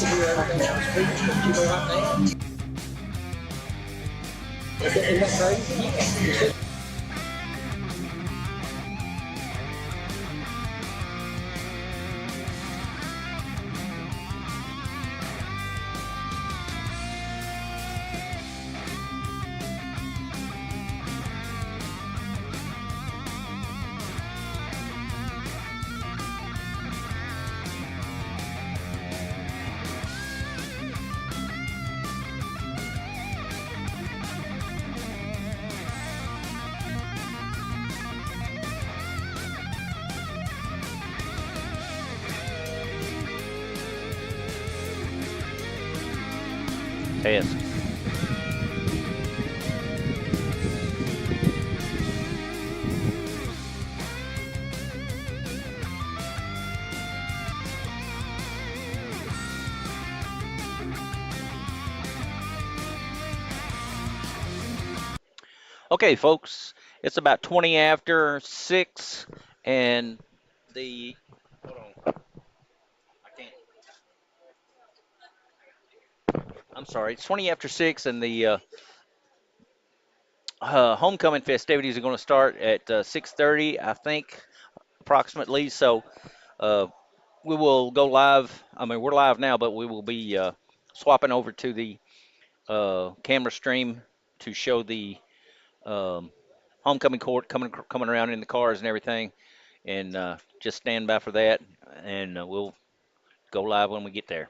to do everything else. You know what I mean? Isn't that crazy? Test. Okay, folks, it's about 20 after 6, and the, hold on, I can't, I'm sorry, it's 20 after 6, and the homecoming festivities are going to start at 6:30, I think, approximately. So uh, we will go live. I mean, we're live now, but we will be swapping over to the camera stream to show the um, homecoming court coming around in the cars and everything. And just stand by for that, and we'll go live when we get there.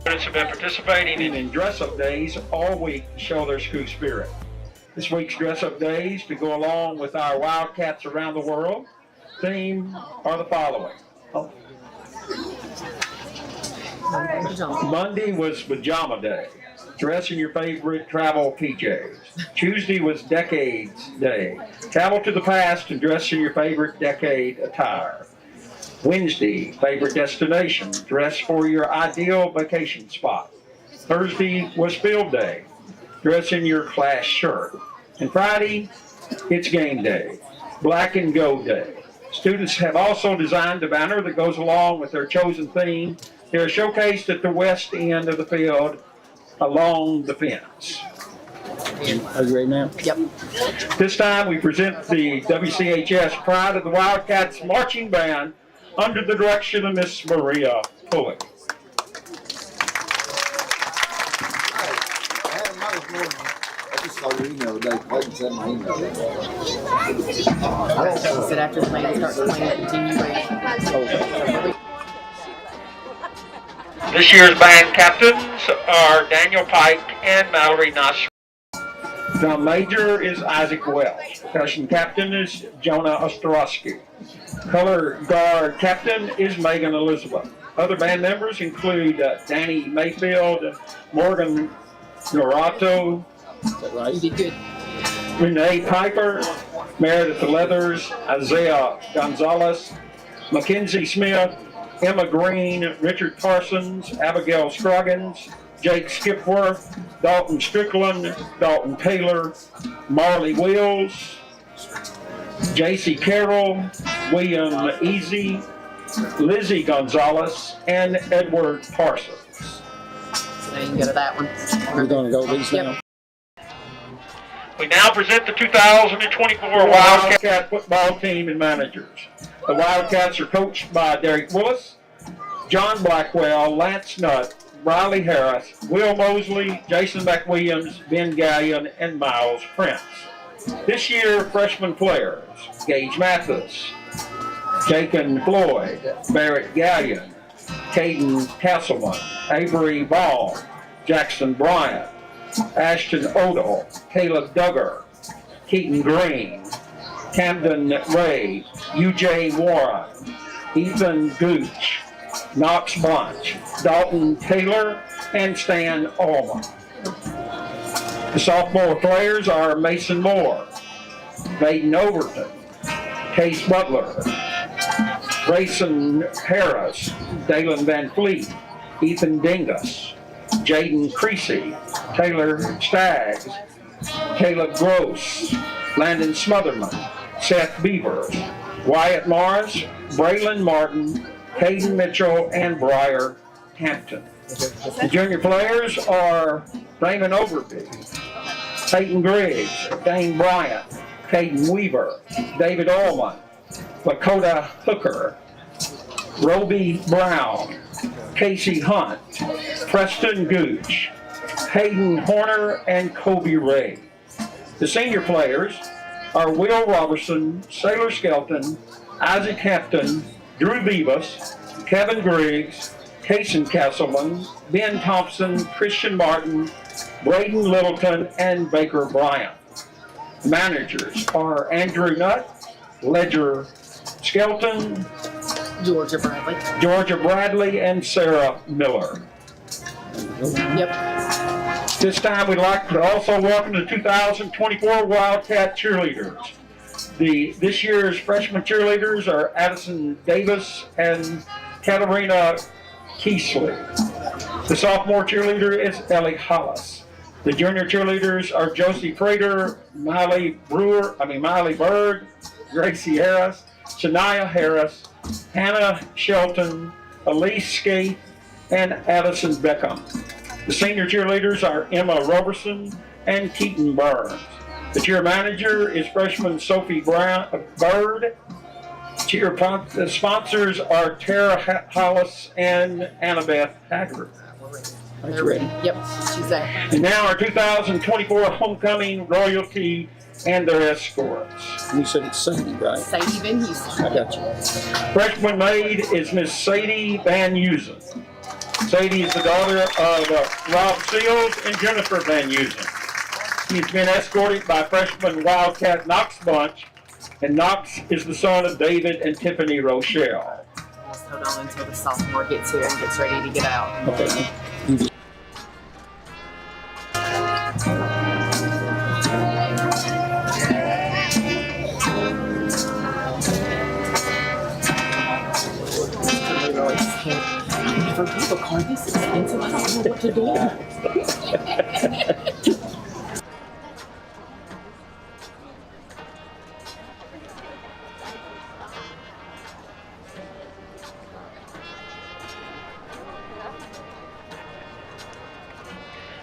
Students have been participating in dress-up days all week to show their school spirit. This week's dress-up days, to go along with our Wildcats around the world, theme are the following. Monday was Pajama Day. Dress in your favorite travel PJs. Tuesday was Decades Day. Travel to the past and dress in your favorite decade attire. Wednesday, favorite destination. Dress for your ideal vacation spot. Thursday was Field Day. Dress in your class shirt. And Friday, it's Game Day. Black and Go Day. Students have also designed a banner that goes along with their chosen theme. They are showcased at the west end of the field along the fence. Are you ready now? Yep. This time we present the WCHS Pride of the Wildcats Marching Band under the direction of Miss Maria Pulley. I just saw your email today. I didn't send my email. She said after the band starts playing, continue. This year's band captains are Daniel Pike and Mallory Nash. Drum major is Isaac Welch. Percussion captain is Jonah Ostrowski. Color guard captain is Megan Elizabeth. Other band members include Danny Mayfield, Morgan Norato, Right. You did good. Renee Piper, Meredith Leathers, Isaiah Gonzalez, Mackenzie Smith, Emma Green, Richard Parsons, Abigail Scroggins, Jake Skipworth, Dalton Strickland, Dalton Taylor, Marley Wills, J.C. Carroll, William Easy, Lizzie Gonzalez, and Edward Parsons. So now you can go to that one. We're going to go these now. We now present the 2024 Wildcat football team and managers. The Wildcats are coached by Derek Willis, John Blackwell, Lance Nutt, Riley Harris, Will Mosley, Jason McWilliams, Ben Gallion, and Miles Prince. This year, freshman players: Gage Mathis, Jacob Floyd, Barrett Gallion, Caden Castleman, Avery Ball, Jackson Bryant, Ashton Odell, Caleb Duggar, Keaton Green, Camden Ray, UJ Warren, Ethan Gooch, Knox Bunch, Dalton Taylor, and Stan Allman. The sophomore players are Mason Moore, Baden Overton, Case Butler, Grayson Harris, Dalen Van Fleet, Ethan Dingus, Jaden Creasy, Taylor Staggs, Caleb Gross, Landon Smotherman, Seth Beaver, Wyatt Morris, Braylon Martin, Caden Mitchell, and Briar Hampton. The junior players are Raymond Overby, Peyton Griggs, Dane Bryant, Caden Weaver, David Allman, Lakota Hooker, Roby Brown, Casey Hunt, Preston Gooch, Hayden Horner, and Kobe Ray. The senior players are Will Robertson, Sailor Skelton, Isaac Hampton, Drew Beavis, Kevin Griggs, Kason Castleman, Ben Thompson, Christian Martin, Braden Littleton, and Baker Bryant. The managers are Andrew Nutt, Ledger Skelton, Georgia Bradley, and Sarah Miller. Yep. This time we'd like to also welcome the 2024 Wildcat cheerleaders. This year's freshman cheerleaders are Addison Davis and Katarina Keesley. The sophomore cheerleader is Ellie Hollis. The junior cheerleaders are Josie Prater, Miley Bird, Gracie Harris, Shania Harris, Hannah Shelton, Elise Skate, and Addison Beckham. The senior cheerleaders are Emma Roberson and Keaton Burns. The cheer manager is freshman Sophie Bird. Cheer sponsors are Tara Hollis and Annabeth Haggard. They're ready. Yep, she's there. And now our 2024 homecoming royalty and their escorts. You said it's Sadie, right? Sadie Van Houston. I got you. Freshman maid is Miss Sadie Van Heusen. Sadie is the daughter of Rob Seals and Jennifer Van Usen. She's been escorted by freshman Wildcat Knox Bunch, and Knox is the son of David and Tiffany Rochelle. Just hold on until the sophomore gets here and gets ready to get out. Okay. For people car this expensive, I don't know what to do.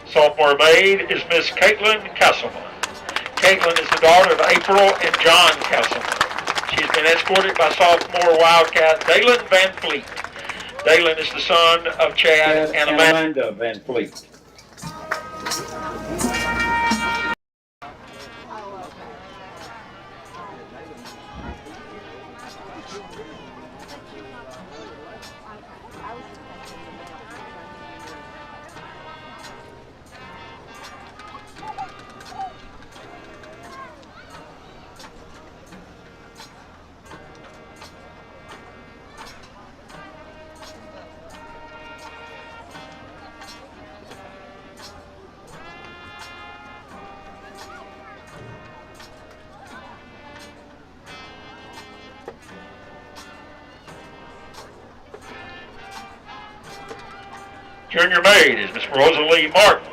Sophomore maid is Miss Caitlin Castleman. Caitlin is the daughter of April and John Castleman. She's been escorted by sophomore Wildcat Dalen Van Fleet. Dalen is the son of Chad and Amanda Van Fleet. Junior maid is Miss Rosalie Martin.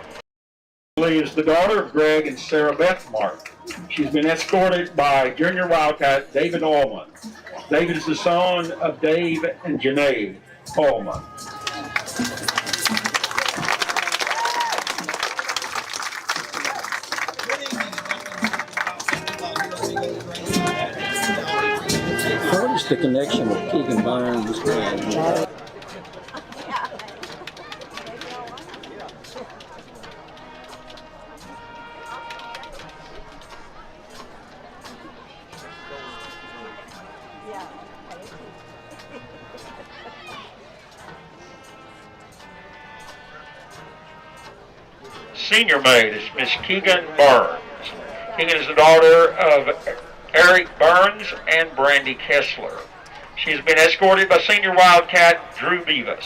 Rosalie is the daughter of Greg and Sarah Beth Martin. She's been escorted by junior Wildcat David Allman. David is the son of Dave and Janae Allman. What is the connection with Keegan Burns and Senior maid is Miss Keegan Burns. Keegan is the daughter of Eric Burns and Brandy Kessler. She has been escorted by senior Wildcat Drew Beavis.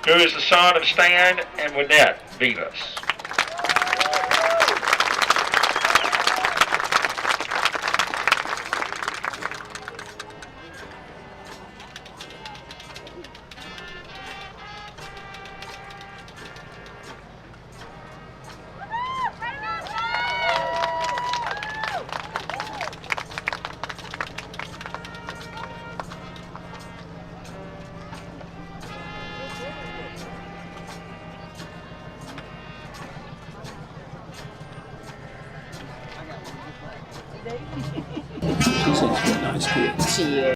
Drew is the son of Stan and Wynette Beavis. she seems to be a nice kid. She is.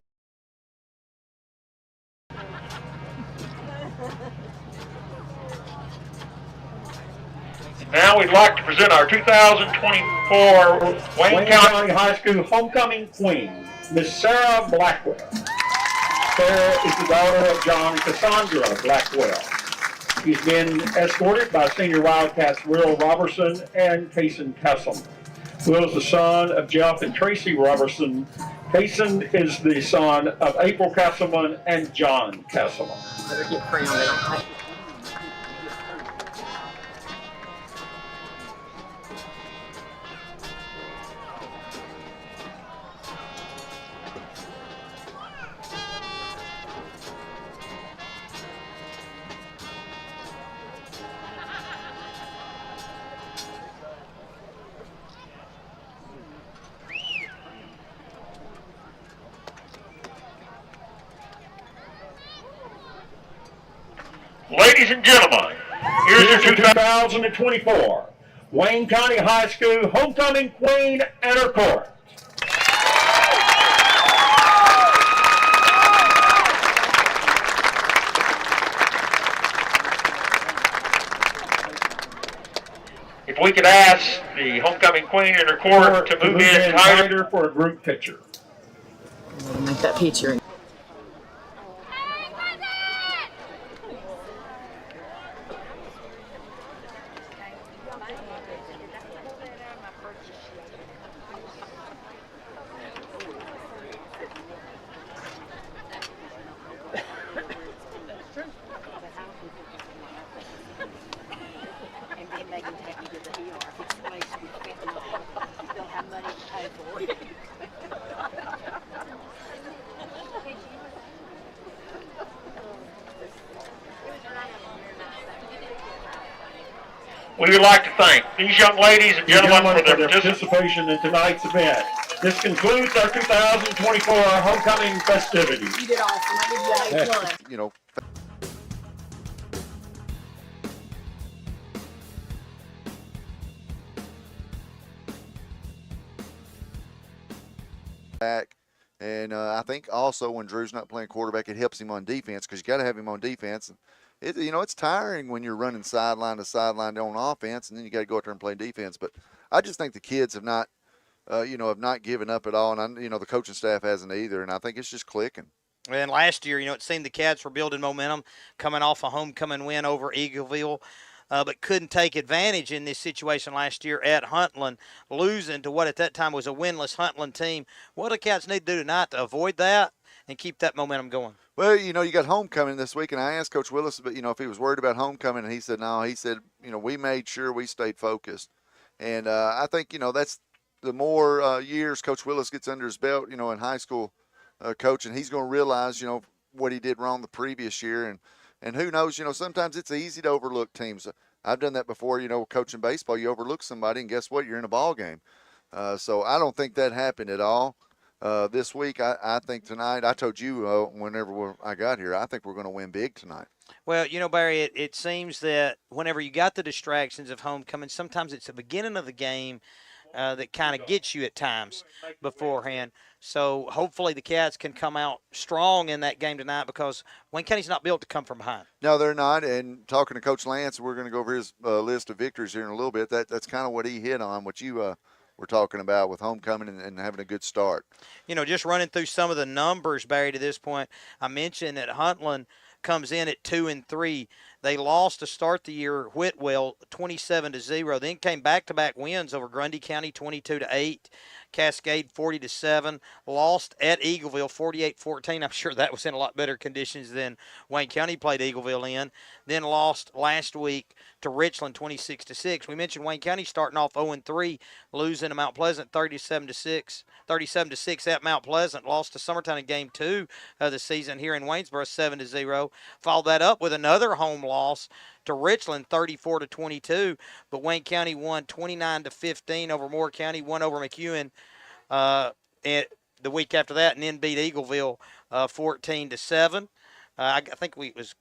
Now we'd like to present our 2024 Wayne County High School Homecoming Queen, Miss Sarah Blackwell. Sarah is the daughter of John and Cassandra Blackwell. She's been escorted by senior Wildcats Will Robertson and Kaysen Castleman. Will is the son of Jeff and Tracy Robertson. Kaysen is the son of April Castleman and John Castleman. Better get crowned. They don't take. Ladies and gentlemen, here's your 2024 Wayne County High School Homecoming Queen and her court. If we could ask the homecoming queen and her court to move in tighter for a group picture. Make that picture. We would like to thank these young ladies and gentlemen for their participation in tonight's event. This concludes our 2024 homecoming festivities. You did awesome. I give you an A+. You know, back. And I think also when Drew's not playing quarterback, it helps him on defense because you got to have him on defense. And it's tiring when you're running sideline to sideline on offense, and then you got to go out there and play defense. But I just think the kids have not, have not given up at all, and the coaching staff hasn't either. And I think it's just clicking. And last year, it seemed the Cats were building momentum, coming off a homecoming win over Eagleville. But couldn't take advantage in this situation last year at Huntland, losing to what at that time was a winless Huntland team. What do the Cats need to do tonight to avoid that and keep that momentum going? Well, you got homecoming this week, and I asked Coach Willis, but if he was worried about homecoming, and he said no. He said, we made sure we stayed focused, and I think that's the more years Coach Willis gets under his belt, in high school coaching, he's going to realize what he did wrong the previous year. And who knows, sometimes it's easy to overlook teams. I've done that before, coaching baseball. You overlook somebody, and guess what? You're in a ball game. So I don't think that happened at all this week. I think tonight, I told you whenever I got here, I think we're going to win big tonight. Well, Barry, it seems that whenever you got the distractions of homecoming, sometimes it's the beginning of the game that kind of gets you at times beforehand. So hopefully the Cats can come out strong in that game tonight because Wayne County's not built to come from behind. No, they're not. And talking to Coach Lance, we're going to go over his list of victories here in a little bit. That's kind of what he hit on, what you were talking about with homecoming and having a good start. Just running through some of the numbers, Barry, to this point, I mentioned that Huntland comes in at 2-3. They lost to start the year Whitwell 27-0. Then came back-to-back wins over Grundy County 22-8. Cascade 40-7, lost at Eagleville 48-14. I'm sure that was in a lot better conditions than Wayne County played Eagleville in. Then lost last week to Richland 26-6. We mentioned Wayne County starting off 0-3, losing to Mount Pleasant 37-6 at Mount Pleasant. Lost to Summertown in game 2 of the season here in Waynesboro 7-0. Followed that up with another home loss to Richland 34-22, but Wayne County won 29-15 over Moore County, won over McEwen the week after that, and then beat Eagleville 14-7. I think it was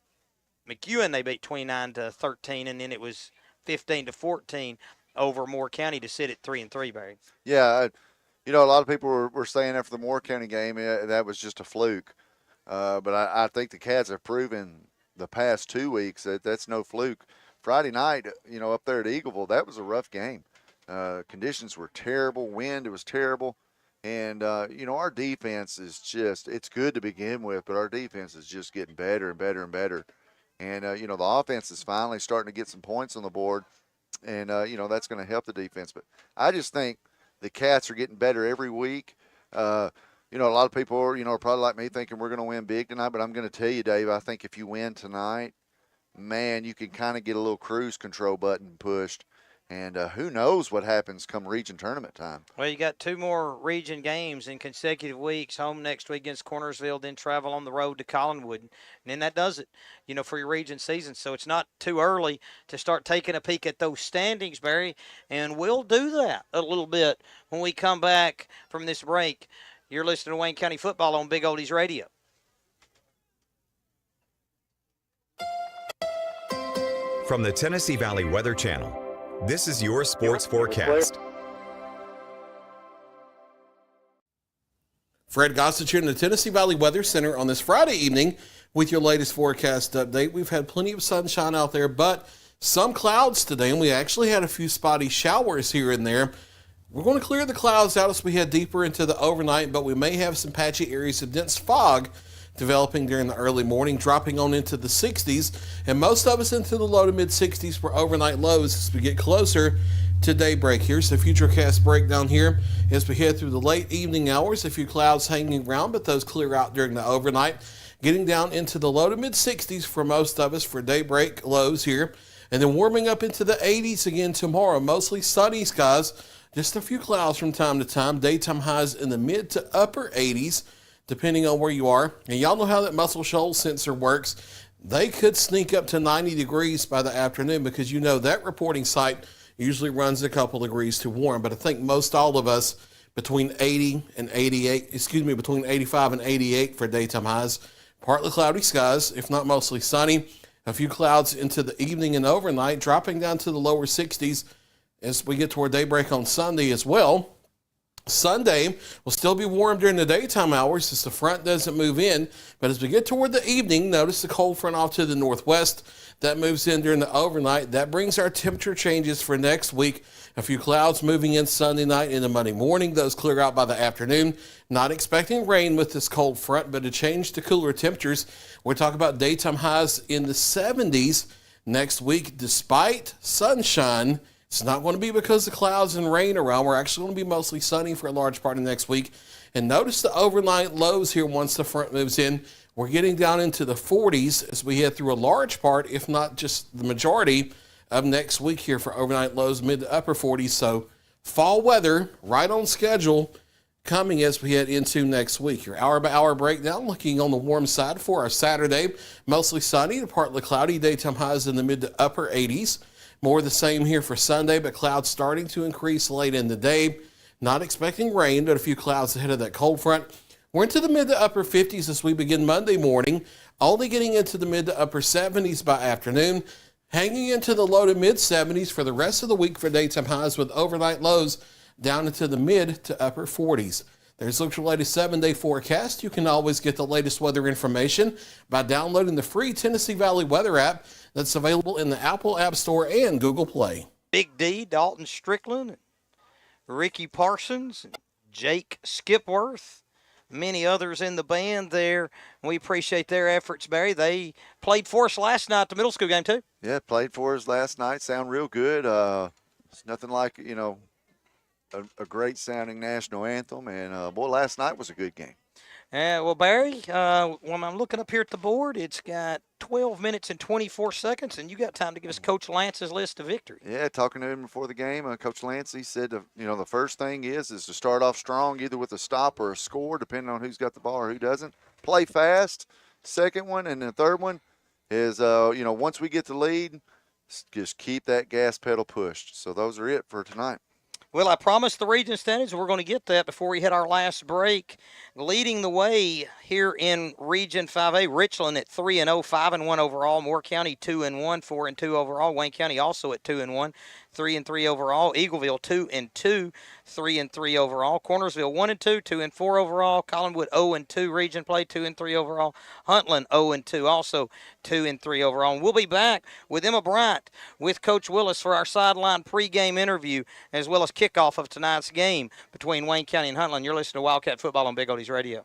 McEwen they beat 29-13, and then it was 15-14 over Moore County to sit at 3-3, Barry. Yeah, a lot of people were saying after the Moore County game that was just a fluke, but I think the Cats have proven the past 2 weeks that's no fluke. Friday night, up there at Eagleville, that was a rough game. Conditions were terrible. Wind, it was terrible. And, our defense is it's good to begin with, but our defense is just getting better and better and better. And, the offense is finally starting to get some points on the board. And, that's going to help the defense. But I just think the Cats are getting better every week. A lot of people are probably like me thinking we're going to win big tonight, but I'm going to tell you, Dave, I think if you win tonight, man, you can kind of get a little cruise control button pushed, and who knows what happens come region tournament time. Well, you got 2 more region games in consecutive weeks, home next week against Cornersville, then travel on the road to Collinwood, and then that does it, for your region season. So it's not too early to start taking a peek at those standings, Barry, and we'll do that a little bit when we come back from this break. You're listening to Wayne County Football on Big Oldies Radio. From the Tennessee Valley Weather Channel, this is your sports forecast. Fred Gossett here in the Tennessee Valley Weather Center on this Friday evening with your latest forecast update. We've had plenty of sunshine out there, but some clouds today, and we actually had a few spotty showers here and there. We're going to clear the clouds out as we head deeper into the overnight, but we may have some patchy areas of dense fog developing during the early morning, dropping on into the 60s, and most of us into the low to mid-60s for overnight lows as we get closer to daybreak. Here's the Futurecast breakdown here as we head through the late evening hours. A few clouds hanging around, but those clear out during the overnight, getting down into the low to mid-60s for most of us for daybreak lows here, and then warming up into the 80s again tomorrow. Mostly sunny skies, just a few clouds from time to time. Daytime highs in the mid to upper 80s, depending on where you are. And y'all know how that Muscle Shoals sensor works. they could sneak up to 90 degrees by the afternoon because you know that reporting site usually runs a couple degrees too warm. But I think most all of us between 80 and 88, between 85 and 88 for daytime highs. Partly cloudy skies, if not mostly sunny. A few clouds into the evening and overnight, dropping down to the lower 60s as we get toward daybreak on Sunday as well. Sunday will still be warm during the daytime hours as the front doesn't move in, but as we get toward the evening, notice the cold front off to the northwest. That moves in during the overnight. That brings our temperature changes for next week. A few clouds moving in Sunday night into Monday morning. Those clear out by the afternoon. Not expecting rain with this cold front, but a change to cooler temperatures. We're talking about daytime highs in the 70s next week despite sunshine. It's not going to be because of clouds and rain around. We're actually going to be mostly sunny for a large part of next week. And notice the overnight lows here once the front moves in. We're getting down into the 40s as we head through a large part, if not just the majority, of next week here for overnight lows, mid to upper 40s. So fall weather right on schedule coming as we head into next week. Your hour-by-hour breakdown looking on the warm side for our Saturday. Mostly sunny to partly cloudy. Daytime highs in the mid to upper 80s. More of the same here for Sunday, but clouds starting to increase late in the day. Not expecting rain, but a few clouds ahead of that cold front. We're into the mid to upper 50s as we begin Monday morning, only getting into the mid to upper 70s by afternoon, hanging into the low to mid 70s for the rest of the week for daytime highs with overnight lows down into the mid to upper 40s. There's your latest 7-day forecast. You can always get the latest weather information by downloading the free Tennessee Valley Weather app that's available in the Apple App Store and Google Play. Big D, Dalton Strickland, Ricky Parsons, Jake Skipworth, many others in the band there. We appreciate their efforts, Barry. They played for us last night, the middle school game, too. Yeah, played for us last night. Sound real good. It's nothing like, a great sounding national anthem. And, boy, last night was a good game. Well, Barry, when I'm looking up here at the board, it's got 12 minutes and 24 seconds, and you got time to give us Coach Lance's list of victory. Yeah, talking to him before the game, Coach Lance, he said, the first thing is to start off strong, either with a stop or a score, depending on who's got the ball or who doesn't. Play fast. Second one, and the third one is, once we get the lead, just keep that gas pedal pushed. So those are it for tonight. Well, I promised the region standings we're going to get that before we hit our last break. Leading the way here in Region 5A, Richland at 3-0, 5-1 overall. Moore County 2-1, 4-2 overall. Wayne County also at 2-1, 3-3 overall. Eagleville 2-2, 3-3 overall. Cornersville 1-2, 2-4 overall. Collinwood 0-2 region play, 2-3 overall. Huntland 0-2, also 2-3 overall. And we'll be back with Emma Bryant with Coach Willis for our sideline pregame interview, as well as kickoff of tonight's game between Wayne County and Huntland. You're listening to Wildcat Football on Big Oldies Radio.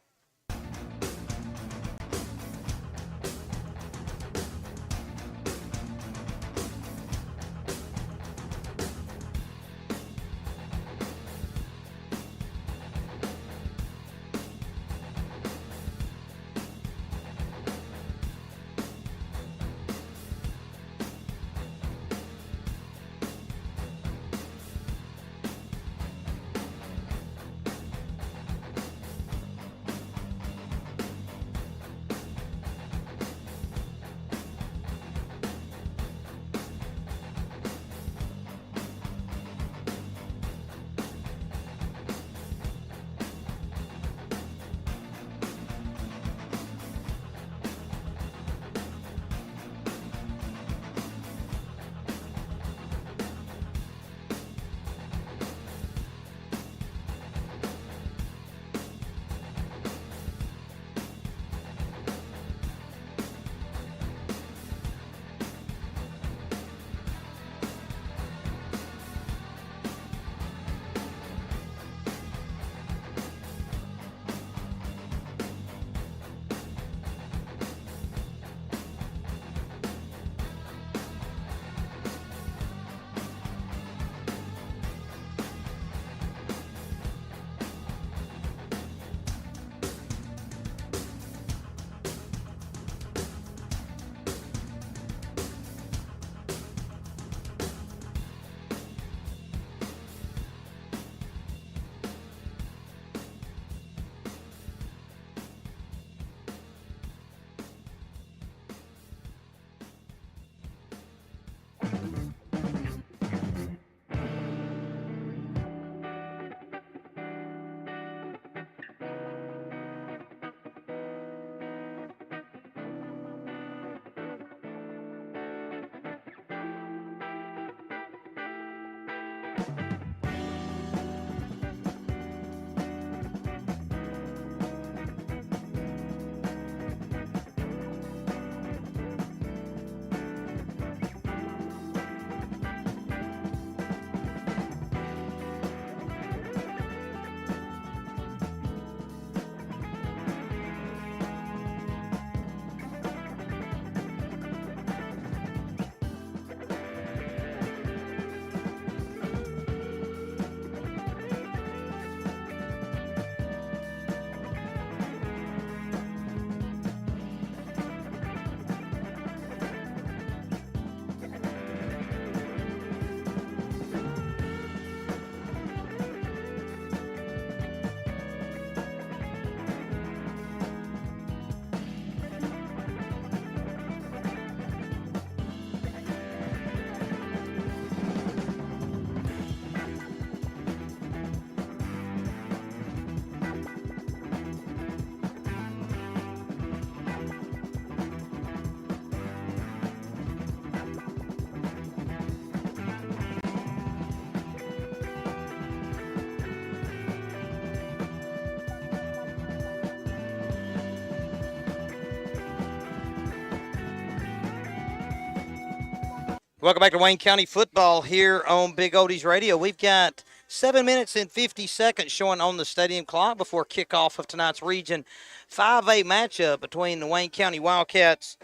Welcome back to Wayne County football here on Big Oldies Radio. We've got 7 minutes and 50 seconds showing on the stadium clock before kickoff of tonight's Region 5A matchup between the Wayne County Wildcats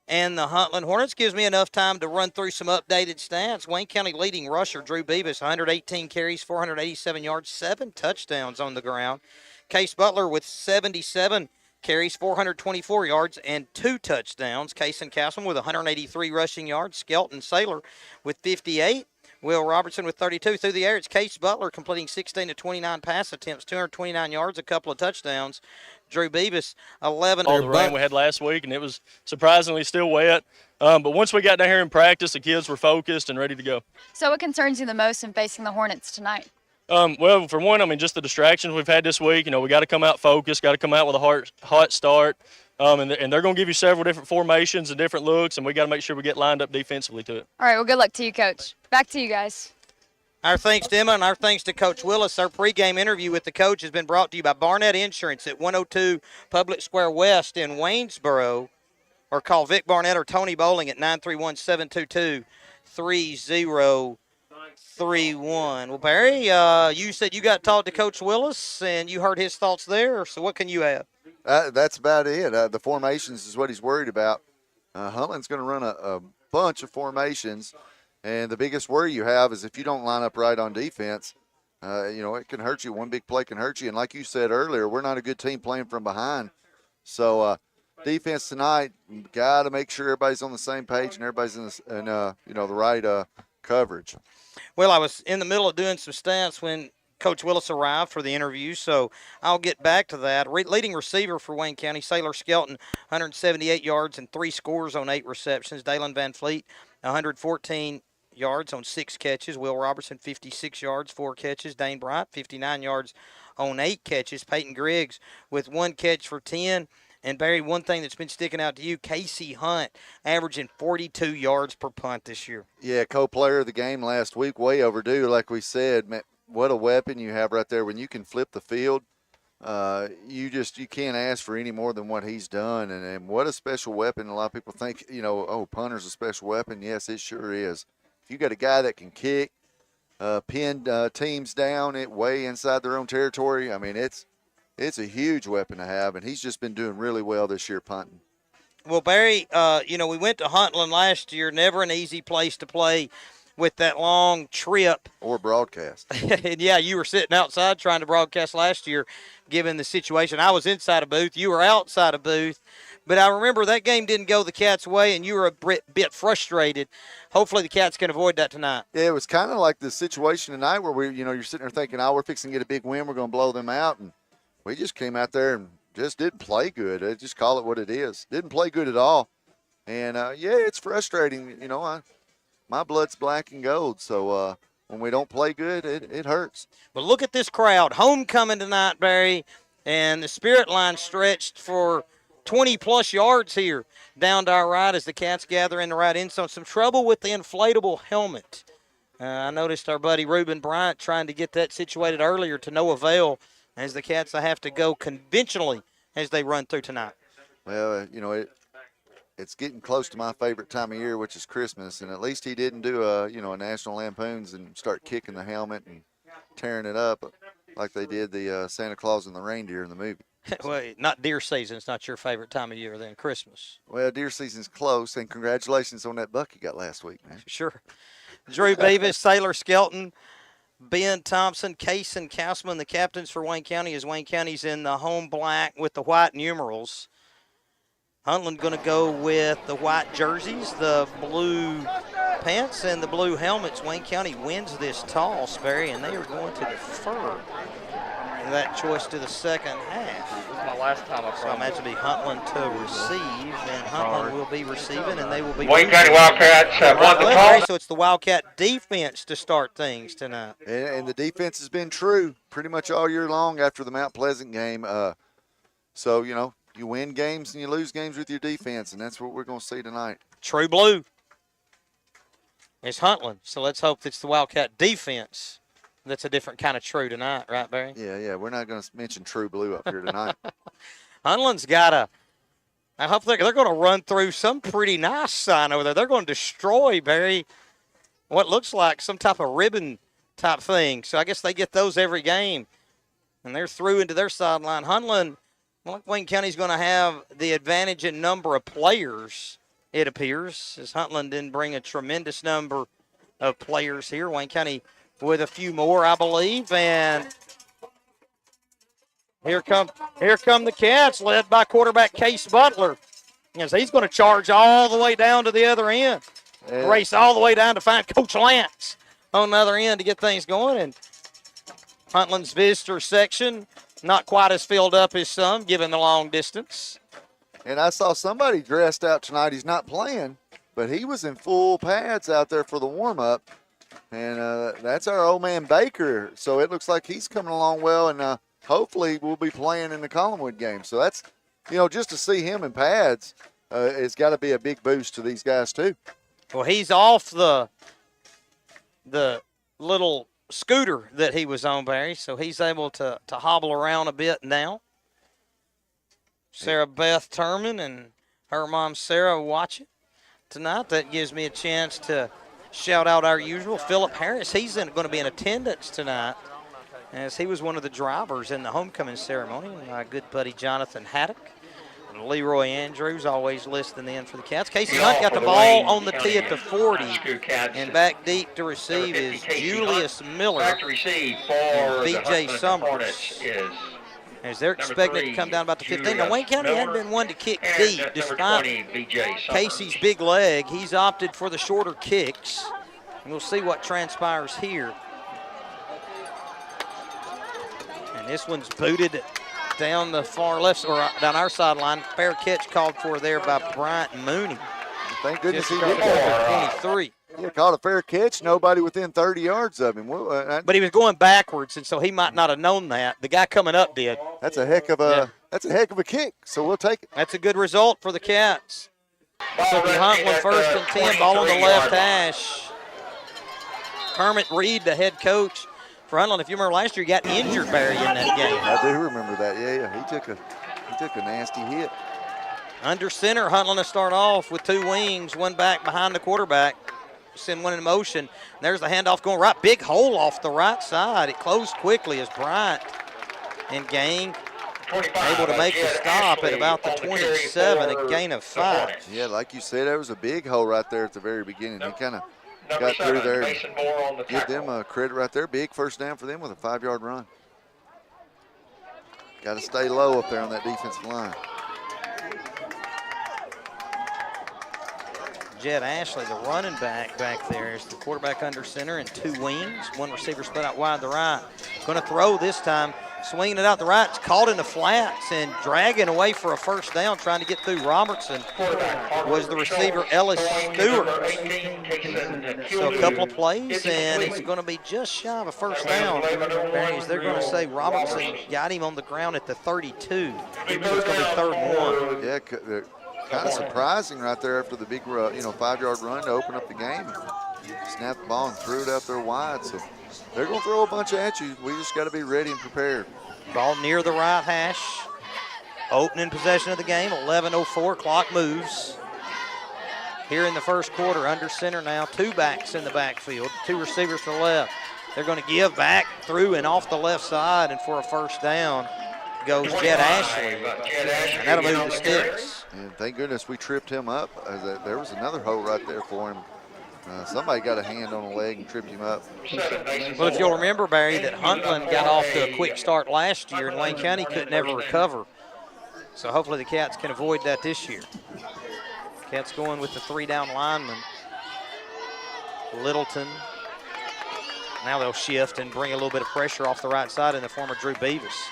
and the Huntland Hornets. Gives me enough time to run through some updated stats. Wayne County leading rusher Drew Beavis, 118 carries, 487 yards, 7 touchdowns on the ground. Case Butler with 77 carries, 424 yards, and 2 touchdowns. Case and Castleman with 183 rushing yards. Skelton Saylor with 58. Will Robertson with 32. Through the air, it's Case Butler completing 16 to 29 pass attempts, 229 yards, a couple of touchdowns. Drew Beavis, 11. All the rain we had last week, and it was surprisingly still wet. But once we got down here in practice, the kids were focused and ready to go. So what concerns you the most in facing the Hornets tonight? Well, for one, I mean, just the distractions we've had this week. You know, we got to come out focused, got to come out with a hot start. And they're going to give you several different formations and different looks, and we got to make sure we get lined up defensively to it. All right, well, good luck to you, Coach. Back to you guys. Our thanks to Emma and our thanks to Coach Willis. Our pregame interview with the coach has been brought to you by Barnett Insurance at 102 Public Square West in Waynesboro. Or call Vic Barnett or Tony Bowling at 931-722-3031. Well, Barry, you said you got to talk to Coach Willis, and you heard his thoughts there. So what can you add? That's about it. The formations is what he's worried about. Huntland's going to run a bunch of formations, and the biggest worry you have is if you don't line up right on defense, it can hurt you. One big play can hurt you. And like you said earlier, we're not a good team playing from behind. So defense tonight, got to make sure everybody's on the same page and everybody's in the right coverage. Well, I was in the middle of doing some stats when Coach Willis arrived for the interview, so I'll get back to that. Leading receiver for Wayne County, Saylor Skelton, 178 yards and 3 scores on 8 receptions. Dalen Van Fleet, 114 yards on 6 catches. Will Robertson, 56 yards, 4 catches. Dane Bryant, 59 yards on 8 catches. Peyton Griggs with 1 catch for 10. And, Barry, one thing that's been sticking out to you, Casey Hunt, averaging 42 yards per punt this year. Yeah, co-player of the game last week, way overdue, like we said. Man, what a weapon you have right there. When you can flip the field, you can't ask for any more than what he's done. And what a special weapon. A lot of people think, punter's a special weapon. Yes, it sure is. If you got a guy that can kick, pin teams down way inside their own territory, I mean, it's a huge weapon to have, and he's just been doing really well this year punting. Well, Barry, we went to Huntland last year, never an easy place to play with that long trip. Or broadcast. And, yeah, you were sitting outside trying to broadcast last year, given the situation. I was inside a booth. You were outside a booth. But I remember that game didn't go the Cats' way, and you were a bit frustrated. Hopefully the Cats can avoid that tonight. Yeah, it was kind of like the situation tonight where you're sitting there thinking, we're fixing to get a big win. We're going to blow them out. And we just came out there and just didn't play good. Just call it what it is. Didn't play good at all. And, it's frustrating. My blood's black and gold. So when we don't play good, it hurts. But look at this crowd. Homecoming tonight, Barry. And the spirit line stretched for 20-plus yards here down to our right as the Cats gather in the right end zone. Some trouble with the inflatable helmet. I noticed our buddy Reuben Bryant trying to get that situated earlier to no avail, as the Cats have to go conventionally as they run through tonight. Well, it's getting close to my favorite time of year, which is Christmas, and at least he didn't do a National Lampoons and start kicking the helmet and tearing it up like they did the Santa Claus and the reindeer in the movie. Well, not deer season. It's not your favorite time of year then, Christmas. Well, deer season's close, and congratulations on that buck you got last week, man. Sure. Drew Beavis, Saylor Skelton, Ben Thompson, Case and Castleman, the captains for Wayne County, as Wayne County's in the home black with the white numerals. Huntland going to go with the white jerseys, the blue pants, and the blue helmets. Wayne County wins this toss, Barry, and they are going to defer that choice to the second half. This is my last time I So I imagine it'll be Huntland to receive, and Huntland will be receiving, and they will be Wayne County Wildcats have won the toss. So it's the Wildcat defense to start things tonight. And the defense has been true pretty much all year long after the Mount Pleasant game. So, you win games and you lose games with your defense, and that's what we're going to see tonight. True blue. It's Huntland, so let's hope it's the Wildcat defense that's a different kind of true tonight, right, Barry? Yeah, we're not going to mention true blue up here tonight. Huntland's got I hope they're going to run through some pretty nice sign over there. They're going to destroy, Barry, what looks like some type of ribbon type thing. So I guess they get those every game. And they're through into their sideline. Huntland, Wayne County's going to have the advantage in number of players, it appears, as Huntland didn't bring a tremendous number of players here. Wayne County with a few more, I believe. And here come the Cats, led by quarterback Case Butler. As he's going to charge all the way down to the other end. Yeah. Race all the way down to find Coach Lance on the other end to get things going. And Huntland's visitor section not quite as filled up as some, given the long distance. And I saw somebody dressed out tonight. He's not playing, but he was in full pads out there for the warm-up. And that's our old man Baker. So it looks like he's coming along well, and hopefully we'll be playing in the Collinwood game. So that's, just to see him in pads, it's got to be a big boost to these guys too. Well, he's off the little scooter that he was on, Barry, so he's able to hobble around a bit now. Sarah Beth Turman and her mom Sarah watching tonight. That gives me a chance to shout out our usual Philip Harris. He's going to be in attendance tonight, as he was one of the drivers in the homecoming ceremony. My good buddy Jonathan Haddock. And Leroy Andrews always listening in for the Cats. Casey Hunt got the ball on the tee at the 40, and back deep to receive is Julius Miller and B.J. Summers. As they're expecting it to come down about the 15. Now, Wayne County hadn't been one to kick deep despite Casey's big leg. He's opted for the shorter kicks, and we'll see what transpires here. And this one's booted down the far left, or down our sideline. Fair catch called for there by Bryant Mooney. Thank goodness he did that. 23. Yeah, called a fair catch. Nobody within 30 yards of him. But he was going backwards, and so he might not have known that. The guy coming up did. That's a heck of a kick. So we'll take it. That's a good result for the Cats. So the Huntland 1st and 10, ball on the left hash. Kermit Reed, the head coach for Huntland. If you remember last year, he got injured, Barry, in that game. I do remember that. Yeah. He took a nasty hit. Under center, Huntland to start off with two wings, one back behind the quarterback. Send one in motion. There's the handoff going right. Big hole off the right side. It closed quickly as Bryant and gang able to make the stop at about the 27, a gain of 5. Yeah, like you said, there was a big hole right there at the very beginning. He kind of got through there. Give them a credit right there. Big first down for them with a 5-yard run. Got to stay low up there on that defensive line. Jed Ashley, the running back there, is the quarterback under center and two wings. One receiver split out wide to the right. Going to throw this time, swinging it out the right. It's caught in the flats and dragging away for a first down, trying to get through Robertson. Was the receiver Ellis Stewart. So a couple of plays, and it's going to be just shy of a first down. They're going to say Robertson got him on the ground at the 32. It's going to be 3rd and 1. Yeah, kind of surprising right there after the big, 5-yard run to open up the game. Snapped the ball and threw it out there wide. So they're going to throw a bunch at you. We just got to be ready and prepared. Ball near the right hash. Opening possession of the game. 11:04. Clock moves. Here in the first quarter, under center now. Two backs in the backfield. Two receivers to the left. They're going to give back through and off the left side, and for a first down goes Jed Ashley. And that'll move the sticks. And thank goodness we tripped him up. There was another hole right there for him. Somebody got a hand on the leg and tripped him up. Well, if you'll remember, Barry, that Huntland got off to a quick start last year, and Wayne County couldn't ever recover. So hopefully the Cats can avoid that this year. Cats going with the 3-down lineman. Littleton. Now they'll shift and bring a little bit of pressure off the right side in the form of Drew Beavis.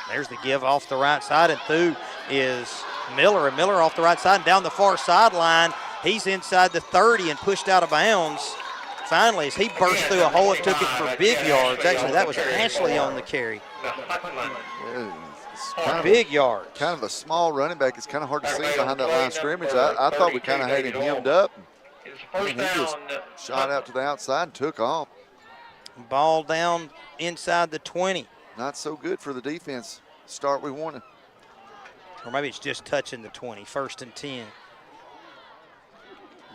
There's the give off the right side, and through is Miller. And Miller off the right side and down the far sideline. He's inside the 30 and pushed out of bounds. Finally, as he burst through a hole and took it for big yards. Actually, that was Ashley on the carry. Big yards. Kind of a small running back. It's kind of hard to see behind that line of scrimmage. I thought we kind of had him hemmed up. And he just shot out to the outside and took off. Ball down inside the 20. Not so good for the defense. Start we wanted. Or maybe it's just touching the 20. 1st and 10.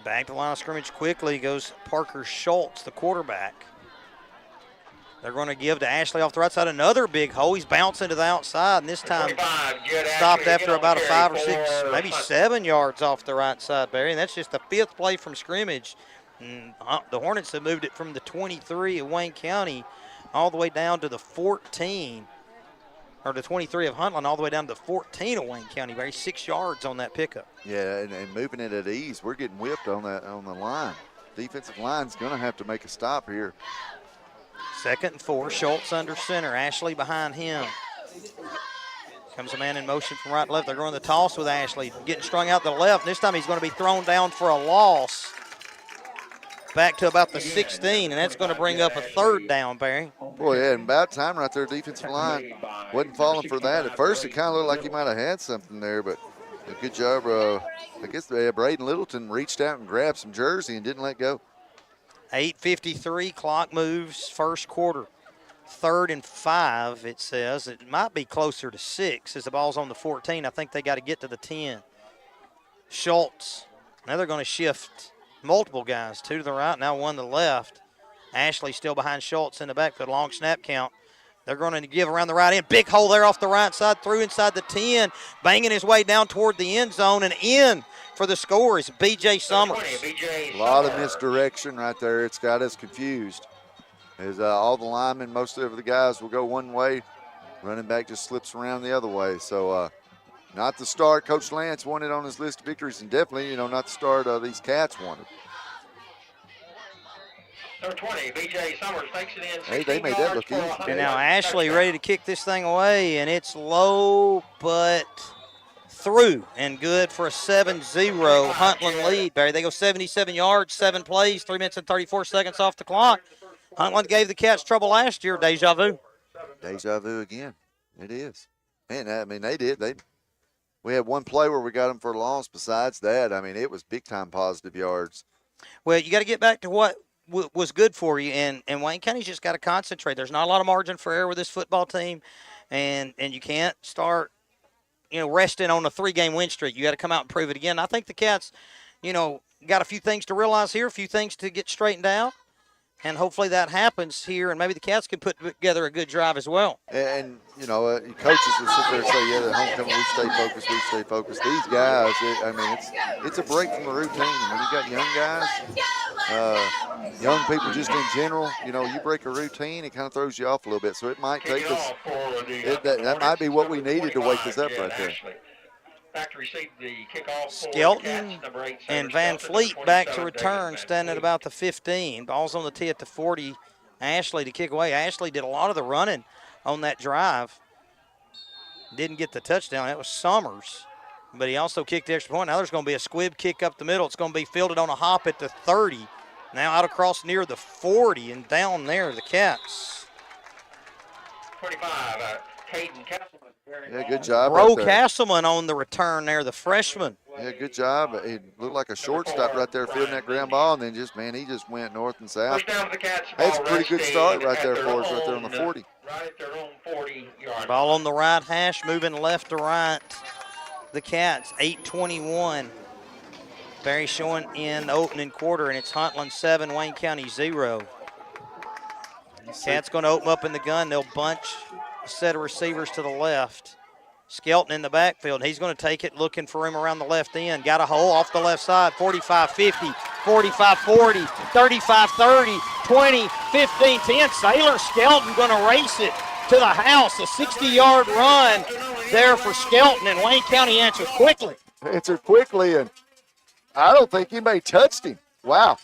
Back to the line of scrimmage quickly goes Parker Schultz, the quarterback. They're going to give to Ashley off the right side. Another big hole. He's bouncing to the outside, and this time stopped after about a 5 or 6, maybe 7 yards off the right side, Barry. And that's just the 5th play from scrimmage. And the Hornets have moved it from the 23 of Wayne County all the way down to the 14, or the 23 of Huntland all the way down to the 14 of Wayne County, Barry. 6 yards on that pickup. Yeah, and moving it at ease. We're getting whipped on the line. Defensive line's going to have to make a stop here. 2nd and 4, Schultz under center, Ashley behind him. Comes a man in motion from right to left. They're going to toss with Ashley, getting strung out to the left. This time he's going to be thrown down for a loss. Back to about the 16, and that's going to bring up a 3rd down, Barry. Boy, yeah, and about time right there, defensive line wasn't falling for that. At first, it kind of looked like he might have had something there, but a good job. I guess Braden Littleton reached out and grabbed some jersey and didn't let go. 8:53, clock moves, first quarter. 3rd and 5, it says. It might be closer to 6 as the ball's on the 14. I think they got to get to the 10. Schultz. Now they're going to shift multiple guys, 2 to the right, now 1 to the left. Ashley still behind Schultz in the backfield, long snap count. They're going to give around the right end. Big hole there off the right side, through inside the 10, banging his way down toward the end zone, and in for the score is B.J. Summers. A lot of misdirection right there. It's got us confused. As all the linemen, most of the guys will go one way. Running back just slips around the other way. So not the start Coach Lance wanted on his list of victories, and definitely, not the start these Cats wanted. Number 20, B.J. Summers takes it in. Hey, they made that look easy. And now Ashley ready to kick this thing away, and it's low but through and good for a 7-0 Huntland lead, Barry. They go 77 yards, 7 plays, 3 minutes and 34 seconds off the clock. Huntland gave the Cats trouble last year. Deja vu. Deja vu again. It is. Man, I mean, they did. We had one play where we got them for a loss. Besides that, I mean, it was big-time positive yards. Well, you got to get back to what was good for you, and Wayne County's just got to concentrate. There's not a lot of margin for error with this football team, and you can't start, resting on a 3-game win streak. You got to come out and prove it again. I think the Cats, got a few things to realize here, a few things to get straightened out, and hopefully that happens here, and maybe the Cats can put together a good drive as well. And coaches will sit there and say, yeah, the homecoming, we stay focused. These guys, it's a break from the routine. When you got young guys, young people just in general, you break a routine, it kind of throws you off a little bit. So it might take us, that might be what we needed to wake us up right there. Back to receive the kickoff. Skelton and Van Fleet back to return, standing at about the 15. Ball's on the tee at the 40. Ashley to kick away. Ashley did a lot of the running on that drive. Didn't get the touchdown. That was Summers. But he also kicked the extra point. Now there's going to be a squib kick up the middle. It's going to be fielded on a hop at the 30. Now out across near the 40 and down there, the Cats. 25, Caden Castleman. Yeah, good job. Bro Castleman on the return there, the freshman. Yeah, good job. It looked like a shortstop right there fielding that ground ball, and then he just went north and south. That's a pretty good start right there for us, right there on the 40. Right at their own 40-yard. Ball on the right hash, moving left to right. The Cats, 8:21. Barry showing in the opening quarter, and it's Huntland 7, Wayne County 0. Cats going to open up in the gun. They'll bunch a set of receivers to the left. Skelton in the backfield. He's going to take it, looking for him around the left end. Got a hole off the left side, 45-50, 45-40, 35-30, 20, 15, 10. Sailor Skelton going to race it to the house. A 60-yard run there for Skelton, and Wayne County answered quickly. And I don't think anybody touched him. Wow.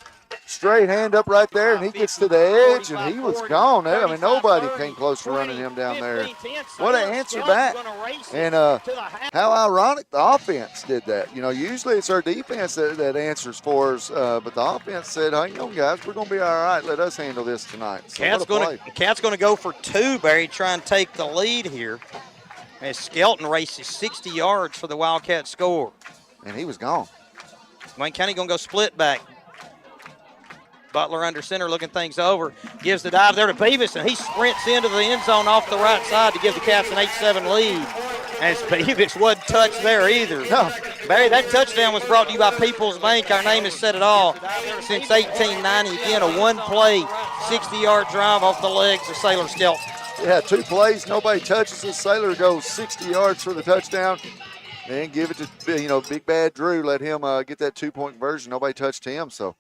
Straight hand up right there, and he gets to the edge, and he was gone. I mean, nobody came close to running him down there. What an answer back. And how ironic the offense did that. Usually it's our defense that answers for us, but the offense said, hang on, guys, we're going to be all right. Let us handle this tonight. So Cat's going to go for 2, Barry, try and take the lead here. As Skelton races 60 yards for the Wildcat score. And he was gone. Wayne County going to go split back. Butler under center looking things over. Gives the dive there to Beavis, and he sprints into the end zone off the right side to give the Cats an 8-7 lead. And Beavis wasn't touched there either. No. Barry, that touchdown was brought to you by People's Bank. Our name has said it all. Since 1890, again, a one-play, 60-yard drive off the legs of Sailor Skelton. Yeah, 2 plays, nobody touches it. Sailor goes 60 yards for the touchdown. And give it to, Big Bad Drew. Let him get that 2-point conversion. Nobody touched him. So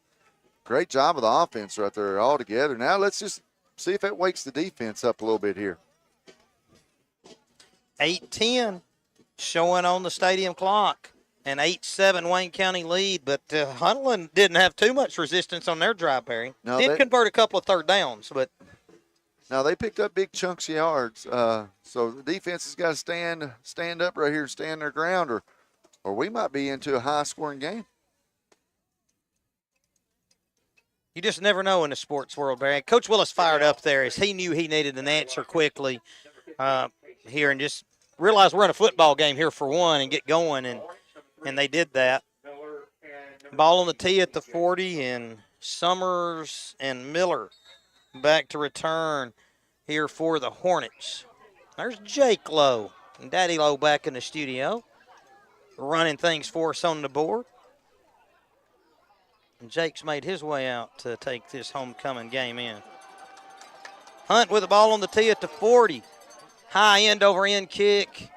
great job of the offense right there all together. Now let's just see if that wakes the defense up a little bit here. 8-10 showing on the stadium clock. An 8-7 Wayne County lead. But Huntland didn't have too much resistance on their drive, Barry. No, Did convert a couple of third downs, but now they picked up big chunks of yards. So the defense has got to stand up right here and stand their ground, or we might be into a high-scoring game. you just never know in the sports world, Barry. Coach Willis fired up there as he knew he needed an answer quickly here, and just realized we're in a football game here for one and get going, and they did that. Ball on the tee at the 40, and Summers and Miller back to return here for the Hornets. There's Jake Lowe and Daddy Lowe back in the studio, running things for us on the board. And Jake's made his way out to take this homecoming game in. Hunt with the ball on the tee at the 40. High end over end kick.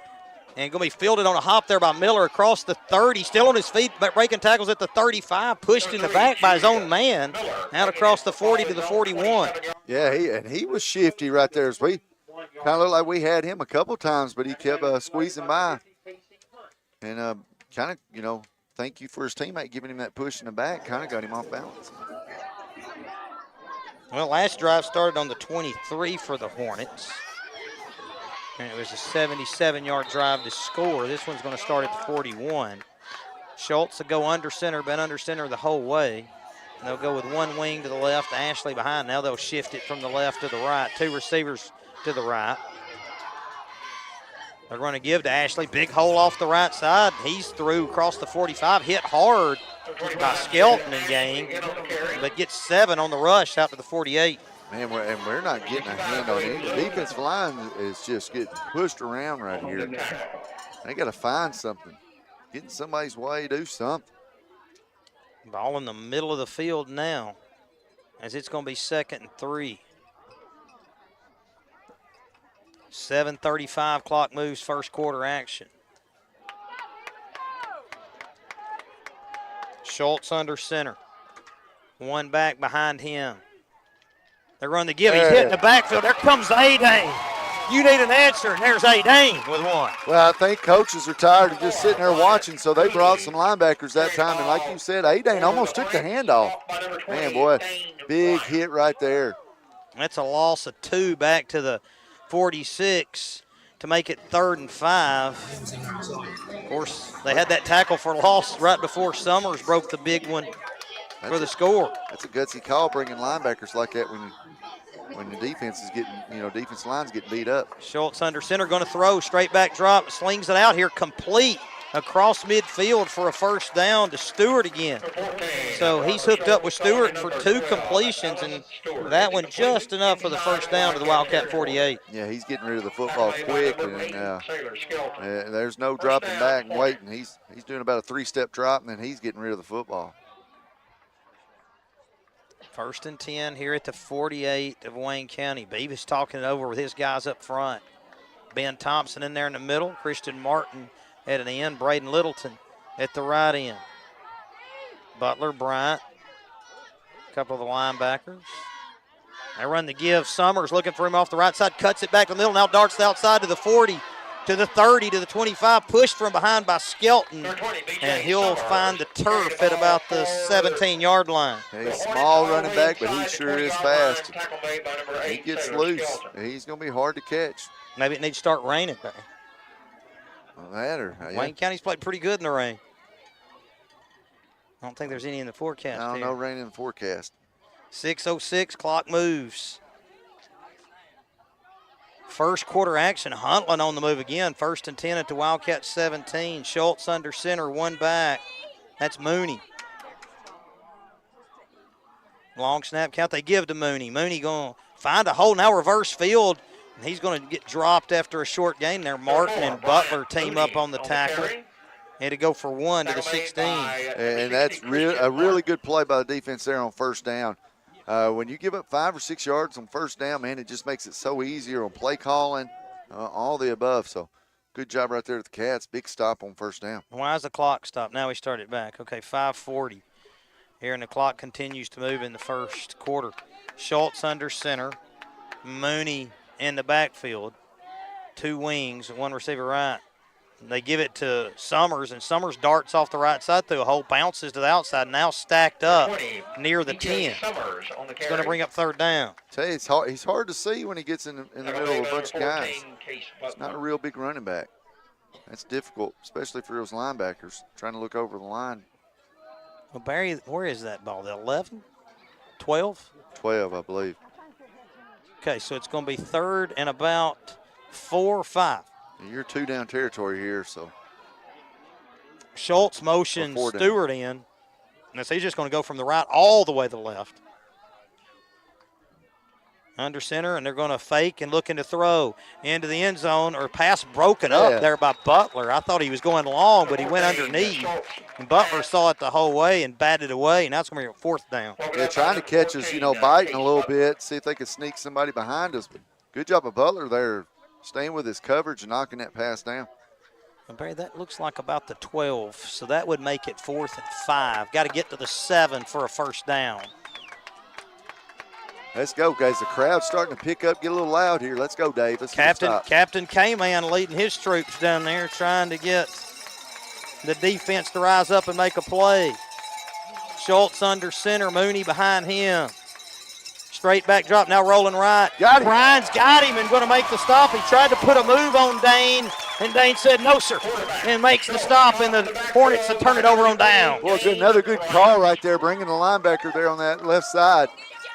And going to be fielded on a hop there by Miller across the 30. Still on his feet, but breaking tackles at the 35. Pushed in the back by his own man. Out across the 40 to the 41. Yeah, he was shifty right there. As we kind of looked like we had him a couple times, but he kept squeezing by. And kind of, thank you for his teammate giving him that push in the back. Kind of got him off balance. Well, last drive started on the 23 for the Hornets. And it was a 77-yard drive to score. This one's going to start at the 41. Schultz will go under center, been under center the whole way. And they'll go with one wing to the left, Ashley behind. Now they'll shift it from the left to the right. Two receivers to the right. They're going to give to Ashley. Big hole off the right side. He's through across the 45. Hit hard by Skelton and gang, but gets 7 on the rush out to the 48. Man, we're not getting a hand on it. The defensive line is just getting pushed around right here. They got to find something. Get in somebody's way, do something. Ball in the middle of the field now, as it's going to be 2nd and 3. 7:35 clock moves, first quarter action. Schultz under center. One back behind him. They're running the give. He's hitting the backfield. There comes A-Dane. You need an answer, and there's A-Dane with one. Well, I think coaches are tired of just sitting there watching, so they brought some linebackers that time. And like you said, A-Dane almost took the handoff. Man, boy, big hit right there. That's a loss of 2 back to the 46 to make it 3rd and 5. Of course, they had that tackle for loss right before Summers broke the big one for the score. That's a gutsy call, bringing linebackers like that when the defense is getting, defense line's getting beat up. Schultz under center, going to throw, straight back drop, slings it out here, complete across midfield for a first down to Stewart again. So he's hooked up with Stewart for 2 completions, and that one just enough for the first down to the Wildcat 48. Yeah, he's getting rid of the football quick, and there's no dropping back and waiting. He's doing about a 3-step drop, and then he's getting rid of the football. 1st and 10 here at the 48 of Wayne County. Beavis talking it over with his guys up front. Ben Thompson in there in the middle. Christian Martin at an end. Braden Littleton at the right end. Butler, Bryant, a couple of the linebackers. They run the give. Summers looking for him off the right side. Cuts it back to the middle. Now darts the outside to the 40. To the 30, to the 25, pushed from behind by Skelton, and he'll find the turf at about the 17-yard line. He's small running back, but he sure is fast. He gets loose. He's going to be hard to catch. Maybe it needs to start raining, Barry. Yeah. Wayne County's played pretty good in the rain. I don't think there's any in the forecast. No rain in the forecast. 6:06, clock moves. First quarter action, Huntland on the move again. 1st and 10 at the Wildcat 17. Schultz under center, one back. That's Mooney. Long snap count, they give to Mooney. Mooney going to find a hole, now reverse field And he's going to get dropped after a short gain there. Martin and Butler team up on the tackle. Had to go for 1 to the 16. And that's a really good play by the defense there on first down. When you give up 5 or 6 yards on first down, man, it just makes it so easier on play calling, all the above. So good job right there with the Cats. Big stop on first down. Why is the clock stopped? Now we start it back. Okay, 5:40 here, and the clock continues to move in the first quarter. Schultz under center. Mooney in the backfield. 2 wings, 1 receiver right. They give it to Summers, and Summers darts off the right side through a hole, bounces to the outside, now stacked up near the 10. It's going to bring up third down. Tell you, he's hard to see when he gets in the middle of a bunch of guys. It's not a real big running back. That's difficult, especially for those linebackers trying to look over the line. Well, Barry, where is that ball? The 11? 12? 12, I believe. Okay, so it's going to be third and about 4 or 5. You're 2 down territory here, so. Schultz motions Stewart in. And so he's just going to go from the right all the way to the left. Under center, and they're going to fake and looking to throw into the end zone, or pass broken up there by Butler. I thought he was going long, but he went underneath. And Butler saw it the whole way and batted away, and that's going to be a 4th down. Yeah, trying to catch us, biting a little bit, see if they could sneak somebody behind us. But good job of Butler there, staying with his coverage and knocking that pass down. And Barry, that looks like about the 12, so that would make it 4th and 5. Got to get to the 7 for a first down. Let's go, guys. The crowd's starting to pick up, get a little loud here. Let's go, Davis. Captain K-Man leading his troops down there, trying to get the defense to rise up and make a play. Schultz under center, Mooney behind him. Straight back drop, now rolling right. Got him. Ryan's got him and going to make the stop. He tried to put a move on Dane, and Dane said no, sir, and makes the stop, and the Hornets will turn it over on down. Well, another good call right there, bringing the linebacker there on that left side.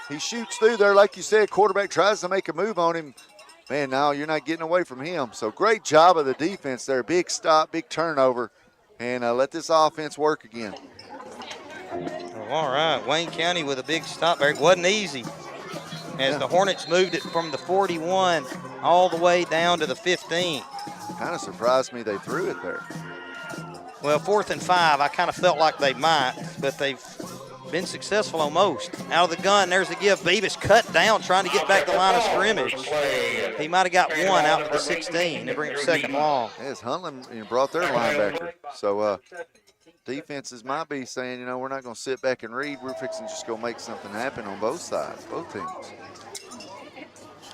He shoots through there, like you said, quarterback tries to make a move on him. Man, now you're not getting away from him. So great job of the defense there. Big stop, big turnover, and let this offense work again. All right, Wayne County with a big stop there. It wasn't easy as the Hornets moved it from the 41 all the way down to the 15. Kind of surprised me they threw it there. Well, 4th and 5, I kind of felt like they might, but they've been successful on most. Out of the gun, there's the give. Beavis cut down, trying to get back the line of scrimmage. He might have got 1 out to the 16. They bring up 2nd long. Yes, Huntland brought their linebacker. So defenses might be saying, we're not going to sit back and read. We're fixing to just go make something happen on both sides, both teams.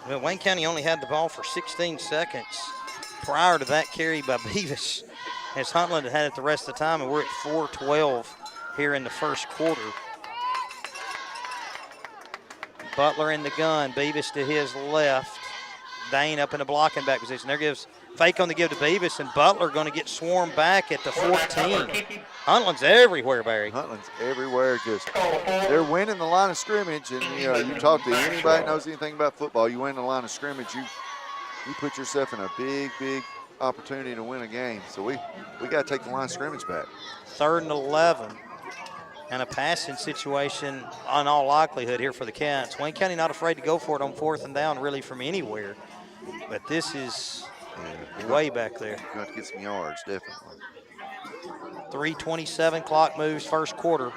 Well, Wayne County only had the ball for 16 seconds prior to that carry by Beavis, as Huntland had it the rest of the time, and we're at 4:12 here in the first quarter. Butler in the gun, Beavis to his left. Dane up in the blocking back position. There gives fake on the give to Beavis, and Butler going to get swarmed back at the 14. Huntland's everywhere, Barry. Huntland's everywhere. They're winning the line of scrimmage, and you talk to anybody that knows anything about football, you win the line of scrimmage, you put yourself in a big opportunity to win a game. So we got to take the line of scrimmage back. 3rd and 11. And a passing situation on all likelihood here for the Cats. Wayne County not afraid to go for it on 4th and down really from anywhere. But this is way back there. You have to get some yards, definitely. 3:27 clock moves first quarter.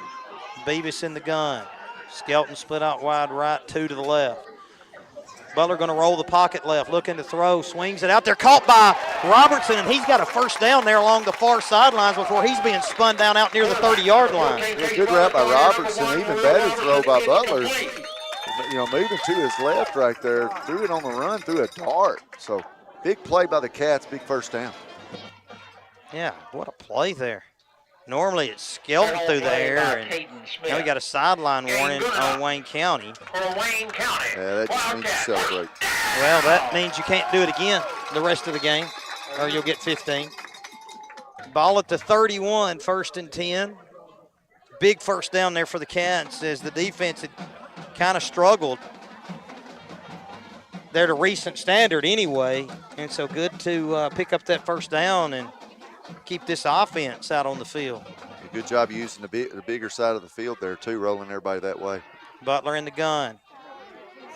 Beavis in the gun. Skelton split out wide right, 2 to the left. Butler going to roll the pocket left, looking to throw, swings it out there, caught by Robertson, and he's got a first down there along the far sidelines before he's being spun down out near the 30-yard line. Yeah, good route by Robertson, even better throw by Butler. Moving to his left right there, threw it on the run, threw a dart. So big play by the Cats, big first down. Yeah, what a play there. Normally it's Skelton through the air, and now we got a sideline warning on Wayne County. Yeah, that just means you celebrate. Well, that means you can't do it again the rest of the game, or you'll get 15. Ball at the 31, 1st and 10. Big first down there for the Cats as the defense had kind of struggled. They're the recent standard anyway, and so good to pick up that first down and keep this offense out on the field. Good job using the bigger side of the field there, too, rolling everybody that way. Butler in the gun.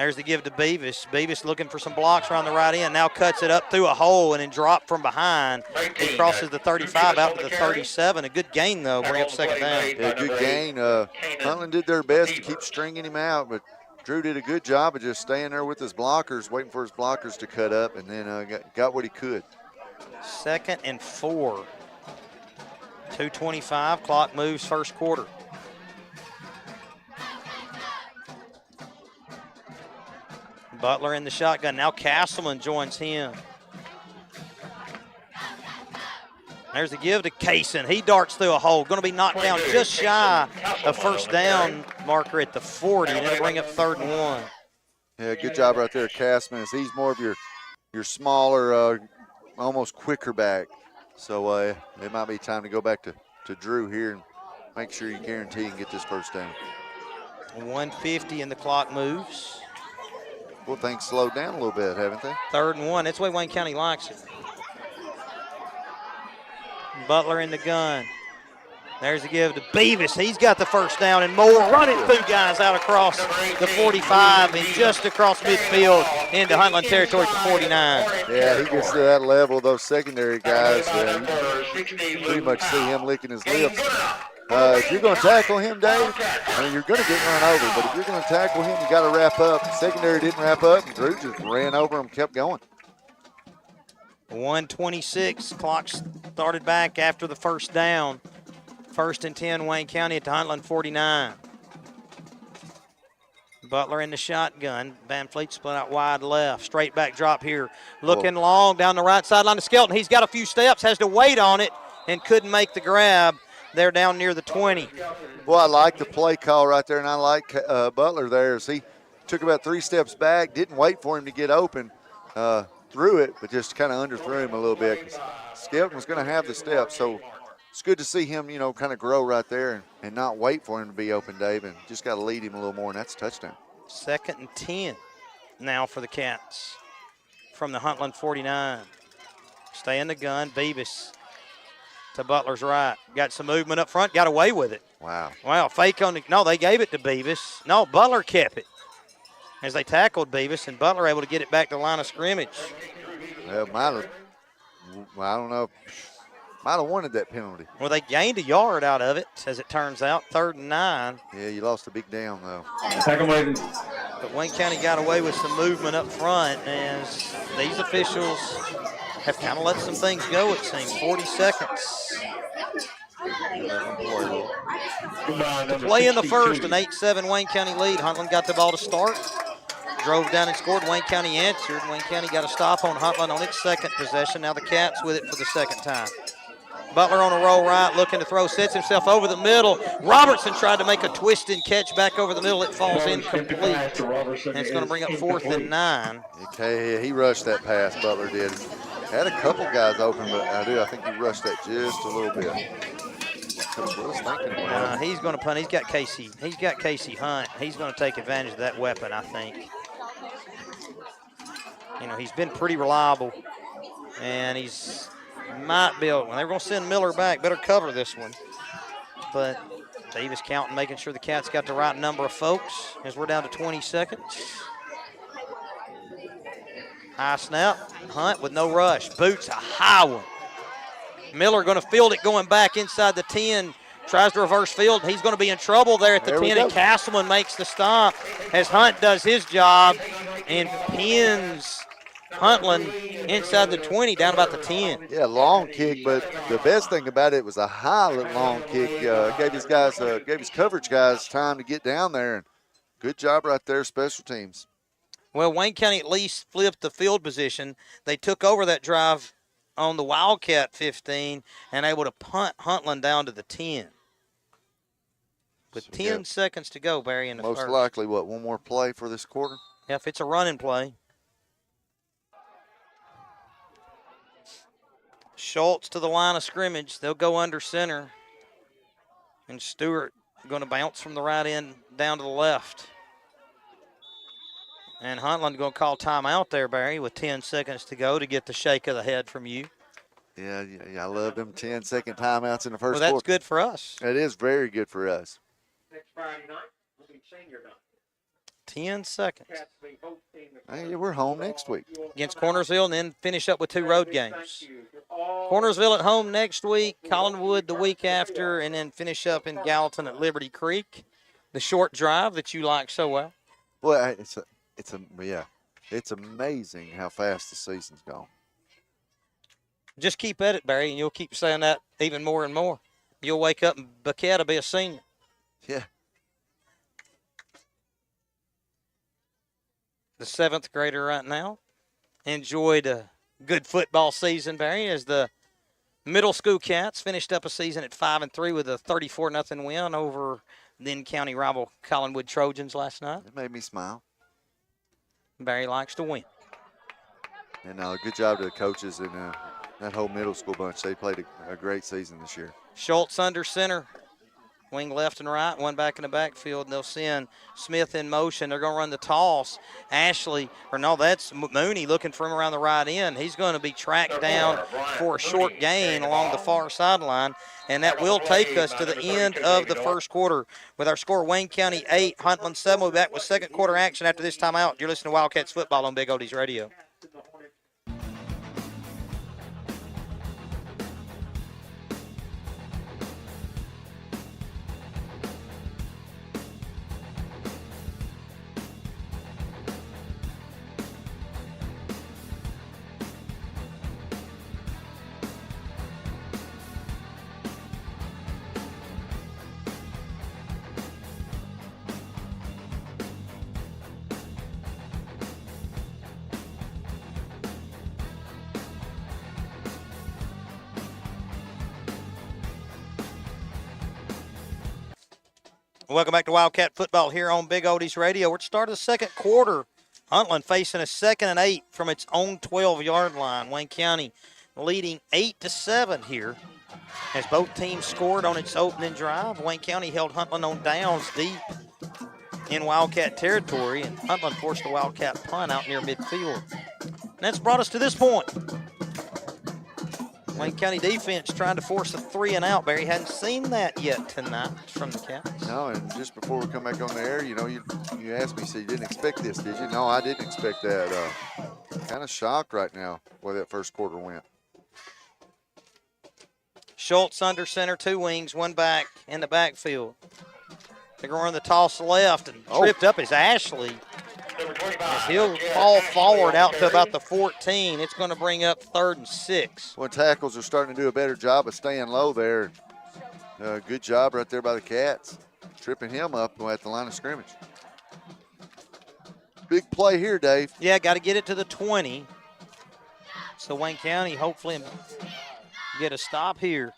There's the give to Beavis. Beavis looking for some blocks around the right end. Now cuts it up through a hole and then drop from behind. He crosses the 35 out to the 37. A good gain, though. Bring up second down. Yeah, good gain. Huntland did their best to keep stringing him out, but Drew did a good job of just staying there with his blockers, waiting for his blockers to cut up, and then got what he could. 2nd and 4. 2:25. Clock moves first quarter. Butler in the shotgun. Now Castleman joins him. There's the give to Kaysen. He darts through a hole. Going to be knocked down just shy of first down marker at the 40, and it'll bring up 3rd and 1. Yeah, good job right there, Castleman. He's more of your smaller, almost quicker back. So it might be time to go back to Drew here and make sure you guarantee and get this first down. 1:50 and the clock moves. Well, things slowed down a little bit, haven't they? 3rd and 1. That's the way Wayne County likes it. Butler in the gun. There's the give to Beavis. He's got the first down and more. Running through guys out across the 45 and just across midfield into Huntland territory to 49. Yeah, he gets to that level. Those secondary guys, you pretty much see him licking his lips. If you're going to tackle him, Dave, I mean, you're going to get run over. But if you're going to tackle him, you got to wrap up. The secondary didn't wrap up, and Drew just ran over him, kept going. 1:26. Clock started back after the first down. 1st and 10, Wayne County at the Huntland 49. Butler in the shotgun. Van Fleet split out wide left. Straight back drop here. Looking long down the right sideline to Skelton. He's got a few steps, has to wait on it, and couldn't make the grab. They're down near the 20. Well, I like the play call right there, and I like Butler there as he took about 3 steps back, didn't wait for him to get open, threw it, but just kind of underthrew him a little bit. Skelton was going to have the steps, so it's good to see him, kind of grow right there and not wait for him to be open, Dave, and just got to lead him a little more, and that's a touchdown. 2nd and 10 now for the Cats from the Huntland 49. Stay in the gun. Beavis to Butler's right. Got some movement up front, got away with it. Wow. Wow, fake on the, no, they gave it to Beavis. No, Butler kept it as they tackled Beavis, and Butler able to get it back to the line of scrimmage. Well, I don't know. Might have wanted that penalty. Well, they gained a yard out of it, as it turns out. 3rd and 9. Yeah, you lost a big down, though. But Wayne County got away with some movement up front as these officials have kind of let some things go, it seems. 40 seconds. To play in the first, an 8-7 Wayne County lead. Huntland got the ball to start. Drove down and scored. Wayne County answered. Wayne County got a stop on Huntland on its 2nd possession. Now the Cats with it for the 2nd time. Butler on a roll right, looking to throw, sets himself over the middle. Robertson tried to make a twisted catch back over the middle. It falls incomplete. And it's going to bring up 4th and 9. Okay, he rushed that pass, Butler did. Had a couple guys open, but I think he rushed that just a little bit. He's going to punt. He's got Casey Hunt. He's going to take advantage of that weapon, I think. He's been pretty reliable, and he's might be able, they're going to send Miller back. Better cover this one. But Davis counting, making sure the Cats got the right number of folks as we're down to 20 seconds. High snap. Hunt with no rush. Boots a high one. Miller going to field it going back inside the 10. Tries to reverse field. He's going to be in trouble there at the 10, and Castleman makes the stop as Hunt does his job and pins Huntland inside the 20, down about the 10. Yeah, long kick, but the best thing about it was a high long kick. Gave his coverage guys time to get down there. And good job right there, special teams. Well, Wayne County at least flipped the field position. They took over that drive on the Wildcat 15 and able to punt Huntland down to the 10. With 10 seconds to go, Barry, in the first. Most likely, one more play for this quarter? Yeah, if it's a running play. Schultz to the line of scrimmage. They'll go under center. And Stewart going to bounce from the right end down to the left. And Huntland going to call timeout there, Barry, with 10 seconds to go to get the shake of the head from you. Yeah, I love them 10-second timeouts in the first quarter. Well, that's good for us. It is very good for us. Next Friday night, we'll be senior night. 10 seconds. Hey, we're home next week. Against Cornersville, and then finish up with 2 road games. Cornersville at home next week, Collinwood the week after, and then finish up in Gallatin at Liberty Creek. The short drive that you like so well. Well, it's amazing how fast the season's gone. Just keep at it, Barry, and you'll keep saying that even more and more. You'll wake up and Buckette will be a senior. Yeah. The 7th grader right now enjoyed a good football season, Barry, as the middle school Cats finished up a season at 5-3 with a 34-0 win over then county rival Collinwood Trojans last night. It made me smile. Barry likes to win. And good job to the coaches and that whole middle school bunch. They played a great season this year. Schultz under center, wing left and right, one back in the backfield, and they'll send Smith in motion. They're going to run the toss. That's Mooney looking for him around the right end. He's going to be tracked down for a short gain along the far sideline, and that will take us to the end of the first quarter with our score Wayne County 8, Huntland 7. We'll be back with second quarter action after this timeout. You're listening to Wildcats football on Big Oldies Radio. Welcome back to Wildcat football here on Big Oldies Radio. We're at the start of the second quarter. Huntland facing a 2nd and 8 from its own 12-yard line. Wayne County leading 8-7 here as both teams scored on its opening drive. Wayne County held Huntland on downs deep in Wildcat territory, and Huntland forced a Wildcat punt out near midfield. And that's brought us to this point. Wayne County defense trying to force a 3-and-out. Barry hadn't seen that yet tonight from the Cats. No, and just before we come back on the air, you asked me, so you didn't expect this, did you? No, I didn't expect that. Kind of shocked right now where that first quarter went. Schultz under center, 2 wings, 1 back in the backfield. They're going to run the toss left, and tripped up is Ashley. As he'll fall forward out to about the 14. It's going to bring up 3rd and 6. Well, tackles are starting to do a better job of staying low there. Good job right there by the Cats. Tripping him up at the line of scrimmage. Big play here, Dave. Yeah, got to get it to the 20. So Wayne County hopefully get a stop here.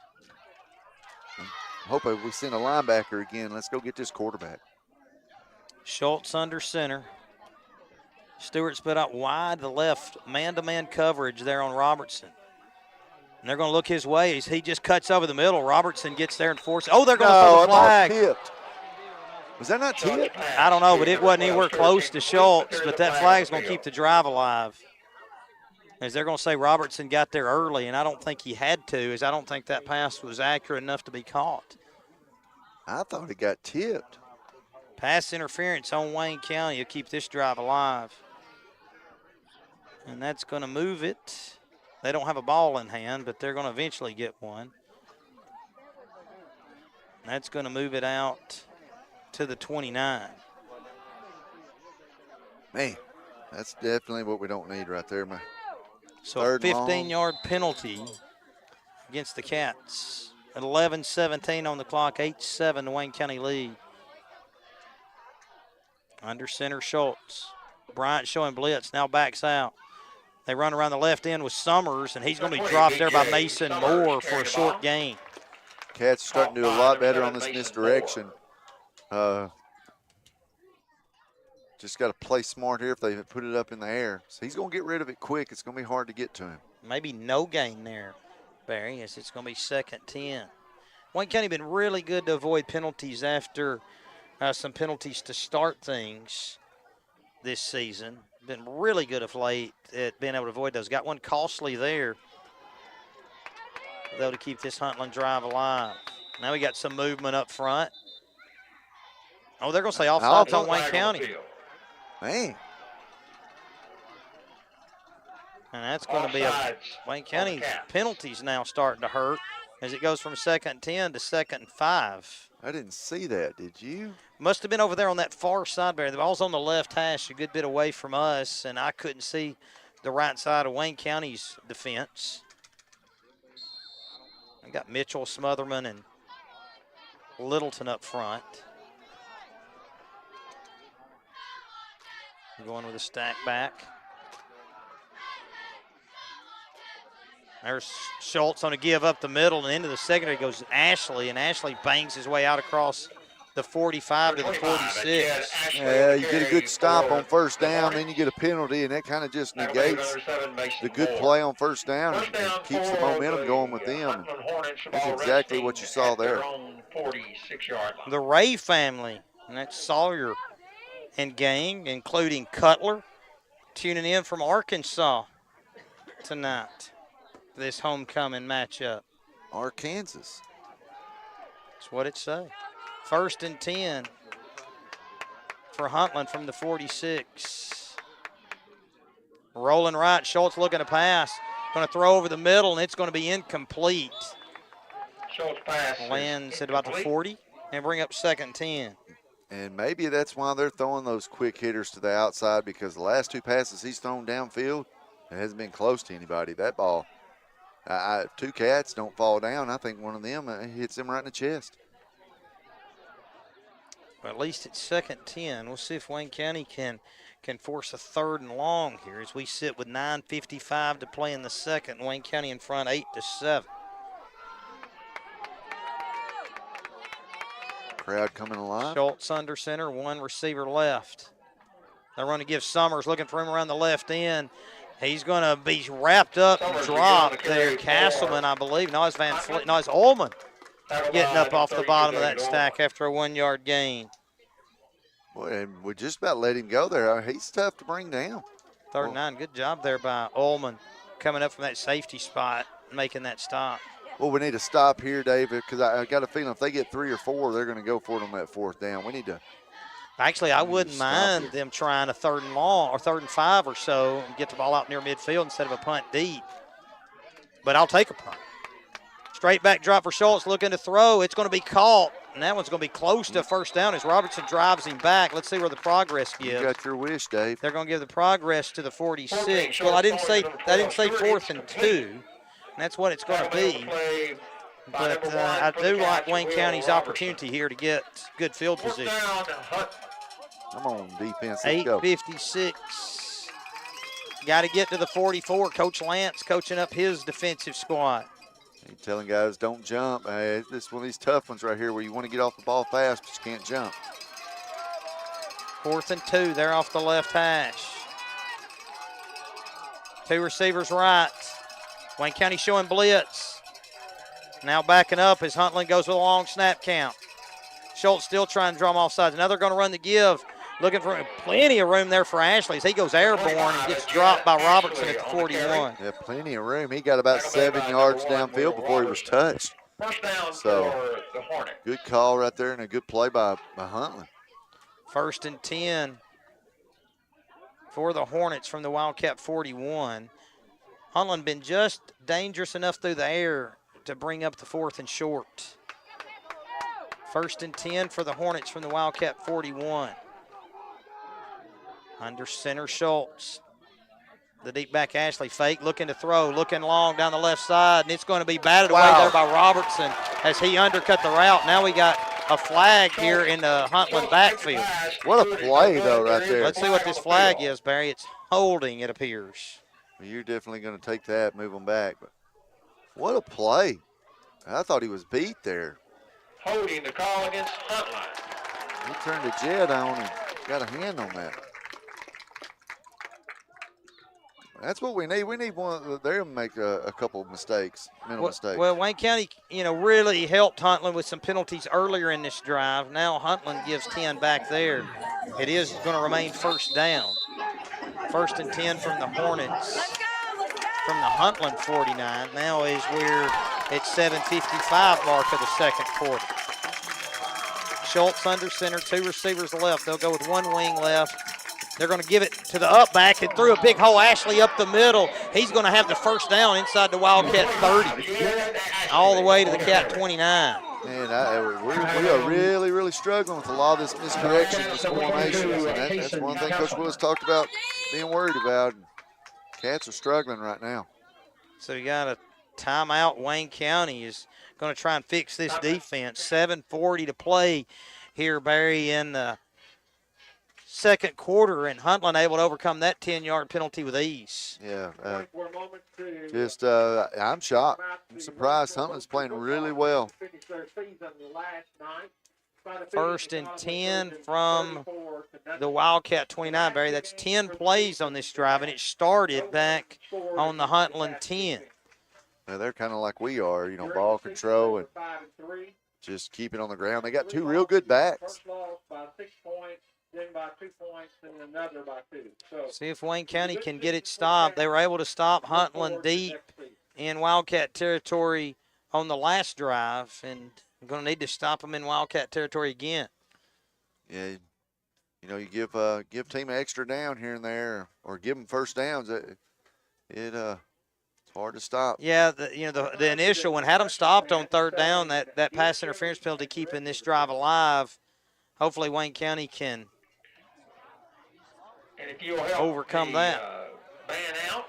Hope we send a linebacker again. Let's go get this quarterback. Schultz under center. Stewart split out wide to the left, man-to-man coverage there on Robertson. And they're going to look his way as he just cuts over the middle. Robertson gets there and forces. Oh, they're going to throw the flag. Tipped. Was that not tipped? I don't know, but it wasn't anywhere close to Schultz. But that flag's going to keep the drive alive. As they're going to say Robertson got there early, and I don't think he had to, as I don't think that pass was accurate enough to be caught. I thought it got tipped. Pass interference on Wayne County will keep this drive alive. And that's going to move it. They don't have a ball in hand, but they're going to eventually get one. That's going to move it out to the 29. Man, that's definitely what we don't need right there, man. So a 15-yard penalty against the Cats. At 11:17 on the clock, 8-7 the Wayne County lead. Under center Schultz. Bryant showing blitz, now backs out. They run around the left end with Summers, and he's going to be dropped there by Mason Moore for a short gain. Cats are starting to do a lot better on this misdirection. Just got to play smart here if they put it up in the air. So he's going to get rid of it quick. It's going to be hard to get to him. Maybe no gain there, Barry, as it's going to be 2nd 10. Wayne County been really good to avoid penalties after some penalties to start things this season. Been really good of late at being able to avoid those. Got one costly there, though, to keep this Huntland drive alive. Now we got some movement up front. Oh, they're going to say offsides on Wayne County. Man. And that's going to be Wayne County's penalties now starting to hurt as it goes from 2nd and 10 to 2nd and 5. I didn't see that, did you? Must have been over there on that far side there. The ball's on the left hash, a good bit away from us, and I couldn't see the right side of Wayne County's defense. I got Mitchell, Smotherman, and Littleton up front. Going with a stack back. There's Schultz on a give up the middle, and into the secondary goes Ashley, and Ashley bangs his way out across the 45 to the 46. Yeah, you get a good stop on first down, then you get a penalty, and that kind of just negates the good play on first down and keeps the momentum going with them. That's exactly what you saw there. The Ray family, and that's Sawyer and gang, including Cutler, tuning in from Arkansas tonight for this homecoming matchup. Arkansas. That's what it says. 1st and 10 for Huntland from the 46. Rolling right, Schultz looking to pass. Going to throw over the middle, and it's going to be incomplete. Schultz pass lands at about the 40 and bring up 2nd and 10. And maybe that's why they're throwing those quick hitters to the outside, because the last 2 passes he's thrown downfield, it hasn't been close to anybody. That ball, 2 cats don't fall down. I think one of them hits him right in the chest. Well, at least it's 2nd and 10. We'll see if Wayne County can force a 3rd and long here as we sit with 9:55 to play in the second. Wayne County in front 8-7. Crowd coming alive. Schultz under center, 1 receiver left. They're going to give Summers, looking for him around the left end. He's going to be wrapped up and dropped there. Castleman, I believe. No, it's Van Fleet. No, it's Ullman getting up off the bottom of that stack after a 1-yard gain. Boy, and we just about let him go there. He's tough to bring down. 3rd and 9. Good job there by Ullman coming up from that safety spot, making that stop. Well, we need to stop here, David, because I got a feeling if they get 3 or 4, they're going to go for it on that 4th down. We need to. Actually, I wouldn't mind them trying a 3rd and long or 3rd and 5 or so and get the ball out near midfield instead of a punt deep. But I'll take a punt. Straight back drop for Schultz, looking to throw. It's going to be caught, and that one's going to be close to 1st down as Robertson drives him back. Let's see where the progress gives. You got your wish, Dave. They're going to give the progress to the 46. Well, I didn't say 4th and 2. And that's what it's going to be. But I do like Wayne County's opportunity here to get good field position. Come on, defense. Let's go. 8:56. Got to get to the 44. Coach Lance coaching up his defensive squad. He's telling guys don't jump. Hey, this is one of these tough ones right here where you want to get off the ball fast, but you can't jump. 4th and 2. They're off the left hash. 2 receivers right. Wayne County showing blitz. Now backing up as Huntland goes with a long snap count. Schultz still trying to draw him off sides. Now they're going to run the give. Looking for plenty of room there for Ashley as he goes airborne and gets dropped by Robertson at the 41. Yeah, plenty of room. He got about 7 yards downfield before he was touched. So, good call right there and a good play by Huntland. 1st and 10 for the Hornets from the Wildcat 41. Huntland been just dangerous enough through the air to bring up the 4th and short. 1st and 10 for the Hornets from the Wildcat 41. Under center, Schultz. The deep back, Ashley. Fake, looking to throw, looking long down the left side, and it's going to be batted away there by Robertson as he undercut the route. Now we got a flag here in the Huntland backfield. What a play, though, right there. Let's see what this flag is, Barry. It's holding, it appears. Well, you're definitely going to take that, move them back. But what a play. I thought he was beat there. Holding the call against Huntland. He turned the jet on and got a hand on that. That's what we need. We need one of them to make a couple of mistakes, mental mistakes. Well, Wayne County, really helped Huntland with some penalties earlier in this drive. Now Huntland gives 10 back there. It is going to remain 1st down. 1st and 10 from the Hornets. From the Huntland 49. Now is we're at 7:55 mark of the 2nd quarter. Schultz under center, 2 receivers left. They'll go with 1 wing left. They're going to give it to the up back and through a big hole. Ashley up the middle. He's going to have the first down inside the Wildcat 30, all the way to the Cat 29. Man, we are really, really struggling with a lot of this misdirection, this formations. And that's one thing Coach Willis talked about being worried about. Cats are struggling right now. So you got a timeout. Wayne County is going to try and fix this defense. 7:40 to play here, Barry, in the second quarter, and Huntland able to overcome that 10-yard penalty with ease. Yeah, I'm shocked. I'm surprised. Huntland's playing really well. 1st and 10 from the Wildcat 29, Barry. That's 10 plays on this drive, and it started back on the Huntland 10. Now they're kind of like we are, ball control and just keep it on the ground. They got 2 real good backs. See if Wayne County can get it stopped. They were able to stop Huntland deep in Wildcat territory on the last drive, and I'm going to need to stop them in Wildcat territory again. Yeah, you give team an extra down here and there, or give them first downs. It's hard to stop. Yeah, the initial one had them stopped on 3rd down. That pass interference penalty keeping this drive alive. Hopefully Wayne County can overcome that. Ban out.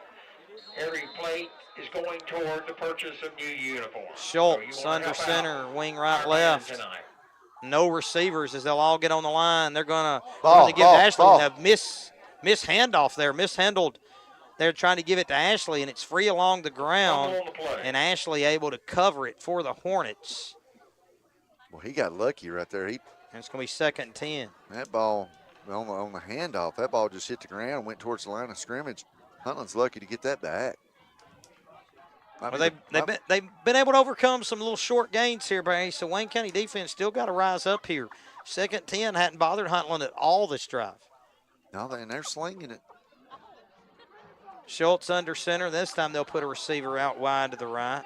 Every plate is going toward the purchase of new uniforms. Schultz under center, wing right, left. No receivers as they'll all get on the line. They're going to give Ashley a miss handoff there, mishandled. They're trying to give it to Ashley, and it's free along the ground, and Ashley able to cover it for the Hornets. Well, he got lucky right there. And it's going to be 2nd and 10. That ball on the handoff, that ball just hit the ground and went towards the line of scrimmage. Huntland's lucky to get that back. Well, they've been able to overcome some little short gains here, Barry. So Wayne County defense still got to rise up here. 2nd and 10 hadn't bothered Huntland at all this drive. No, and they're slinging it. Schultz under center. This time they'll put a receiver out wide to the right.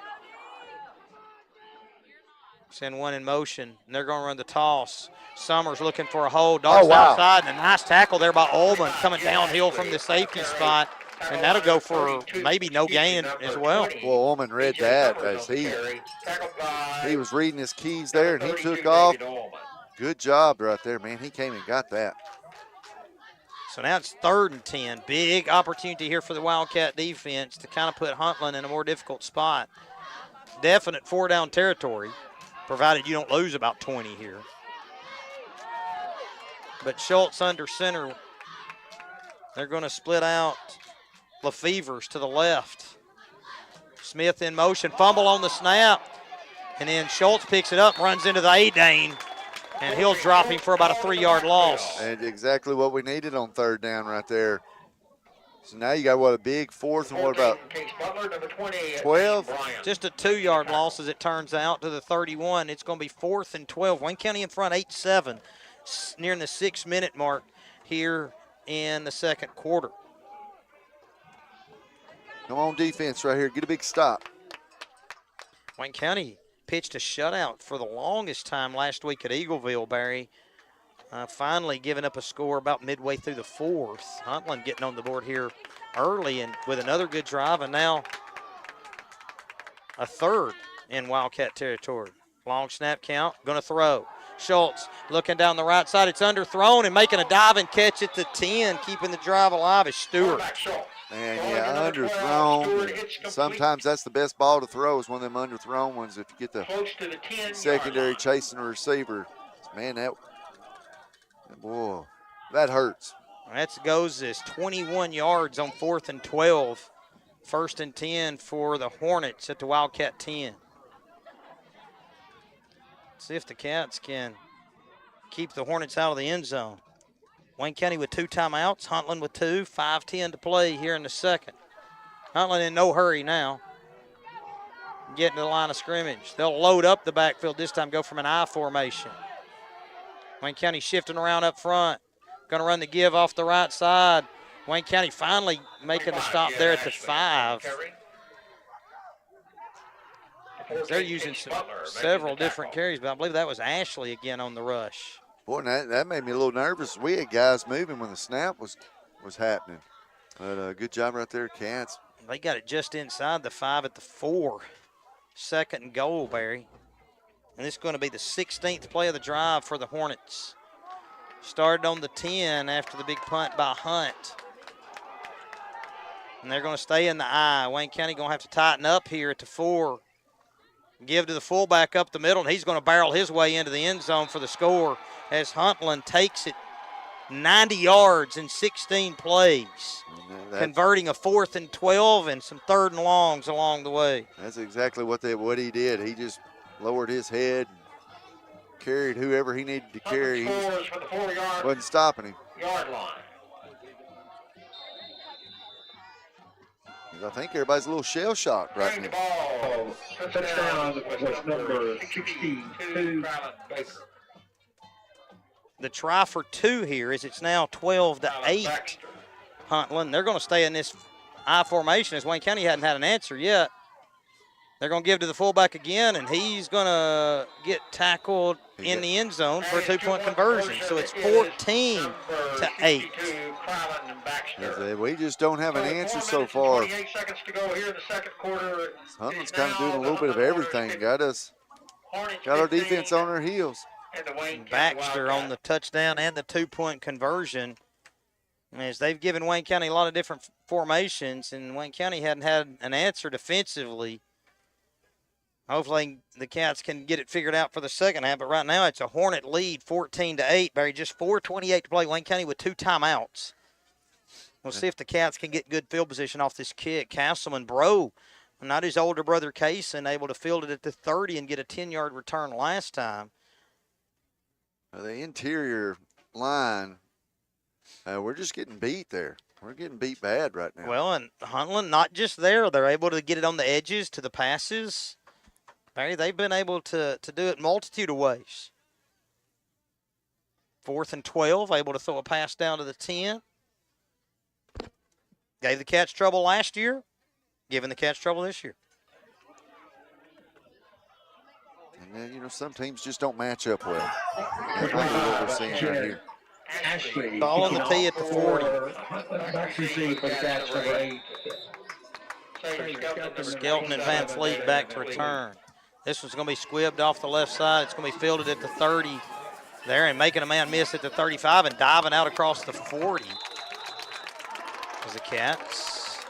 Send one in motion, and they're going to run the toss. Summers looking for a hold. Darts outside, and a nice tackle there by Ullman coming downhill from the safety spot. And that'll go for maybe no gain as well. Well, Ullman read that as he was reading his keys there, and he took off. Good job right there, man. He came and got that. So now it's 3rd and 10. Big opportunity here for the Wildcat defense to kind of put Huntland in a more difficult spot. Definite 4-down territory, provided you don't lose about 20 here. But Schultz under center. They're going to split out Lefevers to the left. Smith in motion, fumble on the snap, and then Schultz picks it up, runs into the A-Dane, and he'll drop him for about a 3-yard loss. And exactly what we needed on 3rd down right there. So now you got, what, a big 4th and what about 12? Just a 2-yard loss as it turns out to the 31. It's going to be 4th and 12. Wayne County in front 8-7, nearing the 6-minute mark here in the second quarter. Come on defense right here. Get a big stop. Wayne County pitched a shutout for the longest time last week at Eagleville, Barry. Finally giving up a score about midway through the 4th. Huntland getting on the board here early and with another good drive, and now a 3rd in Wildcat territory. Long snap count, going to throw. Schultz looking down the right side. It's underthrown and making a dive and catch at the 10, keeping the drive alive is Stewart. And yeah, underthrown. Sometimes that's the best ball to throw is one of them underthrown ones if you get the secondary chasing a receiver. Man, that hurts. That goes as 21 yards on 4th and 12. 1st and 10 for the Hornets at the Wildcat 10. See if the Cats can keep the Hornets out of the end zone. Wayne County with 2 timeouts, Huntland with 2, 5:10 to play here in the second. Huntland in no hurry now. Getting to the line of scrimmage. They'll load up the backfield this time, go from an I formation. Wayne County shifting around up front. Going to run the give off the right side. Wayne County finally making the stop there at the 5. They're using several different carries, but I believe that was Ashley again on the rush. Boy, that made me a little nervous. We had guys moving when the snap was happening. But good job right there, Cats. They got it just inside the 5 at the 4. 2nd and goal, Barry. And this is going to be the 16th play of the drive for the Hornets. Started on the 10 after the big punt by Hunt. And they're going to stay in the I. Wayne County going to have to tighten up here at the 4. Give to the fullback up the middle, and he's going to barrel his way into the end zone for the score as Huntland takes it 90 yards in 16 plays, converting a 4th and 12 and some 3rd and longs along the way. That's exactly what he did. He just lowered his head, carried whoever he needed to carry. He wasn't stopping him. Yard line. I think everybody's a little shell-shocked right now. Ball. Touchdown was number 62. The try for 2 here is it's now 12-8. Huntland, they're going to stay in this I formation as Wayne County hadn't had an answer yet. They're going to give to the fullback again, and he's going to get tackled in the end zone for a 2-point conversion. So it's 14-8. We just don't have an answer so far. 28 seconds to go here in the second quarter. Huntland's kind of doing a little bit of everything. Got our defense on our heels. Baxter on the touchdown and the 2-point conversion. As they've given Wayne County a lot of different formations, and Wayne County hadn't had an answer defensively. Hopefully the Cats can get it figured out for the second half, but right now it's a Hornet lead, 14-8. Barry, just 4:28 to play. Wayne County with 2 timeouts. We'll see if the Cats can get good field position off this kick. Castleman Bro, not his older brother Kaysen, able to field it at the 30 and get a 10-yard return last time. The interior line, we're just getting beat there. We're getting beat bad right now. Well, and Huntland, not just there. They're able to get it on the edges to the passes. Barry, they've been able to do it multitude of ways. 4th and 12, able to throw a pass down to the 10. Gave the Cats trouble last year, giving the Cats trouble this year. And then, some teams just don't match up well. That's really what we're seeing right here. Ball on the tee at the 40. Skelton and Van Fleet back to return. This one's going to be squibbed off the left side. It's going to be fielded at the 30 there and making a man miss at the 35 and diving out across the 40. As the Cats.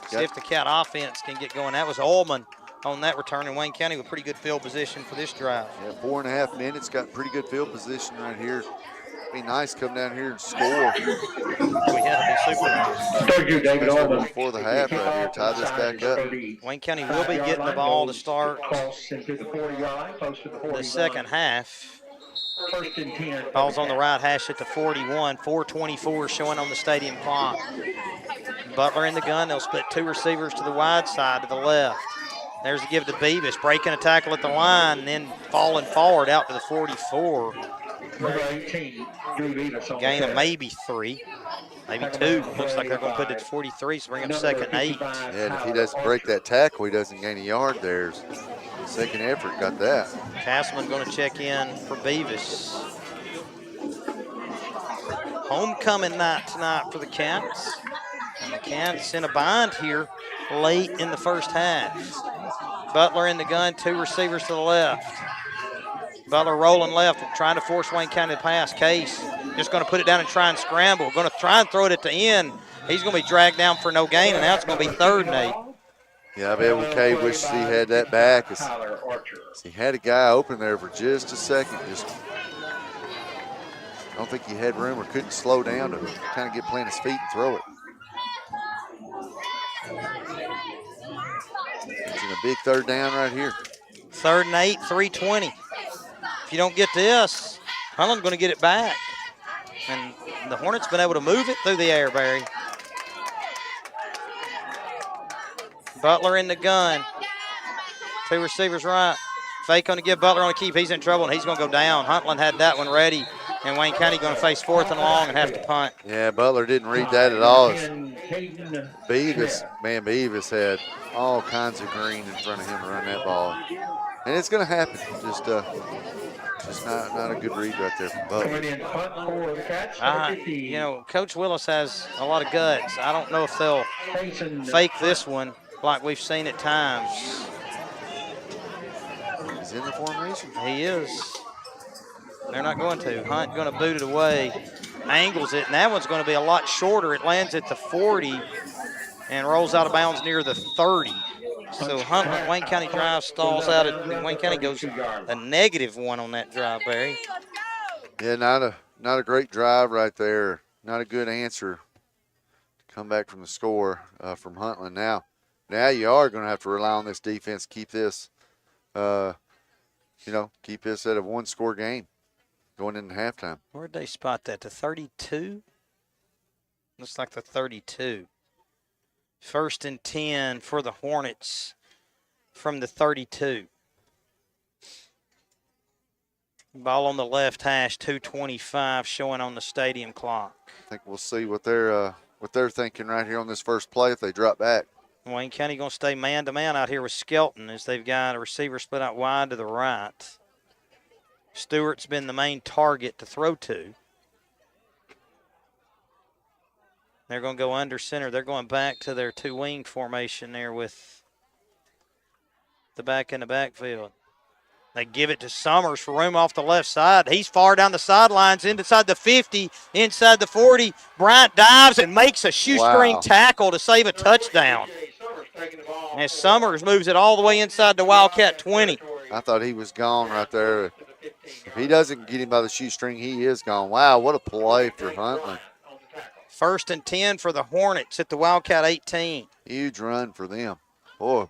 See if the Cat offense can get going. That was Ullman on that return, and Wayne County with pretty good field position for this drive. Yeah, 4.5 minutes, got pretty good field position right here. Be nice to come down here and score. We had to be super nice. David Ullman. Before the half right here, tie this back up. Wayne County will be getting the ball to start the second half. Ball's on the right hash at the 41. 4:24 showing on the stadium clock. Butler in the gun. They'll split 2 receivers to the wide side to the left. There's a give to Beavis, breaking a tackle at the line, and then falling forward out to the 44. Gain of maybe 3, maybe 2. Looks like they're going to put it to 43, so bring up 2nd and 8. Yeah, and if he doesn't break that tackle, he doesn't gain a yard. There's second effort, got that. Castleman going to check in for Beavis. Homecoming night tonight for the Cats. And the Cats in a bind here late in the first half. Butler in the gun, 2 receivers to the left. Butler rolling left, trying to force Wayne County to pass. Case just going to put it down and try and scramble. Going to try and throw it at the end. He's going to be dragged down for no gain, and now it's going to be 3rd and 8. Yeah, I bet McKay wishes he had that back. He had a guy open there for just a second. I don't think he had room or couldn't slow down to kind of get plant his feet and throw it. It's in a big 3rd down right here. 3rd and 8, 3:20. If you don't get this, Huntland's going to get it back. And the Hornets been able to move it through the air, Barry. Butler in the gun. 2 receivers right. Fake going to give Butler on a keep. He's in trouble, and he's going to go down. Huntland had that one ready, and Wayne County going to face 4th and long and have to punt. Yeah, Butler didn't read that at all. Beavis had all kinds of green in front of him to run that ball. And it's going to happen. Just Just not a good read right there from Butler. Coming in punt for the Cats. You know, Coach Willis has a lot of guts. I don't know if they'll fake this one like we've seen at times. He's in the formation. He is. They're not going to. Hunt going to boot it away. Angles it, and that one's going to be a lot shorter. It lands at the 40 and rolls out of bounds near the 30. So Huntland, Wayne County drive stalls out. Wayne County goes a -1 on that drive, Barry. Yeah, not a great drive right there. Not a good answer to come back from the score from Huntland. Now you are going to have to rely on this defense to keep this, keep this at a one-score game going into halftime. Where'd they spot that? The 32? Looks like the 32. 1st and 10 for the Hornets from the 32. Ball on the left hash, 2:25 showing on the stadium clock. I think we'll see what they're thinking right here on this first play if they drop back. Wayne County going to stay man-to-man out here with Skelton as they've got a receiver split out wide to the right. Stewart's been the main target to throw to. They're going to go under center. They're going back to their two-wing formation there with the back in the backfield. They give it to Summers for room off the left side. He's far down the sidelines, inside the 50, inside the 40. Bryant dives and makes a shoestring tackle to save a touchdown. As Summers moves it all the way inside the Wildcat 20. I thought he was gone right there. If he doesn't get him by the shoestring, he is gone. Wow, what a play for Huntland. 1st and 10 for the Hornets at the Wildcat 18. Huge run for them. Boy,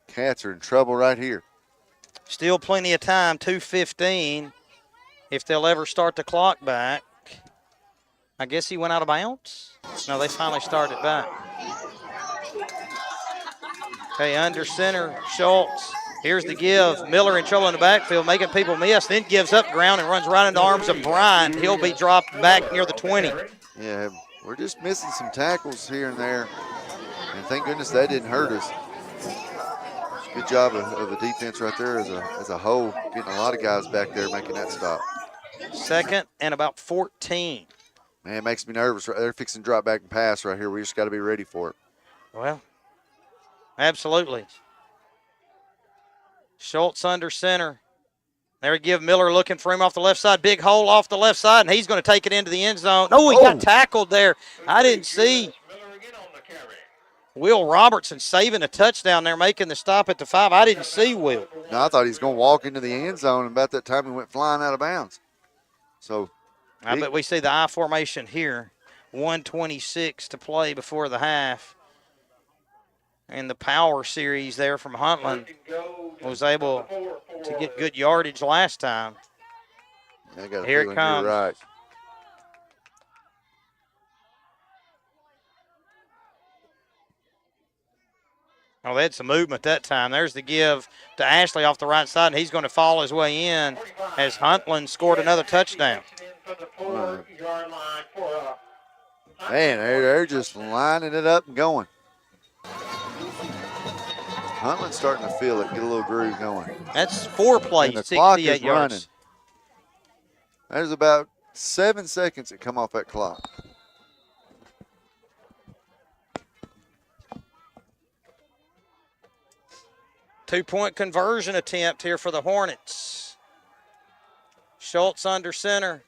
Cats are in trouble right here. Still plenty of time, 2:15. If they'll ever start the clock back. I guess he went out of bounds. No, they finally started back. Okay, under center, Schultz. Here's the give. Miller in trouble in the backfield, making people miss, then gives up ground and runs right into the arms of Bryant. He'll be dropped back near the 20. Yeah, we're just missing some tackles here and there. And thank goodness that didn't hurt us. Good job of the defense right there as a whole, getting a lot of guys back there making that stop. 2nd and about 14. Man, it makes me nervous. They're fixing to drop back and pass right here. We just got to be ready for it. Well, absolutely. Schultz under center. There, give Miller looking for him off the left side. Big hole off the left side, and he's going to take it into the end zone. Oh, he got tackled there. I didn't see. Will Robertson saving a touchdown there, making the stop at the 5. I didn't see Will. No, I thought he was going to walk into the end zone, and about that time he went flying out of bounds. So, I bet we see the I formation here. 1:26 to play before the half. And the power series there from Huntland was able to get good yardage last time. I got a Here feeling it comes. you're right. Oh, they had some movement that time. There's the give to Ashley off the right side, and he's going to fall his way in as Huntland scored another touchdown. Man, they're just lining it up and going. Huntland's starting to feel it, get a little groove going. That's 4 plays, and the clock 68 is yards. running. There's about 7 seconds that come off that clock. Two-point conversion attempt here for the Hornets. Schultz under center.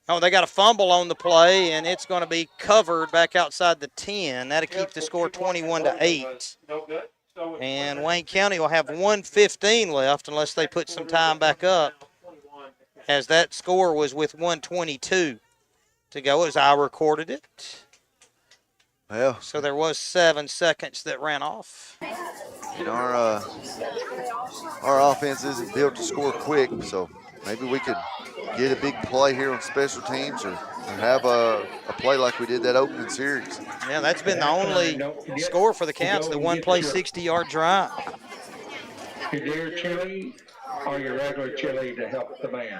Oh, they got a fumble on the play, and it's going to be covered back outside the 10. That'll keep the score 21-8. And Wayne County will have 1:15 left unless they put some time back up, as that score was with 1:22 to go as I recorded it. Well, so there was 7 seconds that ran off. You know, our offense isn't built to score quick, so maybe we could get a big play here on special teams or have a play like we did that opening series. Yeah, that's been the only score for the Cats, the one-play 60-yard drive. Is there chili or your regular chili to help the band?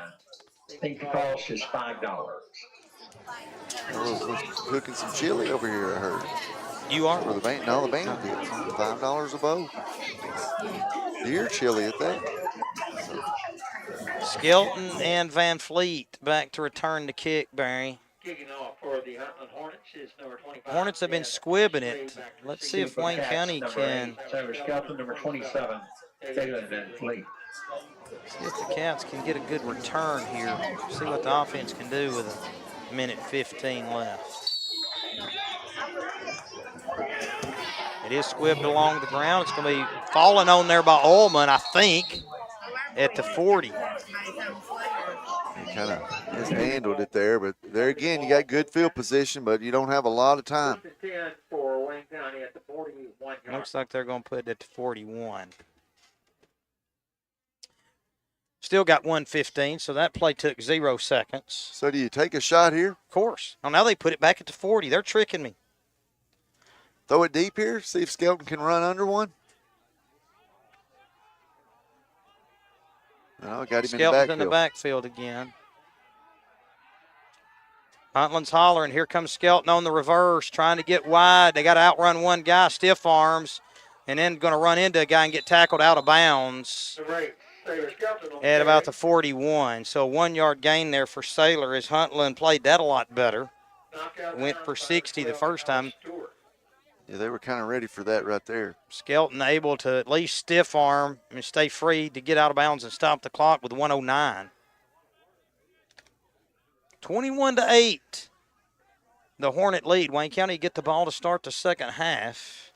I think the cost is $5. We're cooking some chili over here, I heard. You are? For the band? No, the band did. $5 a bowl. Deer chili at that. Skelton and Van Fleet back to return the kick, Barry. Kicking off for the Huntland Hornets is number 25. Hornets have been squibbing it. Let's see if Wayne County can. Taylor Skelton, number 27. Taylor Van Fleet. See if the Cats can get a good return here. See what the offense can do with a minute 15 left. It is squibbed along the ground. It's going to be falling on there by Ullman, I think, at the 40. He kind of has handled it there, but there again, you got good field position, but you don't have a lot of time. For Wayne County at the 41 yard. Looks like they're going to put it at the 41. Still got 1:15, so that play took 0 seconds. So do you take a shot here? Of course. Oh, now they put it back at the 40. They're tricking me. Throw it deep here, see if Skelton can run under one. No, got him Skelton's in the backfield again. Huntland's hollering. Here comes Skelton on the reverse, trying to get wide. They got to outrun one guy, stiff arms, and then going to run into a guy and get tackled out of bounds at about the 41. So 1 yard gain there for Saylor as Huntland played that a lot better. Went for 60 the first time. Yeah, they were kind of ready for that right there. Skelton able to at least stiff arm and stay free to get out of bounds and stop the clock with 1:09. 21-8. The Hornet lead. Wayne County get the ball to start the second half.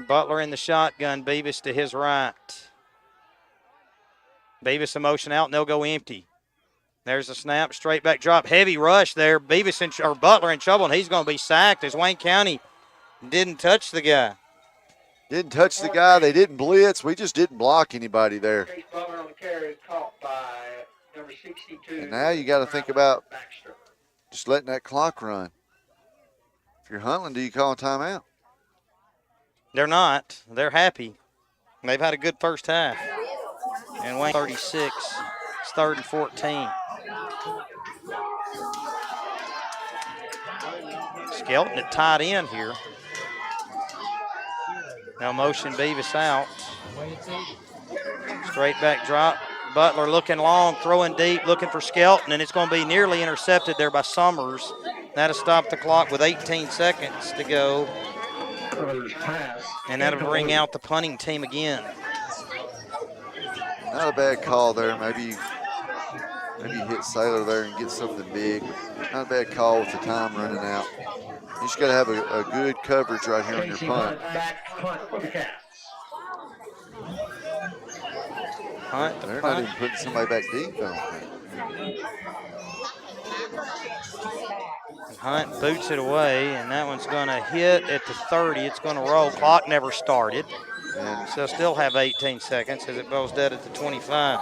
Butler in the shotgun. Beavis to his right. Beavis a motion out, and they'll go empty. There's a snap, straight back drop, heavy rush there. Beavis or Butler in trouble, and he's going to be sacked as Wayne County didn't touch the guy. Didn't touch the guy. They didn't blitz. We just didn't block anybody there. Butler on the carry, caught by number 62. And now you got to think about just letting that clock run. If you're Huntland, do you call a timeout? They're not. They're happy. They've had a good first half. And Wayne 36. It's 3rd and 14. Skelton at tight end here. Now motion Beavis out. Straight back drop. Butler looking long, throwing deep, looking for Skelton, and it's going to be nearly intercepted there by Summers. That'll stop the clock with 18 seconds to go. And that'll bring out the punting team again. Not a bad call there. Maybe you hit Saylor there and get something big. Not a bad call with the time running out. You just got to have a good coverage right here on your punt. They're not even putting somebody back deep, I don't think. Hunt boots it away, and that one's going to hit at the 30. It's going to roll. Clock never started. And so still have 18 seconds as it goes dead at the 25.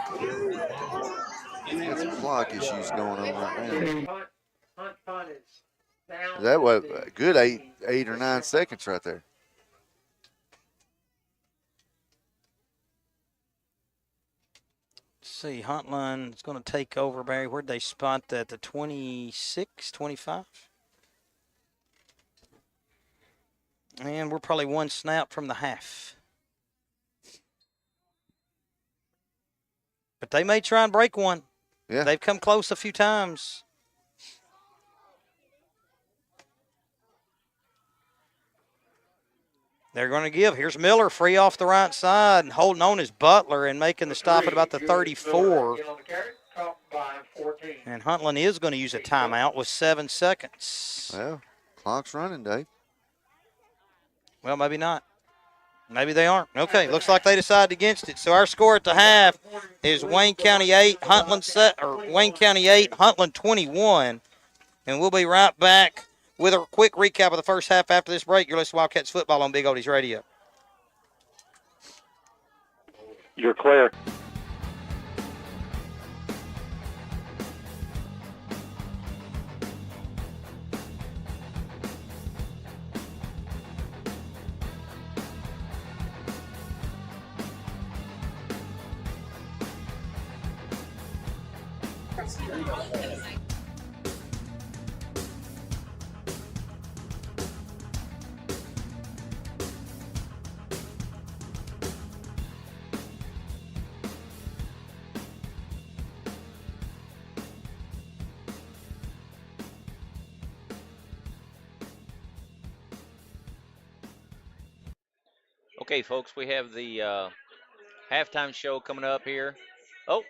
Got some clock issues going on right now. That was a good eight or 9 seconds right there. Let's see, Huntland is going to take over, Barry. Where'd they spot that? The 26, 25? And we're probably one snap from the half. But they may try and break one. Yeah. They've come close a few times. They're going to give. Here's Miller free off the right side and holding on is Butler and making the stop at about the 34. And Huntland is going to use a timeout with 7 seconds. Well, clock's running, Dave. Well, maybe not. Maybe they aren't. Okay, looks like they decided against it. So our score at the half is Wayne County 8, Wayne County 8, Huntland 21. And we'll be right back with a quick recap of the first half after this break. You're listening to Wildcats football on Big Oldies Radio. You're clear. Okay, folks, we have the halftime show coming up here. Oh,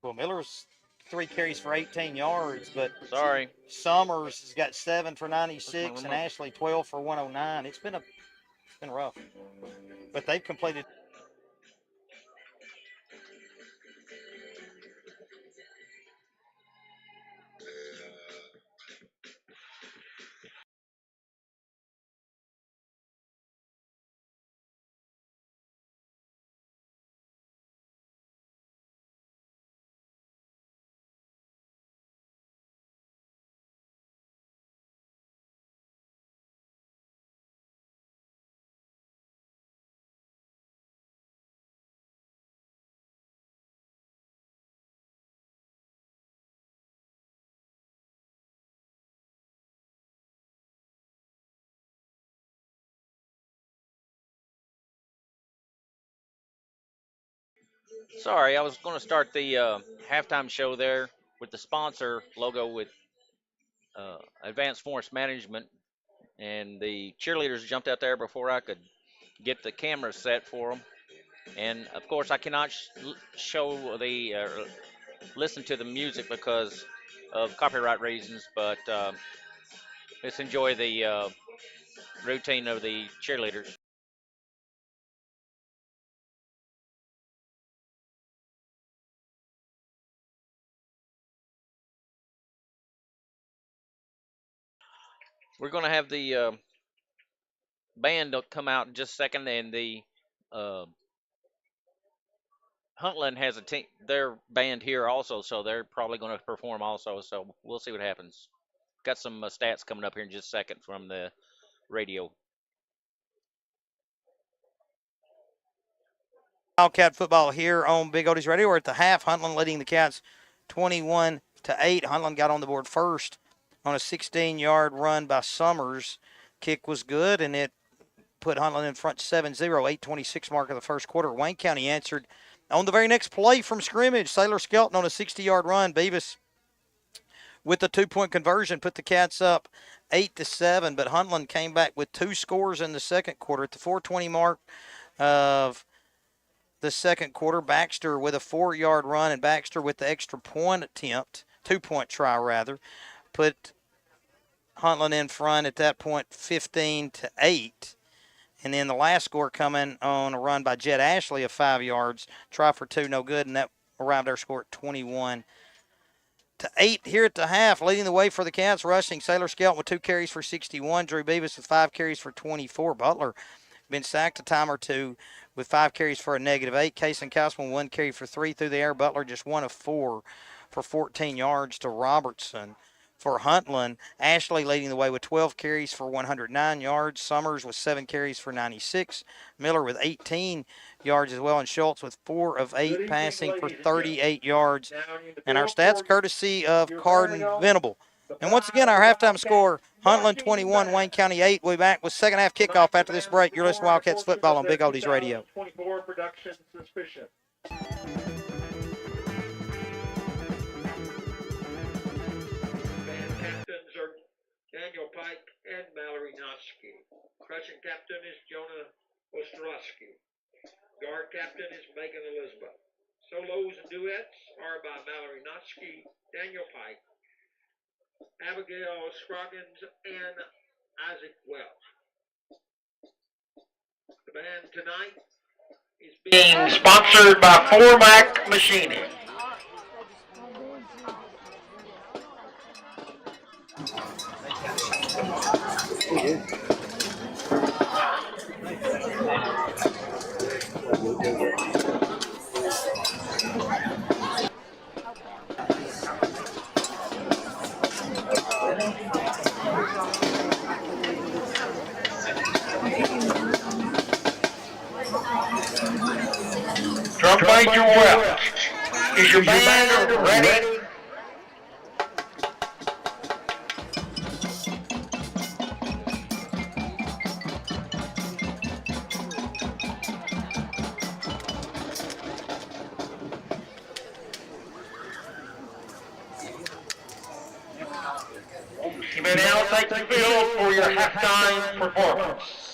Well, Miller's 3 carries for 18 yards, but sorry. Summers has got 7 for 96 and Ashley 12 for 109. It's been rough, but they've completed. Sorry, I was going to start the halftime show there with the sponsor logo with Advanced Forest Management, and the cheerleaders jumped out there before I could get the camera set for them. And of course, I cannot show the listen to the music because of copyright reasons. But let's enjoy the routine of the cheerleaders. We're going to have the band come out in just a second, and the Huntland has their band here also, so they're probably going to perform also. So we'll see what happens. Got some stats coming up here in just a second from the radio. Wildcat football here on Big Oldies Radio. We're at the half. Huntland leading the Cats 21-8. Huntland got on the board first on a 16-yard run by Summers. Kick was good, and it put Huntland in front 7-0, 8:26 mark of the first quarter. Wayne County answered on the very next play from scrimmage. Sailor Skelton on a 60-yard run. Beavis with the 2-point conversion put the Cats up 8-7, but Huntland came back with 2 scores in the second quarter. At the 4:20 mark of the second quarter, Baxter with a 4-yard run, and Baxter with the extra point attempt, 2-point try rather, put Huntland in front at that point 15-8. And then the last score coming on a run by Jed Ashley of 5 yards, try for 2, no good, and that arrived our score at 21-8 here at the half. Leading the way for the Cats, rushing Sailor Skelton with 2 carries for 61, Drew Beavis with 5 carries for 24. Butler been sacked a time or two with 5 carries for a -8. Kason Kausman 1 carry for 3 through the air. Butler just 1 of 4 for 14 yards to Robertson. For Huntland, Ashley leading the way with 12 carries for 109 yards. Summers with 7 carries for 96. Miller with 18 yards as well. And Schultz with 4 of 8 passing for 38 yards. And our stats courtesy of Cardin Venable. And once again, our halftime score, Huntland 21, Wayne County 8. We'll be back with second half kickoff after this break. You're listening to Wildcats football on Big Oldies Radio. 24 production suspicion. Band captains are Daniel Pike and Mallory Notsky. Rushing captain is Jonah Ostrowski. Guard captain is Megan Elizabeth. Solos and duets are by Mallory Notsky, Daniel Pike, Abigail Scroggins, and Isaac Welch. The band tonight is being sponsored by Formac Machining. Drum Major Welch, is your band ready? may now take the field for your halftime performance.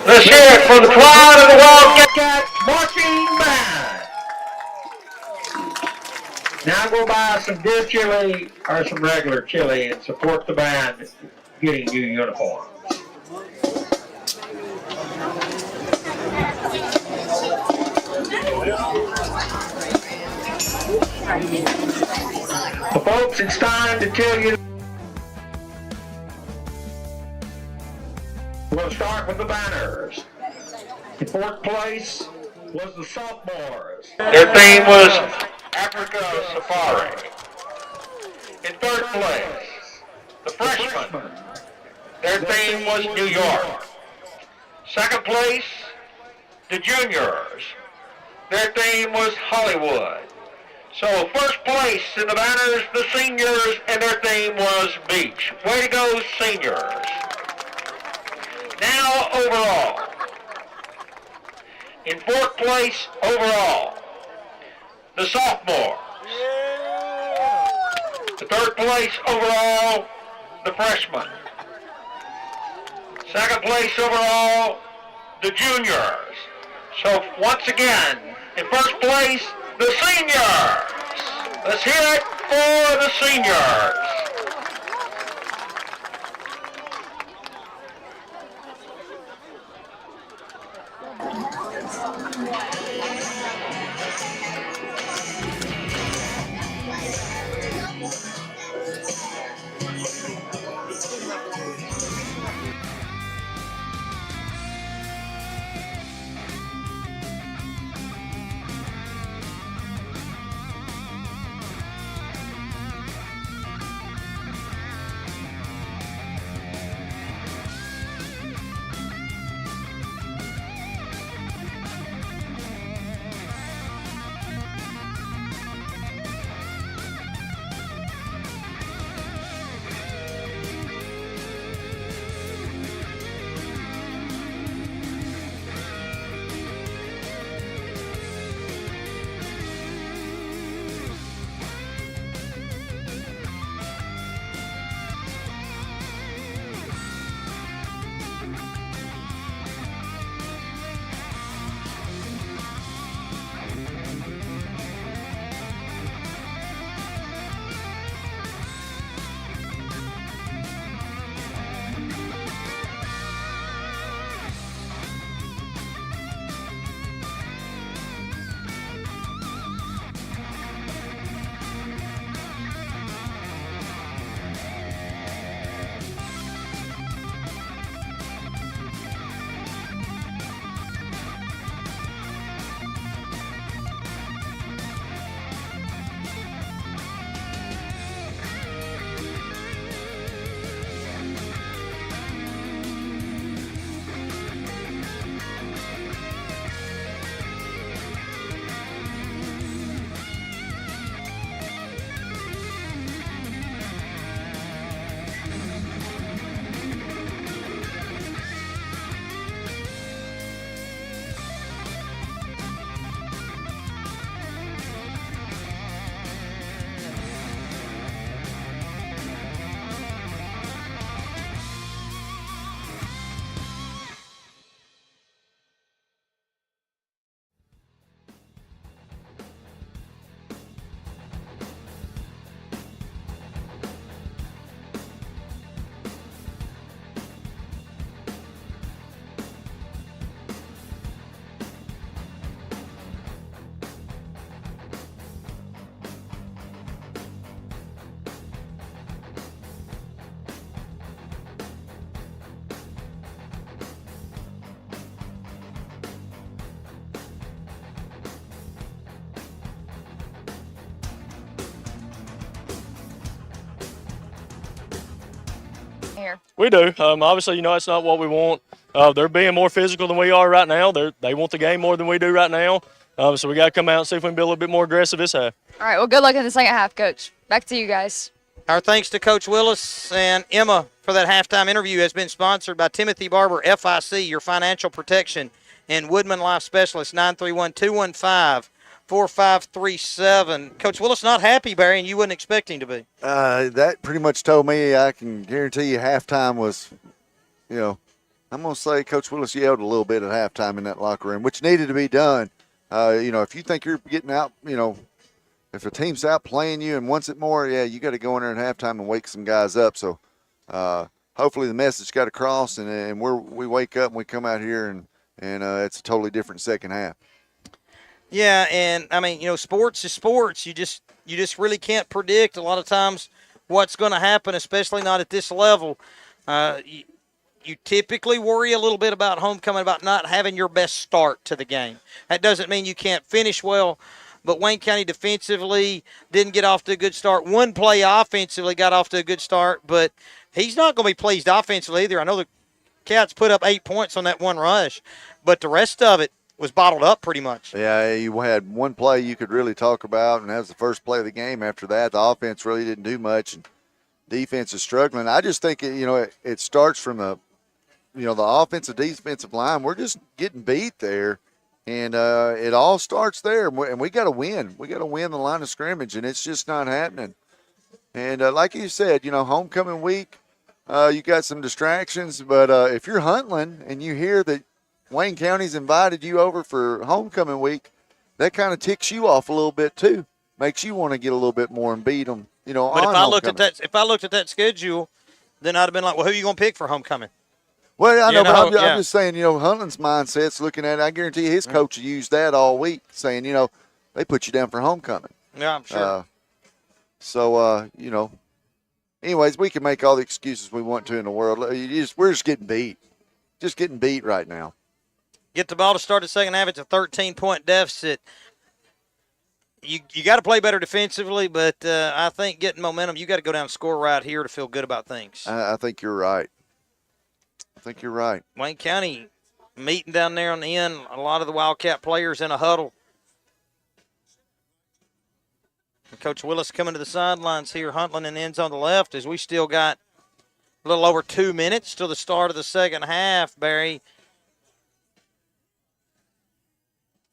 Let's hear it for the choir of the Wildcat marching band. Now go buy some good chili or some regular chili and support the band getting new uniforms. Well, folks, it's time to tell you. We'll start with the banners. In fourth place was the sophomores. Their theme was Africa Safari. In third place, the freshmen. Their theme was New York. Second place, the juniors. Their theme was Hollywood. So first place in the banners, the seniors, and their theme was beach. Way to go, seniors. Now overall. In fourth place overall, the sophomores. The third place overall, the freshmen. Second place overall, the juniors. So once again, in first place, the seniors. Let's hear it for the seniors. Here. We do. Obviously, that's not what we want. They're being more physical than we are right now. They want the game more than we do right now. So we got to come out and see if we can be a little bit more aggressive this half. All right, well, good luck in the second half, Coach. Back to you guys. Our thanks to Coach Willis and Emma for that halftime interview has been sponsored by Timothy Barber, FIC, your financial protection, and Woodman Life Specialist, 931-215-4537. Coach Willis not happy, Barry, and you wouldn't expect him to be. That pretty much told me, I can guarantee you halftime was, I'm going to say Coach Willis yelled a little bit at halftime in that locker room, which needed to be done. If you think you're getting out, if a team's out playing you and wants it more, you got to go in there at halftime and wake some guys up. So hopefully the message got across, and we wake up and we come out here and it's a totally different second half. Yeah, and I mean, sports is sports. You just really can't predict a lot of times what's going to happen, especially not at this level. You typically worry a little bit about homecoming, about not having your best start to the game. That doesn't mean you can't finish well, but Wayne County defensively didn't get off to a good start. One play offensively got off to a good start, but he's not going to be pleased offensively either. I know the Cats put up 8 points on that one rush, but the rest of it was bottled up pretty much. Yeah, you had one play you could really talk about, and that was the first play of the game. After that, the offense really didn't do much, and defense is struggling. I just think, it starts from the offensive, defensive line. We're just getting beat there, and it all starts there, and we got to win. We got to win the line of scrimmage, and it's just not happening. And like you said, homecoming week, you got some distractions, but if you're Huntland and you hear that Wayne County's invited you over for homecoming week, that kind of ticks you off a little bit too. Makes you want to get a little bit more and beat them. But if I looked at that schedule, then I'd have been like, well, who are you going to pick for homecoming? Well, I know, but I'm just saying, Huntland's mindset's looking at it. I guarantee you his coach used that all week, saying, they put you down for homecoming. Yeah, I'm sure. Anyways, we can make all the excuses we want to in the world. We're just getting beat. Just getting beat right now. Get the ball to start the second half. It's a 13-point deficit. You got to play better defensively, but I think getting momentum, you got to go down and score right here to feel good about things. I think you're right. Wayne County meeting down there on the end, a lot of the Wildcat players in a huddle. And Coach Willis coming to the sidelines here. Huntland and ends on the left as we still got a little over 2 minutes till the start of the second half, Barry.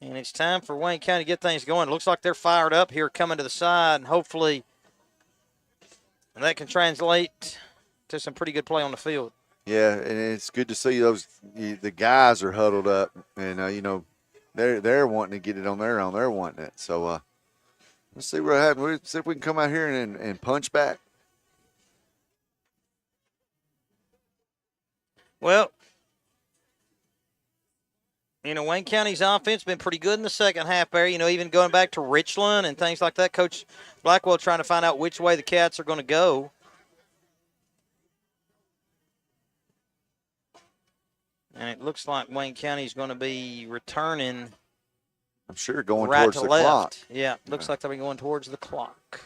And it's time for Wayne County to get things going. It looks like they're fired up here coming to the side, and hopefully that can translate to some pretty good play on the field. Yeah, and it's good to see the guys are huddled up, and they're wanting to get it on their own. They're wanting it. So let's see what happens. Let's see if we can come out here and punch back. Well, Wayne County's offense been pretty good in the second half, Barry. Even going back to Richland and things like that. Coach Blackwell trying to find out which way the Cats are going to go. And it looks like Wayne County's going to be returning. I'm sure going right towards to the left. clock. Yeah, looks like they'll be going towards the clock.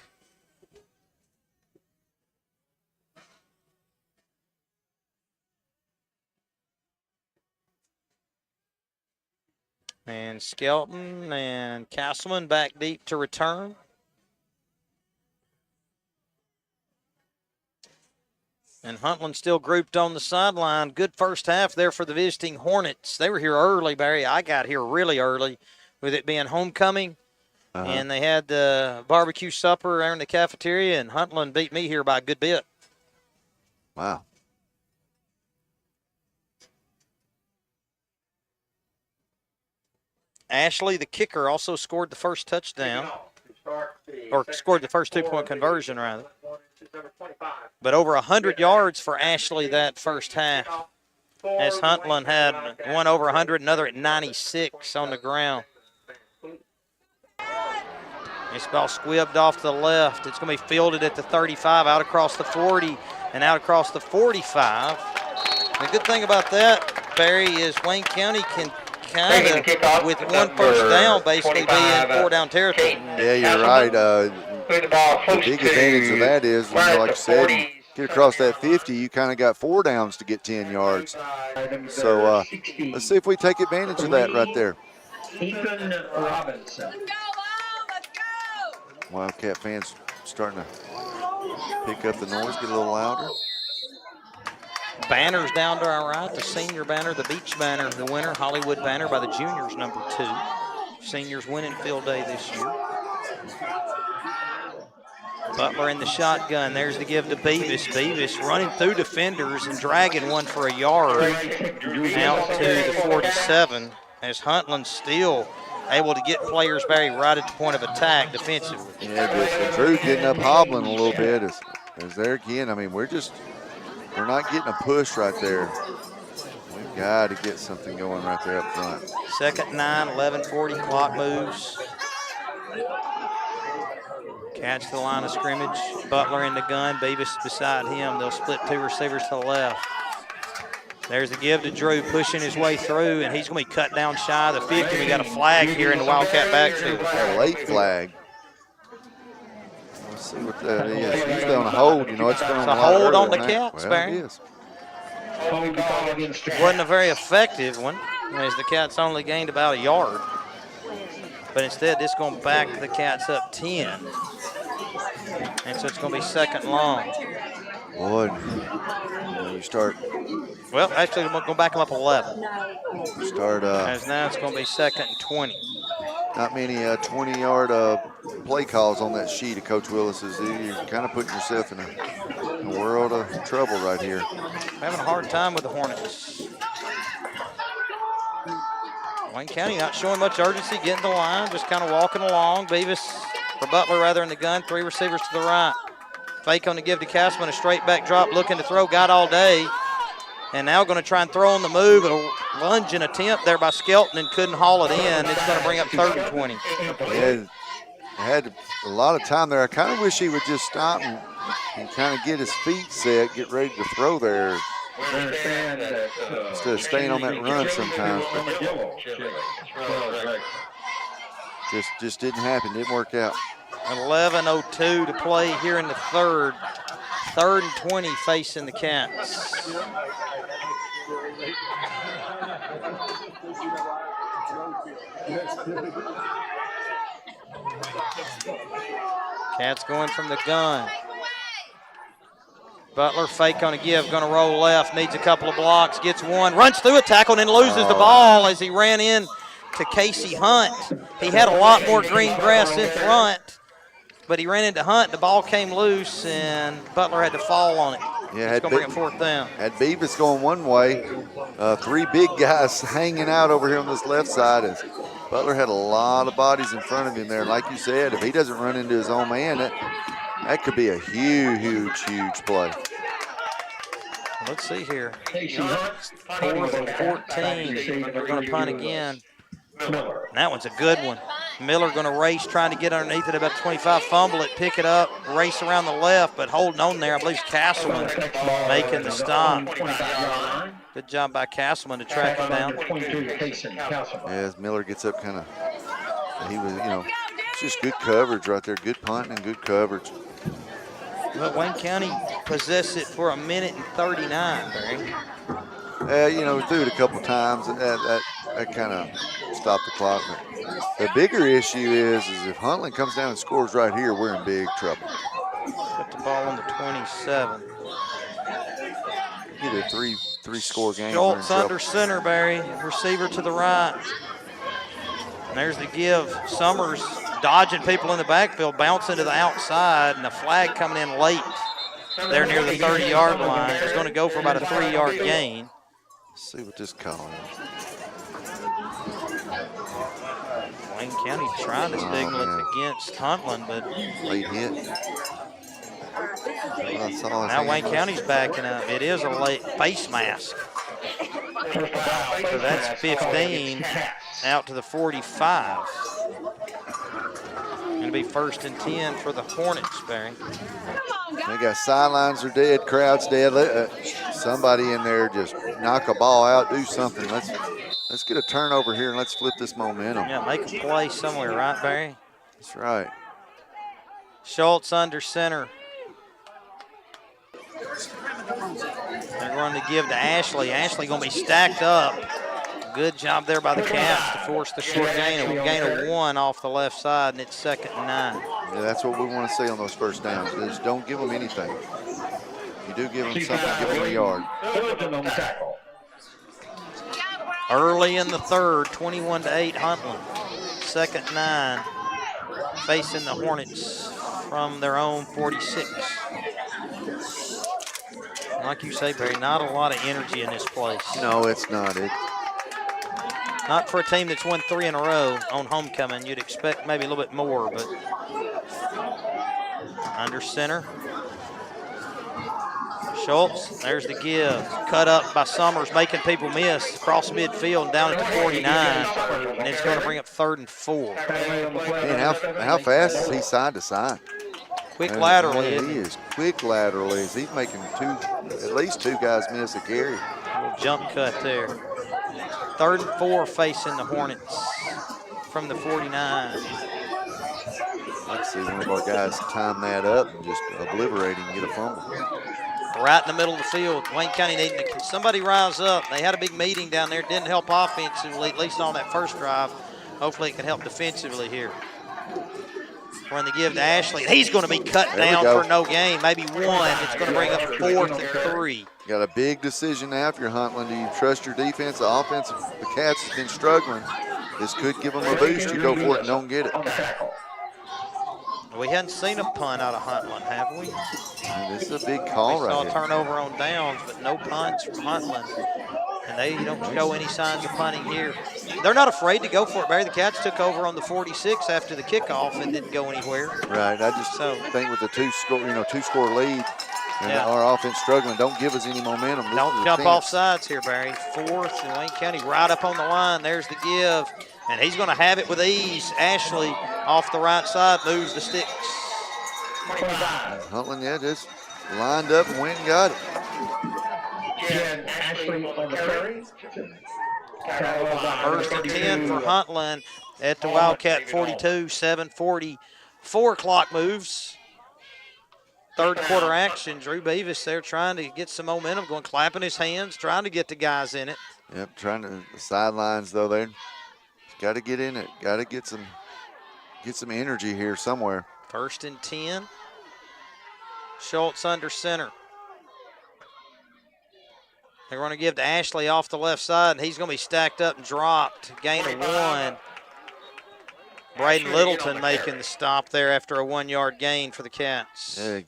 And Skelton and Castleman back deep to return. And Huntland still grouped on the sideline. Good first half there for the visiting Hornets. They were here early, Barry. I got here really early with it being homecoming. And they had the barbecue supper there in the cafeteria, and Huntland beat me here by a good bit. Wow. Ashley, the kicker, also scored the first touchdown, or scored the first 2-point conversion, rather. But over 100 yards for Ashley that first half, as Huntland had one over 100, another at 96 on the ground. This ball squibbed off to the left. It's going to be fielded at the 35, out across the 40, and out across the 45. The good thing about that, Barry, is Wayne County can kind of, with one first down, basically be in 4-down territory. Yeah, you're right. The big advantage of that is, like you said, you get across that 50, you kind of got 4 downs to get 10 yards. So let's see if we take advantage of that right there. Ethan Robinson. Wildcat fans starting to pick up the noise, get a little louder. Banners down to our right, the senior banner, the beach banner, the winner, Hollywood banner by the juniors, number 2. Seniors winning field day this year. Butler in the shotgun. There's the give to Beavis. Beavis running through defenders and dragging one for a yard out to the 47 as Huntland still able to get players, Barry, right at the point of attack defensively. Yeah, but Drew getting up hobbling a little bit is there again. I mean, we're not getting a push right there. We've Got to get something going right there up front. 2nd 9, 11:40, clock moves. Catch the line of scrimmage. Butler in the gun. Beavis beside him. They'll split 2 receivers to the left. There's the give to Drew, pushing his way through, and he's going to be cut down shy of the 50. We got a flag here in the Wildcat backfield. A late flag. Let's see what that is. Usually on a hold, you know, it's going a hold on the Cats, well, Barry. it is. Wasn't a very effective one, as the Cats only gained about a yard. But instead, this is going to back the Cats up 10. And so it's going to be 2nd long. Boy, you start. Well, actually, we're going to back them up 11. Start. As now it's going to be 2nd and 20. Not many 20-yard play calls on that sheet of Coach Willis's. You're kind of putting yourself in a world of trouble right here. Having a hard time with the Hornets. Wayne County not showing much urgency, getting the line, just kind of walking along. Beavis, or Butler rather, in the gun, 3 receivers to the right. Fake on the give to Castleman, a straight back drop, looking to throw, got all day. And now going to try and throw on the move. A lunging attempt there by Skelton and couldn't haul it in. It's going to bring up 3rd and 20. Had a lot of time there. I kind of wish he would just stop and kind of get his feet set, get ready to throw there. Instead of staying on that run sometimes. Just didn't happen, didn't work out. 11:02 to play here in the 3rd. 3rd and 20 facing the Cats. Cats going from the gun. Butler fake on a give, going to roll left, needs a couple of blocks, gets one, runs through a tackle and then loses the ball as he ran in to Casey Hunt. He had a lot more green grass in front, but he ran into Hunt. The ball came loose and Butler had to fall on it. Yeah, it's going to bring it 4th down. Had Beavis going one way, 3 big guys hanging out over here on this left side. As Butler had a lot of bodies in front of him there. Like you said, if he doesn't run into his own man, that could be a huge play. Let's see here. 4th and 14. They're going to punt again. And that one's a good one. Miller going to race, trying to get underneath it about 25, fumble it, pick it up, race around the left, but holding on there. I believe Castleman making the stop. Good job by Castleman to track it down. As Miller gets up kind of, he was, it's just good coverage right there. Good punting and good coverage. But Wayne County possessed it for 1:39, Barry. We threw it a couple times, and that kind of stopped the clock. But the bigger issue is if Huntland comes down and scores right here, we're in big trouble. Put the ball on the 27. Get a three-score game. Schultz under center, Barry. Receiver to the right. And there's the give. Summers dodging people in the backfield, bouncing to the outside, and the flag coming in late. They're near the 30-yard line. It's going to go for about a 3-yard gain. Let's see what this call is. Wayne County trying to signal it against Huntland, but late hit. Now Wayne County's backing up. It is a late face mask. So that's 15 out to the 45. Going to be 1st and 10 for the Hornets, Barry. They got sidelines are dead, crowd's dead. Somebody in there just knock a ball out, do something. Let's get a turnover here and let's flip this momentum. Yeah, make a play somewhere, right, Barry? That's right. Schultz under center. They're going to give to Ashley. Ashley going to be stacked up. Good job there by the Cats to force the short gain. A gain of 1 off the left side, and it's 2nd and 9. Yeah, that's what we want to see on those first downs. Just don't give them anything. If you do give them something, give them a yard. Early in the 3rd, 21-8 Huntland. 2nd and 9, facing the Hornets from their own 46. Like you say, Barry, not a lot of energy in this place. No, it's not. Not for a team that's won 3 in a row on homecoming. You'd expect maybe a little bit more, but under center. Schultz, there's the give. Cut up by Summers, making people miss across midfield and down at the 49. And it's going to bring up 3rd and 4. Man, how fast is he side to side? Quick laterally, He isn't he? is quick laterally. He's making at least two guys miss a carry. A little jump cut there. 3rd and 4 facing the Hornets from the 49. Let's see one of our guys time that up and just obliterate him and get a fumble. Right in the middle of the field. Wayne County needing to somebody rise up. They had a big meeting down there. It didn't help offensively, at least on that first drive. Hopefully it can help defensively here. Run the give to Ashley. He's going to be cut down for no gain, maybe 1. It's going to bring up 4th and 3. Got a big decision now if you're Huntland. Do you trust your defense? The offense, the Cats have been struggling. This could give them a boost. You go for it and don't get it. We hadn't seen a punt out of Huntland, have we? And this is a big call We right saw here. a turnover on downs, but no punts from Huntland. And they don't show any signs of punting here. They're not afraid to go for it, Barry. The Cats took over on the 46 after the kickoff and didn't go anywhere. Right. I just think with the two-score lead and our offense struggling, don't give us any momentum. Don't jump off sides here, Barry. 4th and Wayne County right up on the line. There's the give. And he's going to have it with ease. Ashley off the right side moves the sticks. Huntland, just lined up and went and got it. Ashley on the carry. 1st and 10 for Huntland at the Wildcat 42, 7:40. 4 o'clock moves. 3rd quarter action. Drew Beavis there trying to get some momentum going, clapping his hands, trying to get the guys in it. Yep, trying to the sidelines though there. Got to get in it. Got to get some energy here somewhere. 1st and 10. Schultz under center. They're going to give to Ashley off the left side, and he's going to be stacked up and dropped. Gain of 1. Braden Littleton making the stop there after a 1-yard gain for the Cats. Yeah,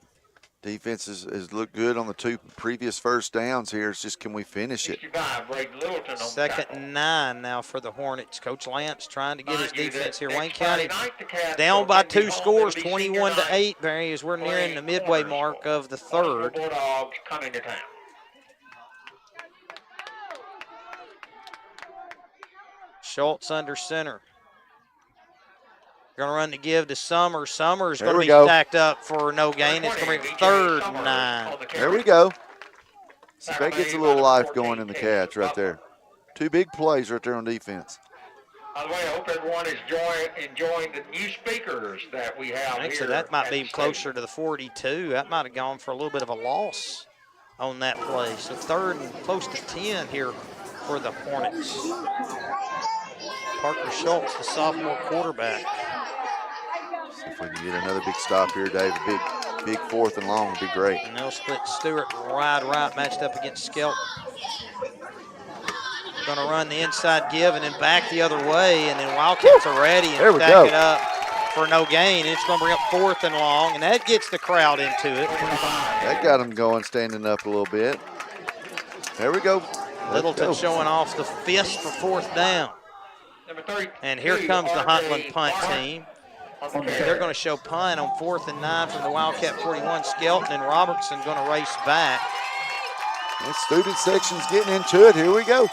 defense has looked good on the 2 previous first downs here. It's just, can we finish it? 2nd and 9 now for the Hornets. Coach Lance trying to get his defense here. Wayne County down by 2 scores, 21-8, Barry, as we're nearing the midway mark of the 3rd. Schultz under center. Going to run the give to Summers. Summers going to be stacked up for no gain. It's going to be 3rd and 9. There we go. See if that gets a little life going in the Cats right there. 2 big plays right there on defense. By the way, I hope everyone is enjoying the new speakers that we have here. Actually, that might be closer to the 42. That might have gone for a little bit of a loss on that play. So 3rd and close to 10 here for the Hornets. Parker Schultz, the sophomore quarterback. See if we can get another big stop here, Dave. A big 4th and long would be great. And they'll split Stewart right matched up against Skelton. Going to run the inside give and then back the other way, and then Wildcats are ready and stack it up for no gain. It's going to bring up 4th and long, and that gets the crowd into it. That got them going, standing up a little bit. There we go. Littleton showing off the fist for 4th down. And here comes the Huntland punt team. They're going to show punt on 4th and 9 from the Wildcat 41. Skelton and Robertson going to race back. The student section's getting into it. Here we go.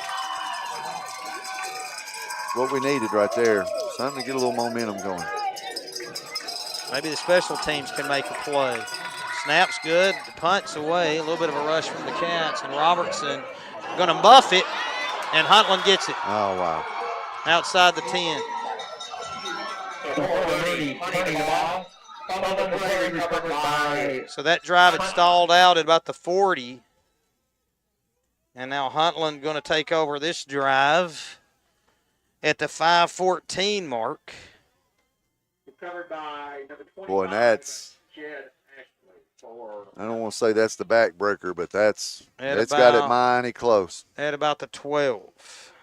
What we needed right there. Something to get a little momentum going. Maybe the special teams can make a play. Snap's good. The punt's away. A little bit of a rush from the Cats. And Robertson going to muff it. And Huntland gets it. Oh, wow. Outside the 10. So that drive had stalled out at about the 40. And now Huntland going to take over this drive at the 5:14 mark. Boy, and that's, I don't want to say that's the backbreaker, but that's got it mighty close. At about the 12.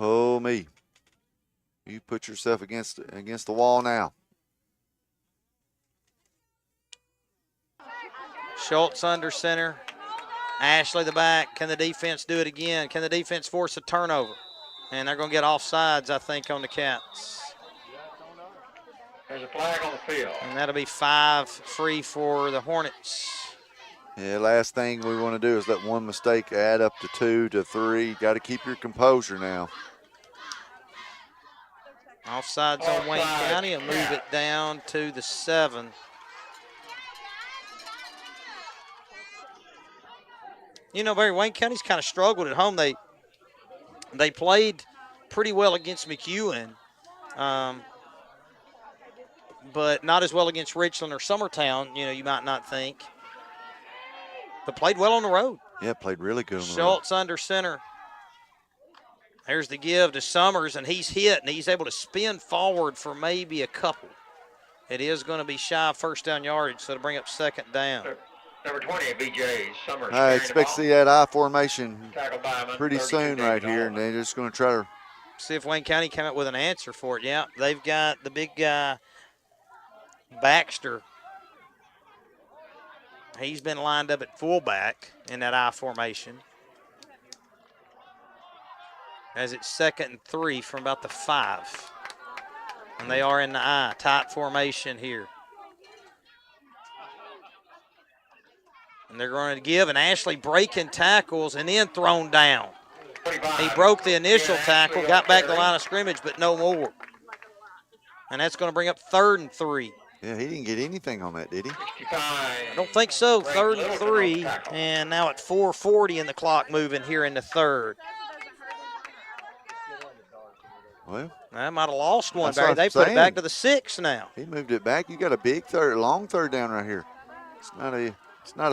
Oh, me. You put yourself against the wall now. Schultz under center. Ashley the back. Can the defense do it again? Can the defense force a turnover? And they're going to get offsides, I think, on the Cats. There's a flag on the field. And that'll be 5 free for the Hornets. Yeah, last thing we want to do is let one mistake add up to 2 to 3. Got to keep your composure now. Offsides on Wayne County and move it down to the 7. You know, Barry, Wayne County's kind of struggled at home. They played pretty well against McEwen, but not as well against Richland or Summertown, you know, you might not think. But played well on the road. Yeah, played really good on the road. Schultz under center. There's the give to Summers, and he's hit, and he's able to spin forward for maybe a couple. It is going to be shy of first down yardage, so to bring up second down. Number 20, BJ Summers. I expect to see that I formation pretty soon right here, and they're just going to try to see if Wayne County came up with an answer for it. Yeah, they've got the big guy, Baxter. He's been lined up at fullback in that I formation. As it's 2nd and 3 from about the 5. And they are in the I, tight formation here. And they're going to give, and Ashley breaking tackles and then thrown down. He broke the initial tackle, got back to the line of scrimmage, but no more. And that's going to bring up 3rd and 3. Yeah, he didn't get anything on that, did he? I don't think so. 3rd and 3, and now at 4:40 and the clock moving here in the 3rd. Well, I might have lost one, that's Barry. what They I'm put it saying. back to the 6 now. He moved it back. You got a big long third down right here. It's not a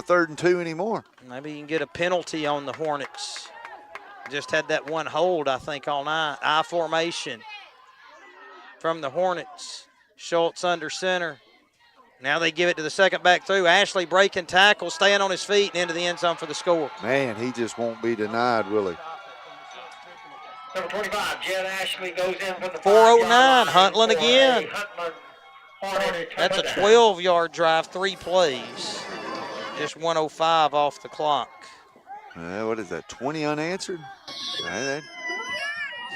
3rd and 2 anymore. Maybe you can get a penalty on the Hornets. Just had that one hold, I think, all night. I formation from the Hornets. Schultz under center. Now they give it to the second back through. Ashley breaking tackle, staying on his feet and into the end zone for the score. Man, he just won't be denied, will he? Number 25, Jed Ashley goes in from the 4:09, Huntland again. Huntland. That's a 12-yard drive, 3 plays. Just 1:05 off the clock. What is that, 20 unanswered?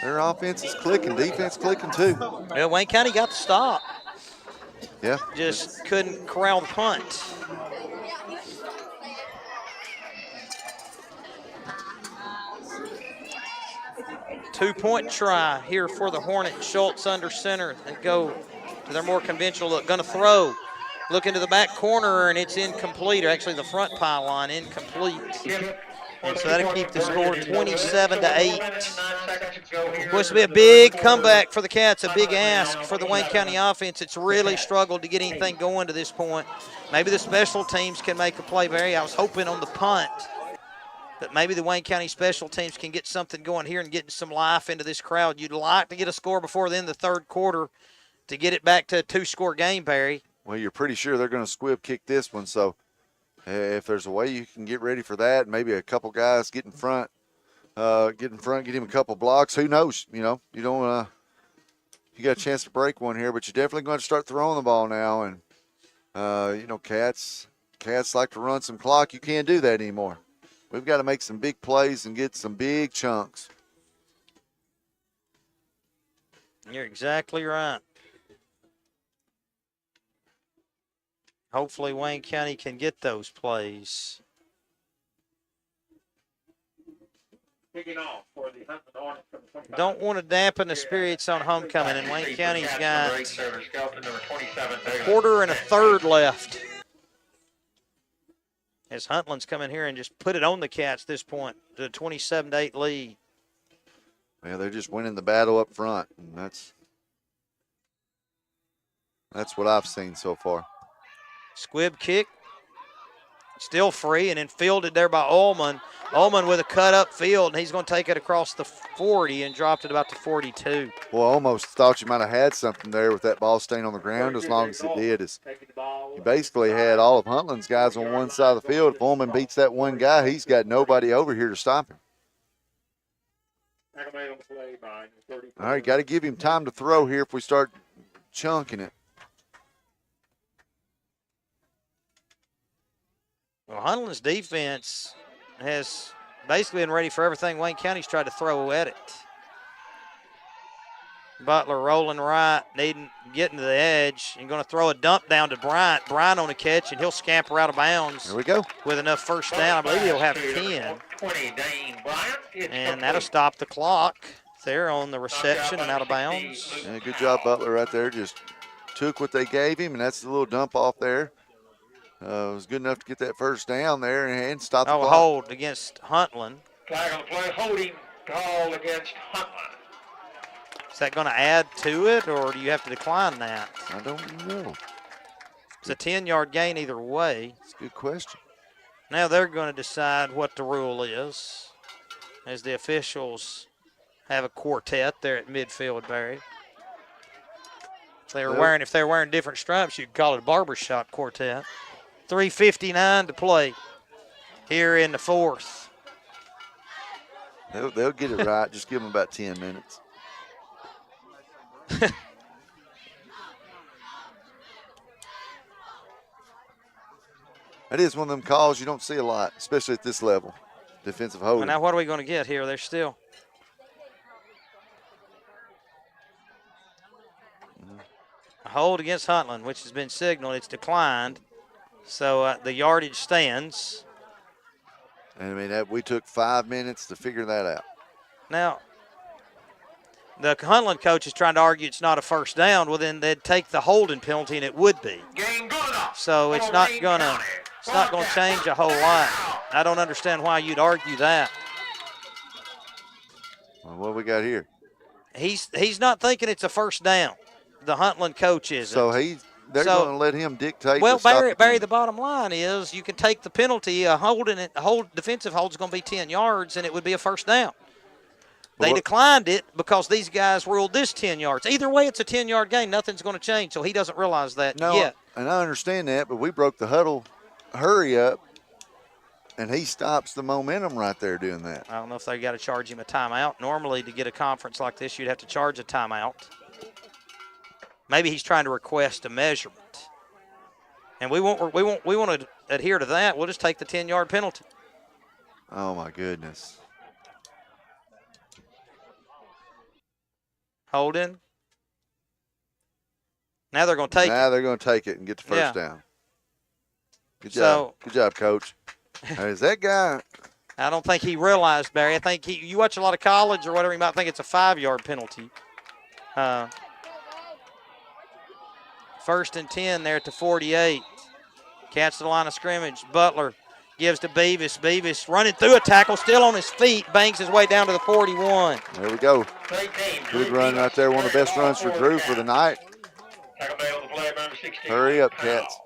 Their offense is clicking, defense clicking too. Well, Wayne County got the stop. Yeah. Just couldn't corral the punt. Two-point try here for the Hornets. Schultz under center and go to their more conventional look. Going to throw. Look into the back corner, and it's incomplete, or actually the front pylon incomplete. And so that'll keep the score 27-8. Supposed to be a big comeback for the Cats, a big ask for the Wayne County offense. It's really struggled to get anything going to this point. Maybe the special teams can make a play, Barry. I was hoping on the punt, but maybe the Wayne County special teams can get something going here and get some life into this crowd. You'd like to get a score before the end of the 3rd quarter to get it back to a 2-score game, Barry. Well, you're pretty sure they're going to squib kick this one, so if there's a way you can get ready for that, maybe a couple guys get in front, get him a couple blocks. Who knows? You know, you don't. You got a chance to break one here, but you're definitely going to start throwing the ball now. And you know, Cats like to run some clock. You can't do that anymore. We've got to make some big plays and get some big chunks. You're exactly right. Hopefully Wayne County can get those plays. Don't want to dampen the spirits on homecoming, and Wayne County's got a quarter and a 1/3 left. As Huntland's come in here and just put it on the Cats at this point, to a 27-8 lead. Yeah, they're just winning the battle up front, and that's what I've seen so far. Squib kick, still free, and then fielded there by Ullman. Ullman with a cut up field, and he's going to take it across the 40 and dropped it about to 42. Well, I almost thought you might have had something there with that ball staying on the ground as long as it did. You basically had all of Huntland's guys on one side of the field. If Ullman beats that one guy, he's got nobody over here to stop him. All right, got to give him time to throw here if we start chunking it. Well, Huntland's defense has basically been ready for everything Wayne County's tried to throw at it. Butler rolling right, getting to the edge, and going to throw a dump down to Bryant. Bryant on the catch, and he'll scamper out of bounds. There we go. With enough first down. I believe he'll have 10. And that'll stop the clock there on the reception and out of bounds. Yeah, good job, Butler, right there. Just took what they gave him, and that's the little dump off there. It was good enough to get that first down there and stop the clock. Hold against Huntland. Flag on the play, holding call against Huntland. Is that going to add to it, or do you have to decline that? I don't know. It's a 10-yard gain either way. It's a good question. Now they're going to decide what the rule is as the officials have a quartet there at midfield, Barry. If they're wearing different stripes, you could call it a barbershop quartet. 3:59 to play here in the fourth. They'll get it right. Just give them about 10 minutes. That is one of them calls you don't see a lot, especially at this level. Defensive holding. Well, now what are we going to get here? They're still. A hold against Huntland, which has been signaled. It's declined. So the yardage stands. And I mean, we took 5 minutes to figure that out. Now, the Huntland coach is trying to argue it's not a first down. Well, then they'd take the holding penalty, and it would be. So it's not going to change a whole lot. I don't understand why you'd argue that. Well, what we got here? He's not thinking it's a first down. The Huntland coach isn't. So they're going to let him dictate. Well, Barry, the bottom line is you can take the penalty. A defensive hold is going to be 10 yards, and it would be a first down. They declined it because these guys ruled this 10 yards. Either way, it's a 10-yard gain. Nothing's going to change, so he doesn't realize that yet. And I understand that, but we broke the huddle hurry up, and he stops the momentum right there doing that. I don't know if they got to charge him a timeout. Normally, to get a conference like this, you'd have to charge a timeout. Maybe he's trying to request a measurement. And we won't to adhere to that. We'll just take the 10-yard penalty. Oh, my goodness. Holding. Now they're going to take it. Now they're going to take it and get the first down. Good job. Good job, Coach. Is that guy? I don't think he realized, Barry. I think you watch a lot of college or whatever, you might think it's a 5-yard penalty. First and 10 there at the 48. Catch the line of scrimmage. Butler gives to Beavis. Beavis running through a tackle, still on his feet, bangs his way down to the 41. There we go. Good run right there. One of the best runs for Drew for the night. Hurry up, Cats.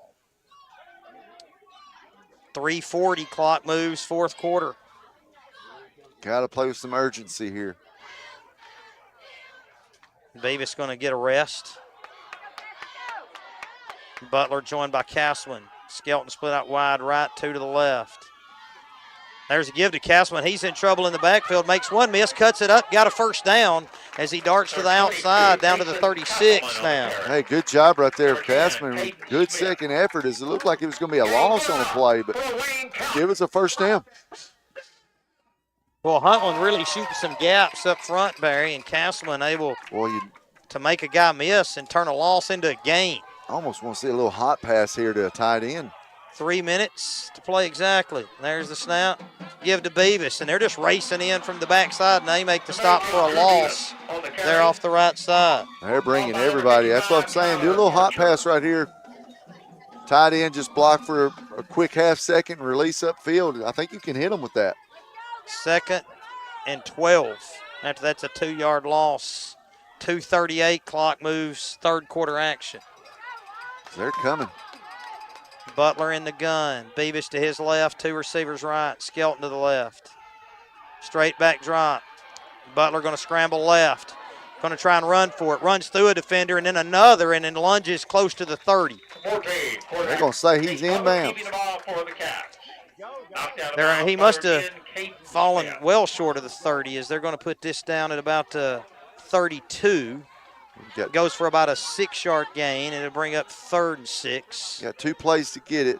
3:40 clock moves, fourth quarter. Got to play with some urgency here. Beavis going to get a rest. Butler joined by Castleman. Skelton split out wide right, 2 to the left. There's a give to Castleman. He's in trouble in the backfield. Makes one miss, cuts it up, got a first down as he darts to the outside down to the 36 now. Hey, good job right there, Castleman. Good second effort as it looked like it was going to be a loss on the play, but give us a first down. Well, Huntland really shooting some gaps up front, Barry, and Castleman able to make a guy miss and turn a loss into a gain. I almost want to see a little hot pass here to a tight end. 3 minutes to play exactly. There's the snap. Give to Beavis, and they're just racing in from the backside, and they make the stop for a loss. They're off the right side. They're bringing everybody. That's what I'm saying. Do a little hot pass right here. Tight end just block for a quick half second and release upfield. I think you can hit them with that. 2nd and 12. After that's a 2-yard loss. 2:38 clock moves, third quarter action. They're coming. Butler in the gun. Beavis to his left, 2 receivers right. Skelton to the left. Straight back drop. Butler going to scramble left. Going to try and run for it. Runs through a defender and then another and then lunges close to the 30. They're going to say he's inbounds. He must have fallen well short of the 30 as they're going to put this down at about 32. It goes for about a 6-yard gain, and it'll bring up 3rd and 6. Got 2 plays to get it.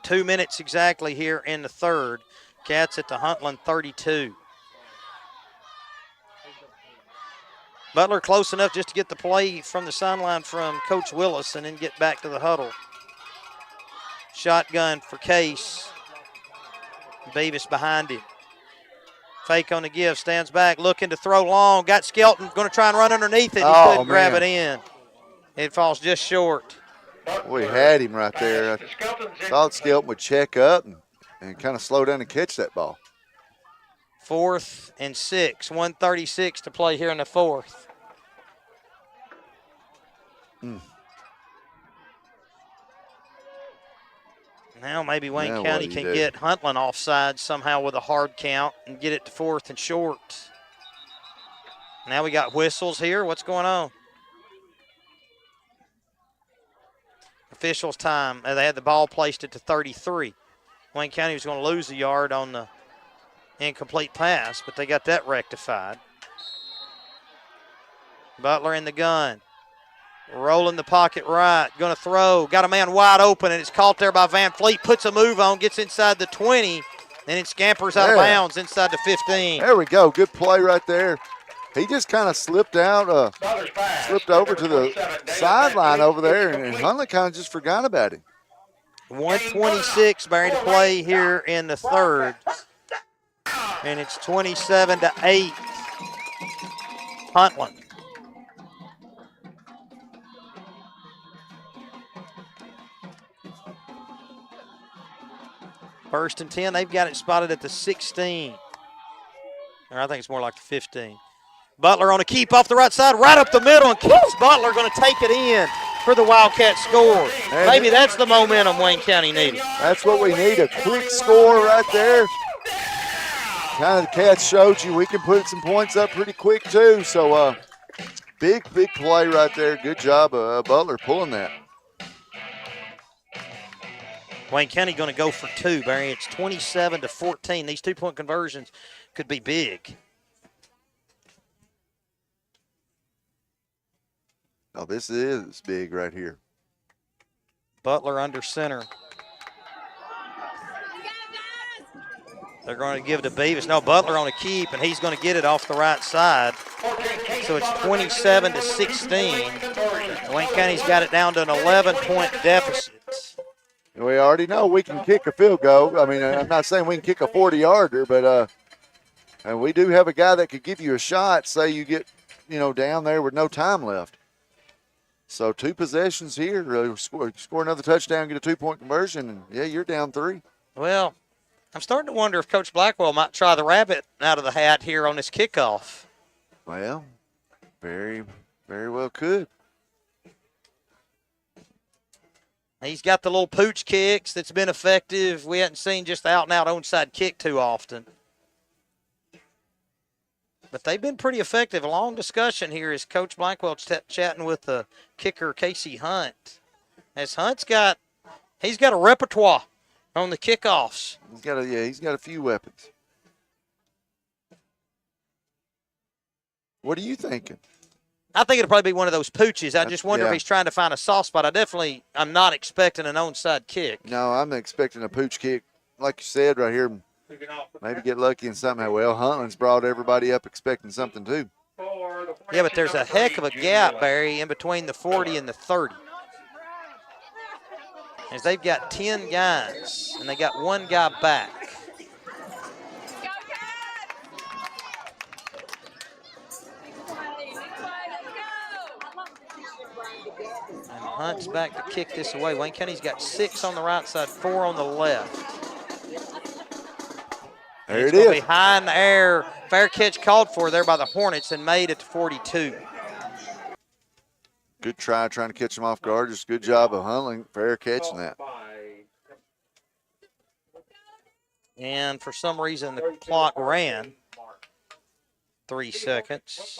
2 minutes exactly here in the third. Cats at the Huntland 32. Butler close enough just to get the play from the sideline from Coach Willis and then get back to the huddle. Shotgun for Case. Davis behind him. Fake on the give, stands back, looking to throw long. Got Skelton, going to try and run underneath it. He couldn't grab it in. It falls just short. We had him right there. I thought Skelton would check up and kind of slow down and catch that ball. 4th and 6, 1:36 to play here in the 4th. Now maybe Wayne County can get Huntland offside somehow with a hard count and get it to 4th and short. Now we got whistles here. What's going on? Officials' time. They had the ball placed at the 33. Wayne County was going to lose a yard on the incomplete pass, but they got that rectified. Butler in the gun. Rolling the pocket right. Going to throw. Got a man wide open, and it's caught there by Van Fleet. Puts a move on, gets inside the 20, and it scampers out of bounds inside the 15. There we go. Good play right there. He just kind of slipped out, slipped over to the sideline over there, and Huntland kind of just forgot about him. 1:26 buried to play here in the 3rd. And it's 27-8. Huntland. First and 10, they've got it spotted at the 16. Or I think it's more like the 15. Butler on a keep off the right side, right up the middle, and keeps Butler going to take it in for the Wildcat score. Maybe that's the momentum Wayne County needed. That's what we need, a quick score right there. Kind of the Cats showed you we can put some points up pretty quick too. So big play right there. Good job, Butler, pulling that. Wayne County going to go for 2, Barry. It's 27-14. These 2-point conversions could be big. Oh, this is big right here. Butler under center. They're going to give it to Beavis. No, Butler on a keep, and he's going to get it off the right side. So it's 27-16. Wayne County's got it down to an 11-point deficit. We already know we can kick a field goal. I mean, I'm not saying we can kick a 40-yarder, but and we do have a guy that could give you a shot, say you get, down there with no time left. So 2 possessions here, score another touchdown, get a 2-point conversion, and, yeah, you're down 3. Well, I'm starting to wonder if Coach Blackwell might try the rabbit out of the hat here on this kickoff. Well, very, very well could. He's got the little pooch kicks that's been effective. We hadn't seen just the out-and-out onside kick too often. But they've been pretty effective. A long discussion here as Coach Blackwell chatting with the kicker, Casey Hunt. As Hunt's he's got a repertoire on the kickoffs. He's got a few weapons. What are you thinking? I think it'll probably be one of those pooches. I just wonder if he's trying to find a soft spot. I'm not expecting an onside kick. No, I'm expecting a pooch kick, like you said right here. Maybe get lucky in somehow. Well, Huntland's brought everybody up expecting something too. Yeah, but there's a heck of a gap, Barry, in between the 40 and the 30. As they've got 10 guys, and they got 1 guy back. And Hunt's back to kick this away. Wayne County's got 6 on the right side, 4 on the left. There it is. is. Be high in the air. Fair catch called for there by the Hornets and made it to 42. Good try trying to catch them off guard. Just good job of Huntland. Fair catching that. And for some reason, the clock ran 3 seconds.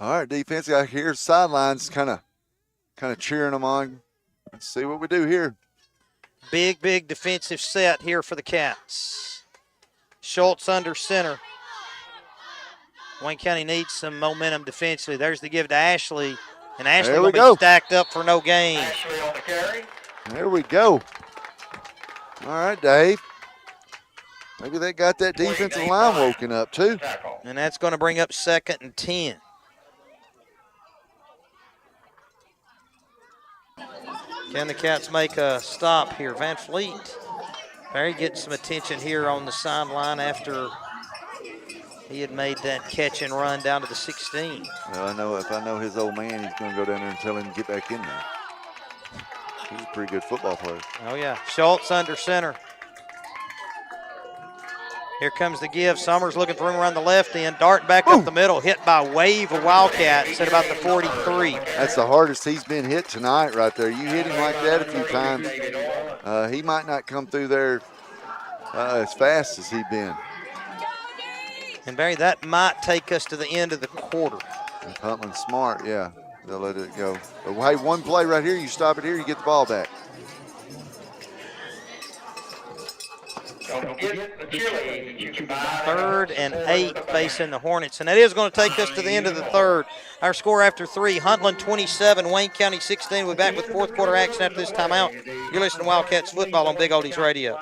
All right, defense out here, sidelines kind of cheering them on. Let's see what we do here. Big defensive set here for the Cats. Schultz under center. Wayne County needs some momentum defensively. There's the give to Ashley, and Ashley will be stacked up for no gain. Ashley on the carry. There we go. All right, Dave. Maybe they got that defensive line woken up, too. And that's going to bring up 2nd and 10. Can the Cats make a stop here? Van Fleet, Barry getting some attention here on the sideline after he had made that catch and run down to the 16. Well, if I know his old man, he's going to go down there and tell him to get back in there. He's a pretty good football player. Oh, yeah. Schultz under center. Here comes the give. Summers looking for room around the left end. Dart back up the middle. Hit by a wave of Wildcats at about the 43. That's the hardest he's been hit tonight right there. You hit him like that a few times, he might not come through there as fast as he's been. And, Barry, that might take us to the end of the quarter. If Huntland's smart, yeah, they'll let it go. But, hey, one play right here, you stop it here, you get the ball back. Don't forget the cheerleading. You can buy 3rd and 8 facing the Hornets. And that is going to take us to the end of the third. Our score after 3, Huntland 27, Wayne County 16. We'll be back with fourth quarter action after this timeout. You're listening to Wildcats football on Big Oldies Radio.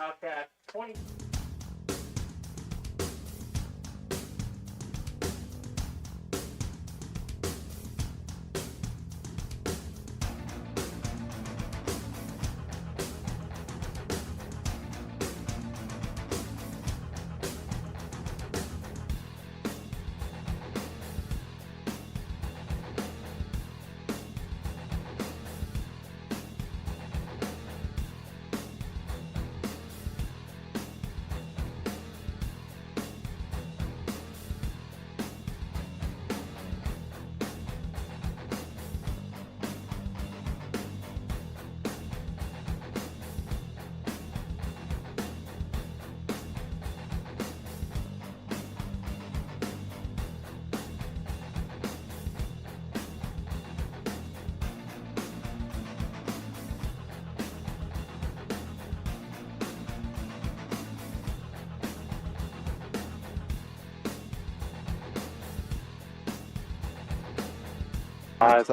Five,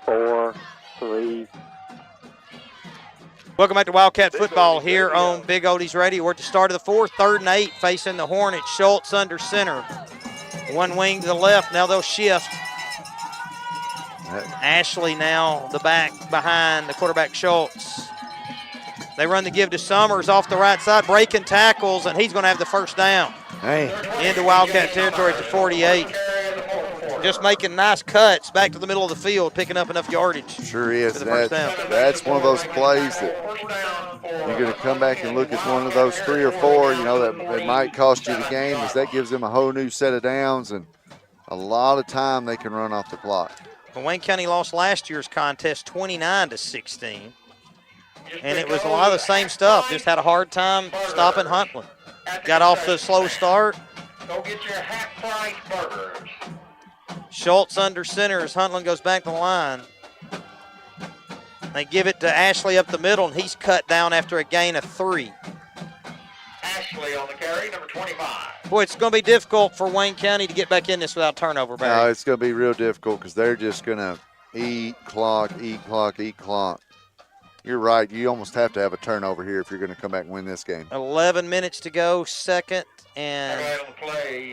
4, 3. Welcome back to Wildcat football here on Big Oldies Radio. We're at the start of the fourth, 3rd and 8 facing the Hornets. Schultz under center. One wing to the left. Now they'll shift. Ashley now the back behind the quarterback Schultz. They run the give to Summers off the right side, breaking tackles, and he's going to have the first down. Hey. Into Wildcat territory at the 48. Just making nice cuts back to the middle of the field, picking up enough yardage. Sure is. For the first down. That's one of those plays that you're going to come back and look at one of those 3 or 4, that might cost you the game, as that gives them a whole new set of downs and a lot of time they can run off the clock. Well, Wayne County lost last year's contest 29-16. And it was a lot of the same stuff. Just had a hard time stopping Huntland. Got off to a slow start. Go get your half-price burgers. Schultz under center as Huntland goes back to the line. They give it to Ashley up the middle, and he's cut down after a gain of 3. Ashley on the carry, number 25. Boy, it's going to be difficult for Wayne County to get back in this without turnover, Barry. No, it's going to be real difficult because they're just going to eat clock. You're right. You almost have to have a turnover here if you're going to come back and win this game. 11 minutes to go, 2nd and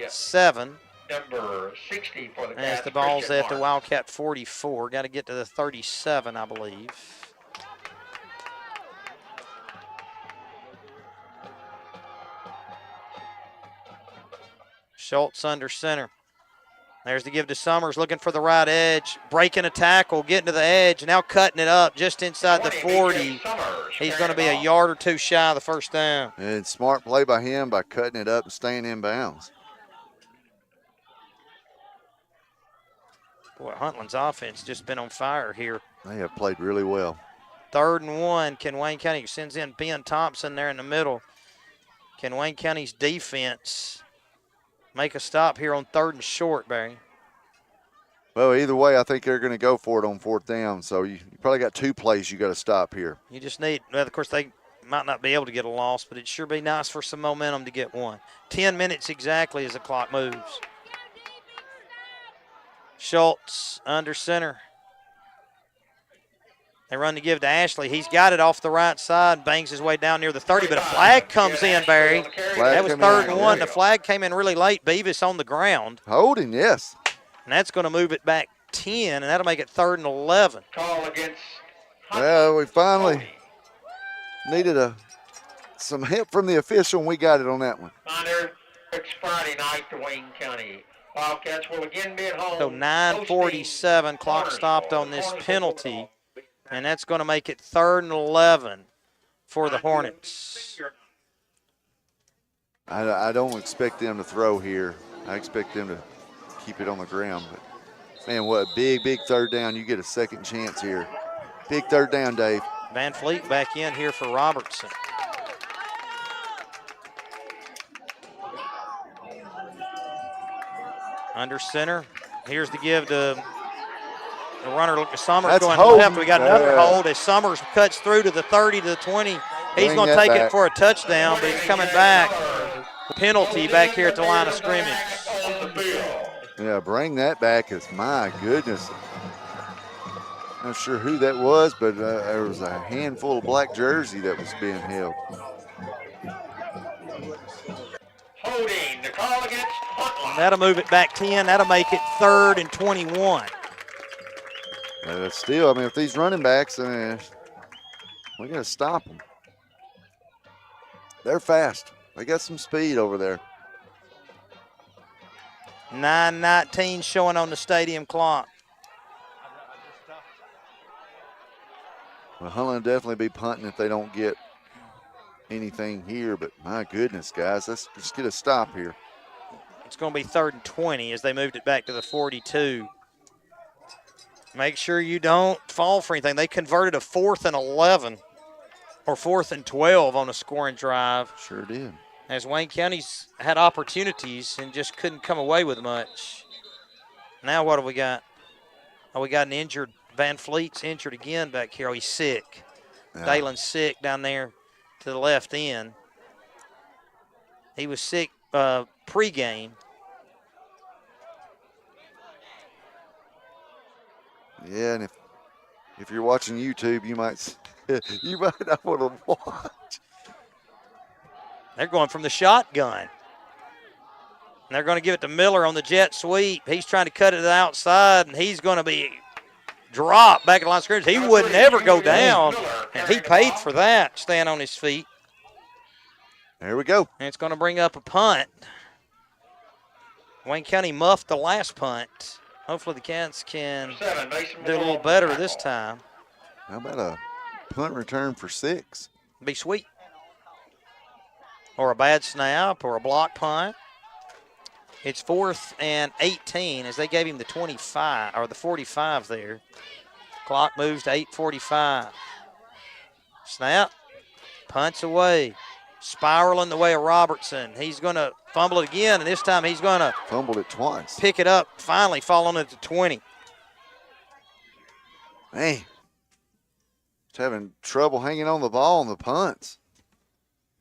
7. Number 60 for the As the ball's at the Wildcat 44. Got to get to the 37, I believe. Schultz under center. There's the give to Summers, looking for the right edge, breaking a tackle, getting to the edge, now cutting it up just inside the 40. He's going to be a yard or 2 shy of the first down. And smart play by him by cutting it up and staying in bounds. Boy, Huntland's offense just been on fire here. They have played really well. 3rd and 1. Can Wayne County sends in Ben Thompson there in the middle? Can Wayne County's defense make a stop here on 3rd and short, Barry? Well, either way, I think they're going to go for it on 4th down. So you probably got 2 plays you got to stop here. You just need, well, of course, they might not be able to get a loss, but it'd sure be nice for some momentum to get one. 10 minutes exactly as the clock moves. Schultz under center. They run to give to Ashley. He's got it off the right side, bangs his way down near the 30, but a flag comes in, Barry. That was 3rd and 1. The flag came in really late. Beavis on the ground. Holding, yes. And that's going to move it back 10, and that'll make it 3rd and 11. Call against Well, we finally needed some help from the official, and we got it on that one. It's Friday night to Wayne County. Wildcats will again be at home. So 9:47, clock stopped on this penalty, and that's going to make it 3rd and 11 for the Hornets. I don't expect them to throw here. I expect them to keep it on the ground. But, man, what a big 3rd down. You get a second chance here. Big 3rd down, Dave. Van Fleet back in here for Robertson. Under center. Here's the give to the runner. Look at Summers. That's going holding. left. We got another hold as Summers cuts through to the 30 to the 20. He's going to take it for a touchdown, but he's coming back. Penalty back here at the line of scrimmage. Yeah, bring that back. As my goodness. Not sure who that was, but there was a handful of black jersey that was being held. Holding the call against Huntland. That'll move it back 10. That'll make it 3rd and 21. Still, I mean, if these running backs, we got to stop them. They're fast. They got some speed over there. 9:19 showing on the stadium clock. Well, Huntland will definitely be punting if they don't get anything here, but my goodness, guys, let's get a stop here. It's going to be 3rd and 20 as they moved it back to the 42. Make sure you don't fall for anything. They converted a 4th and 11 or 4th and 12 on a scoring drive. Sure did. As Wayne County's had opportunities and just couldn't come away with much. Now what do we got? Oh, we got an injured. Van Fleet's injured again back here. Oh, he's sick. Yeah. Dalen's sick down there to the left end. He was sick pregame. Yeah, and if you're watching YouTube, you might not want to watch. They're going from the shotgun. And they're going to give it to Miller on the jet sweep. He's trying to cut it to the outside, and he's going to be dropped back at the line of scrimmage. He would never go down, and he paid for that, staying on his feet. There we go. And it's going to bring up a punt. Wayne County muffed the last punt. Hopefully the Cats can do a little better this time. How about a punt return for 6? Be sweet. Or a bad snap or a block punt. It's 4th and 18 as they gave him the 25 or the 45 there. Clock moves to 8:45. Snap. Punts away. Spiraling the way of Robertson. He's going to fumble it again, and this time he's going to fumbled it twice. Pick it up, finally falling at the 20. Man, it's having trouble hanging on the ball on the punts.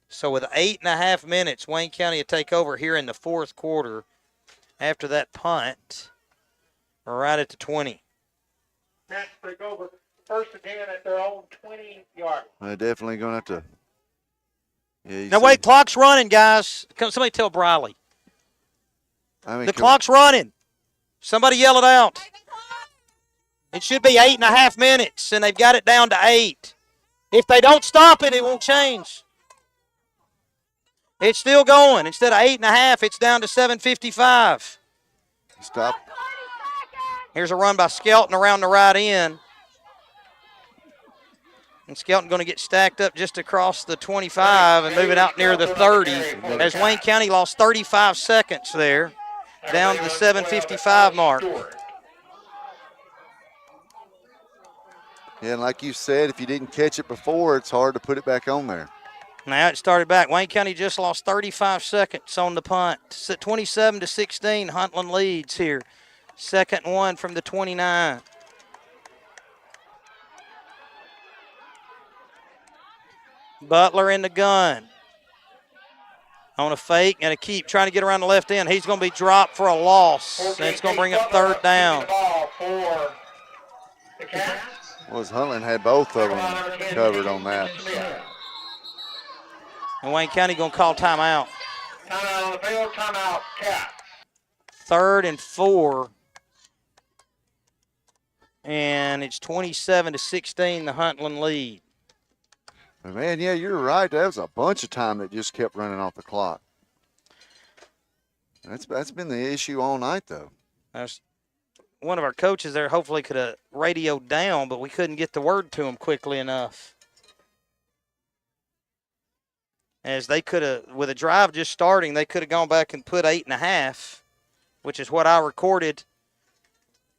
So with 8.5 minutes, Wayne County will take over here in the 4th quarter after that punt. We're right at the 20. Cats take over first again at their own 20-yard. They're definitely going to have to. Yeah, now, wait, clock's running, guys. Come, somebody tell Briley. The clock's running. Somebody yell it out. It should be 8.5 minutes, and they've got it down to 8. If they don't stop it, it won't change. It's still going. Instead of 8.5, it's down to 7:55. Stop. Here's a run by Skelton around the right end. And Skelton going to get stacked up just across the 25 and move it out near the 30 as Wayne County lost 35 seconds there down to the 7:55 mark. Yeah, and like you said, if you didn't catch it before, it's hard to put it back on there. Now it started back. Wayne County just lost 35 seconds on the punt. 27-16, Huntland leads here. 2nd and 1 from the 29. Butler in the gun. On a fake and a keep, trying to get around the left end. He's going to be dropped for a loss. And it's going to bring up 3rd down. Was Huntland had both of them covered on that. And Wayne County going to call timeout. Timeout on the field, timeout, Cats. 3rd and 4. And it's 27-16, the Huntland lead. But man, yeah, you're right. That was a bunch of time that just kept running off the clock. That's been the issue all night, though. One of our coaches there hopefully could have radioed down, but we couldn't get the word to him quickly enough. As they could have, with a drive just starting, they could have gone back and put 8.5, which is what I recorded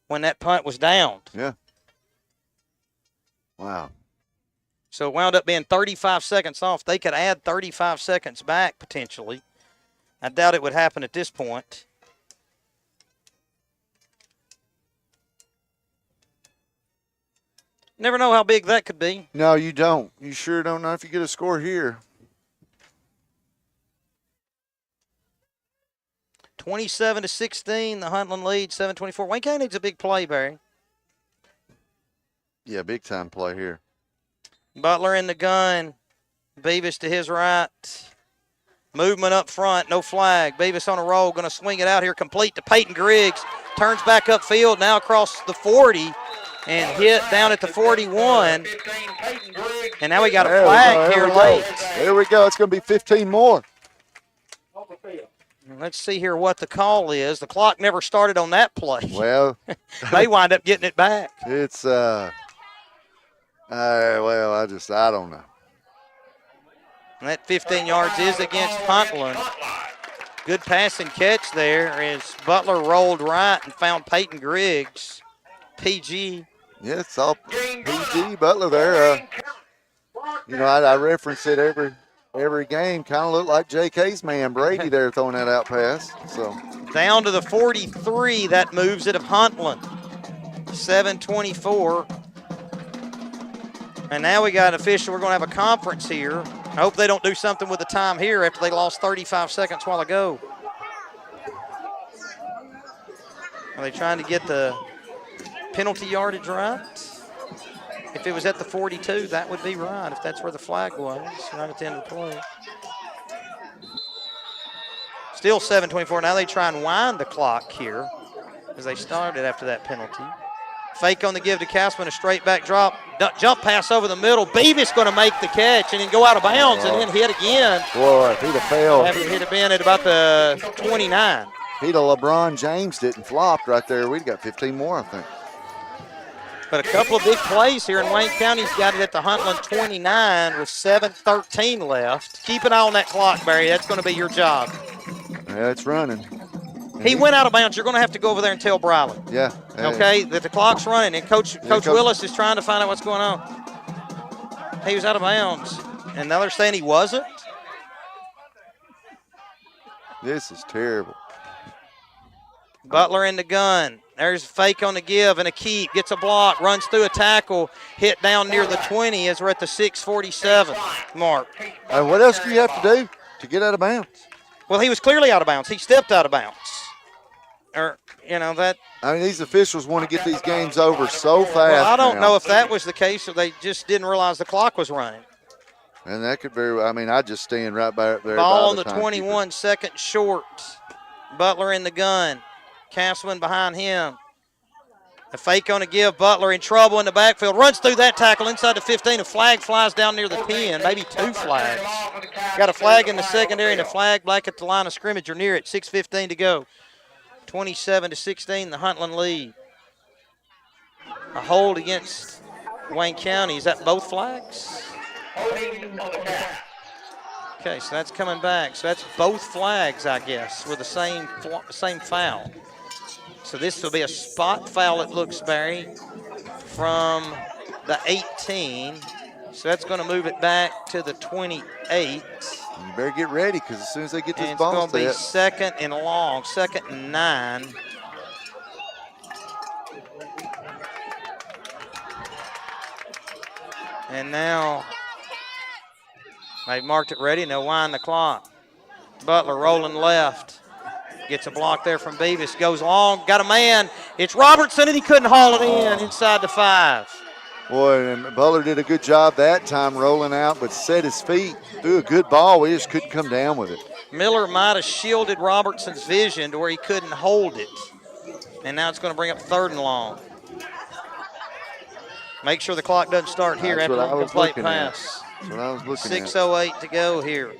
when that punt was downed. Yeah. Wow. So it wound up being 35 seconds off. They could add 35 seconds back potentially. I doubt it would happen at this point. Never know how big that could be. No, you don't. You sure don't know if you get a score here. 27-16, the Huntland lead, 7:24. Wayne County needs a big play, Barry. Yeah, big time play here. Butler in the gun. Beavis to his right. Movement up front, no flag. Beavis on a roll, going to swing it out here, complete to Peyton Griggs. Turns back upfield, now across the 40, and hit down at the 41. And now we got a flag here late. There we go. It's going to be 15 more. Let's see here what the call is. The clock never started on that play. Well, they wind up getting it back. It's well, I don't know. And that 15 yards is against Huntland. Good passing catch there as Butler rolled right and found Peyton Griggs. PG. Yeah, it's all PG Butler there. You know, I reference it every game. Kind of looked like JK's man Brady there throwing that out pass. So down to the 43, that moves it of Huntland. 7:24. And now we got an official. We're going to have a conference here. I hope they don't do something with the time here after they lost 35 seconds a while ago. Are they trying to get the penalty yardage right? If it was at the 42, that would be right, if that's where the flag was, right at the end of the play. Still 7:24. Now they try and wind the clock here as they started after that penalty. Fake on the give to Castman, a straight back drop. Jump pass over the middle. Beavis going to make the catch and then go out of bounds and then hit again. Boy, if he'd have failed. He'd have been at about the 29. If he'd have LeBron James didn't flopped right there, we'd got 15 more, I think. But a couple of big plays here, and Wayne County's got it at the Huntland 29 with 7:13 left. Keep an eye on that clock, Barry. That's going to be your job. Yeah, it's running. He went out of bounds. You're going to have to go over there and tell Briley. Yeah. Okay, that the clock's running, and Coach Willis is trying to find out what's going on. He was out of bounds, and now they're saying he wasn't. This is terrible. Butler in the gun. There's a fake on the give and a keep. Gets a block, runs through a tackle, hit down near the 20 as we're at the 6:47 mark. What else do you have to do to get out of bounds? Well, he was clearly out of bounds. He stepped out of bounds. Or, you know, that. I mean, these officials want to get these games over so fast. Well, I don't now. know if that was the case or they just didn't realize the clock was running. And that could very well. I mean, I'd just stand right back there. Ball on the 21, second short. Butler in the gun. Castman behind him. A fake on a give. Butler in trouble in the backfield. Runs through that tackle inside the 15. A flag flies down near the 10. Maybe two flags. Got a flag in the secondary and a flag back at the line of scrimmage or near it. 6:15 to go. 27-16, the Huntland lead. A hold against Wayne County. Is that both flags? Okay, so that's coming back. So that's both flags, I guess, with the same foul. So this will be a spot foul, it looks, Barry, from the 18. So that's going to move it back to the 28. You better get ready because as soon as they get this ball, it's going to be second and long, 2nd and 9. And now they've marked it ready and they'll wind the clock. Butler rolling left. Gets a block there from Beavis. Goes long. Got a man. It's Robertson, and he couldn't haul it in inside the 5. Boy, and Butler did a good job that time rolling out, but set his feet, threw a good ball. We just couldn't come down with it. Miller might have shielded Robertson's vision to where he couldn't hold it. And now it's going to bring up 3rd and long. Make sure the clock doesn't start here after a complete pass. That's what I was looking at. 6:08 to go here.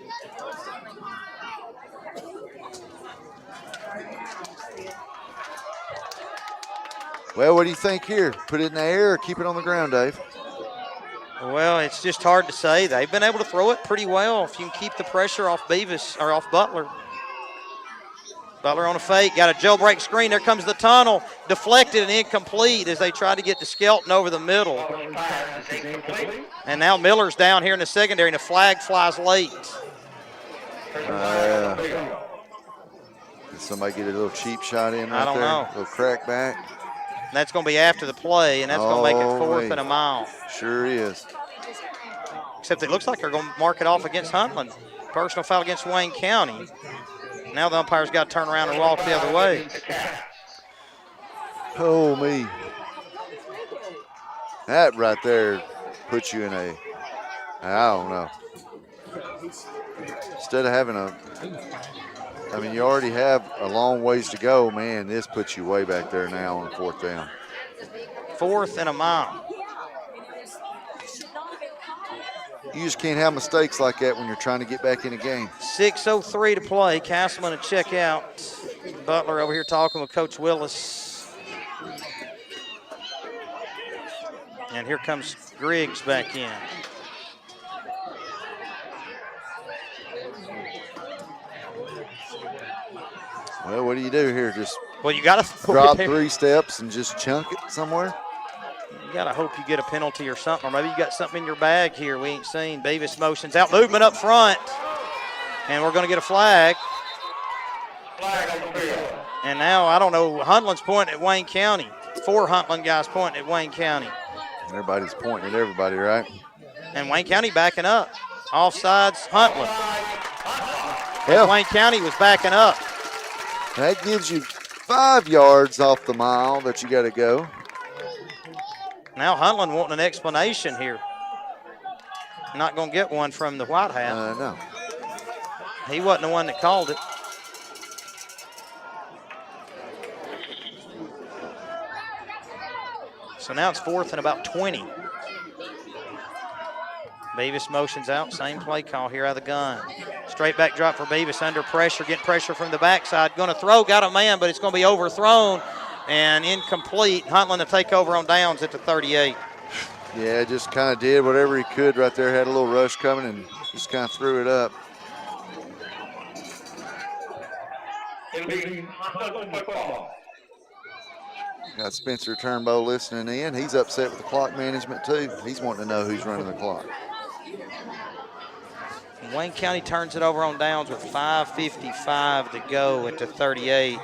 Well, what do you think here? Put it in the air or keep it on the ground, Dave? Well, it's just hard to say. They've been able to throw it pretty well if you can keep the pressure off Beavis or off Butler. Butler on a fake, got a jailbreak screen. There comes the tunnel, deflected and incomplete as they try to get to Skelton over the middle. And now Miller's down here in the secondary, and the flag flies late. Did somebody get a little cheap shot in right I don't there? know. A little crack back? That's going to be after the play, and that's going to make it 4th and a mile. Sure is. Except it looks like they're going to mark it off against Huntland. Personal foul against Wayne County. Now the umpire's got to turn around and walk the other way. Oh, me. That right there puts you in a, I don't know. Instead of having I mean, you already have a long ways to go. Man, this puts you way back there now on 4th down. 4th and a mile. You just can't have mistakes like that when you're trying to get back in a game. 6:03 to play. Castleman to check out. Butler over here talking with Coach Willis. And here comes Griggs back in. Well, what do you do here? Just you got to drop 3 steps and just chunk it somewhere? You got to hope you get a penalty or something, or maybe you got something in your bag here we ain't seen. Beavis motions out, movement up front, and we're going to get a flag. And now, I don't know, Huntland's pointing at Wayne County. 4 Huntland guys pointing at Wayne County. Everybody's pointing at everybody, right? And Wayne County backing up. Offsides, Huntland. Yeah. Wayne County was backing up. That gives you 5 yards off the mile that you got to go. Now Huntland wanting an explanation here. Not going to get one from the White Hat. No. He wasn't the one that called it. So now it's 4th and about 20. Beavis motions out, same play call here out of the gun. Straight back drop for Beavis, under pressure, getting pressure from the backside. Going to throw, got a man, but it's going to be overthrown and incomplete. Huntland to take over on downs at the 38. Yeah, just kind of did whatever he could right there. Had a little rush coming and just kind of threw it up. Got Spencer Turnbow listening in. He's upset with the clock management too. He's wanting to know who's running the clock. Wayne County turns it over on downs with 5:55 to go at the 38.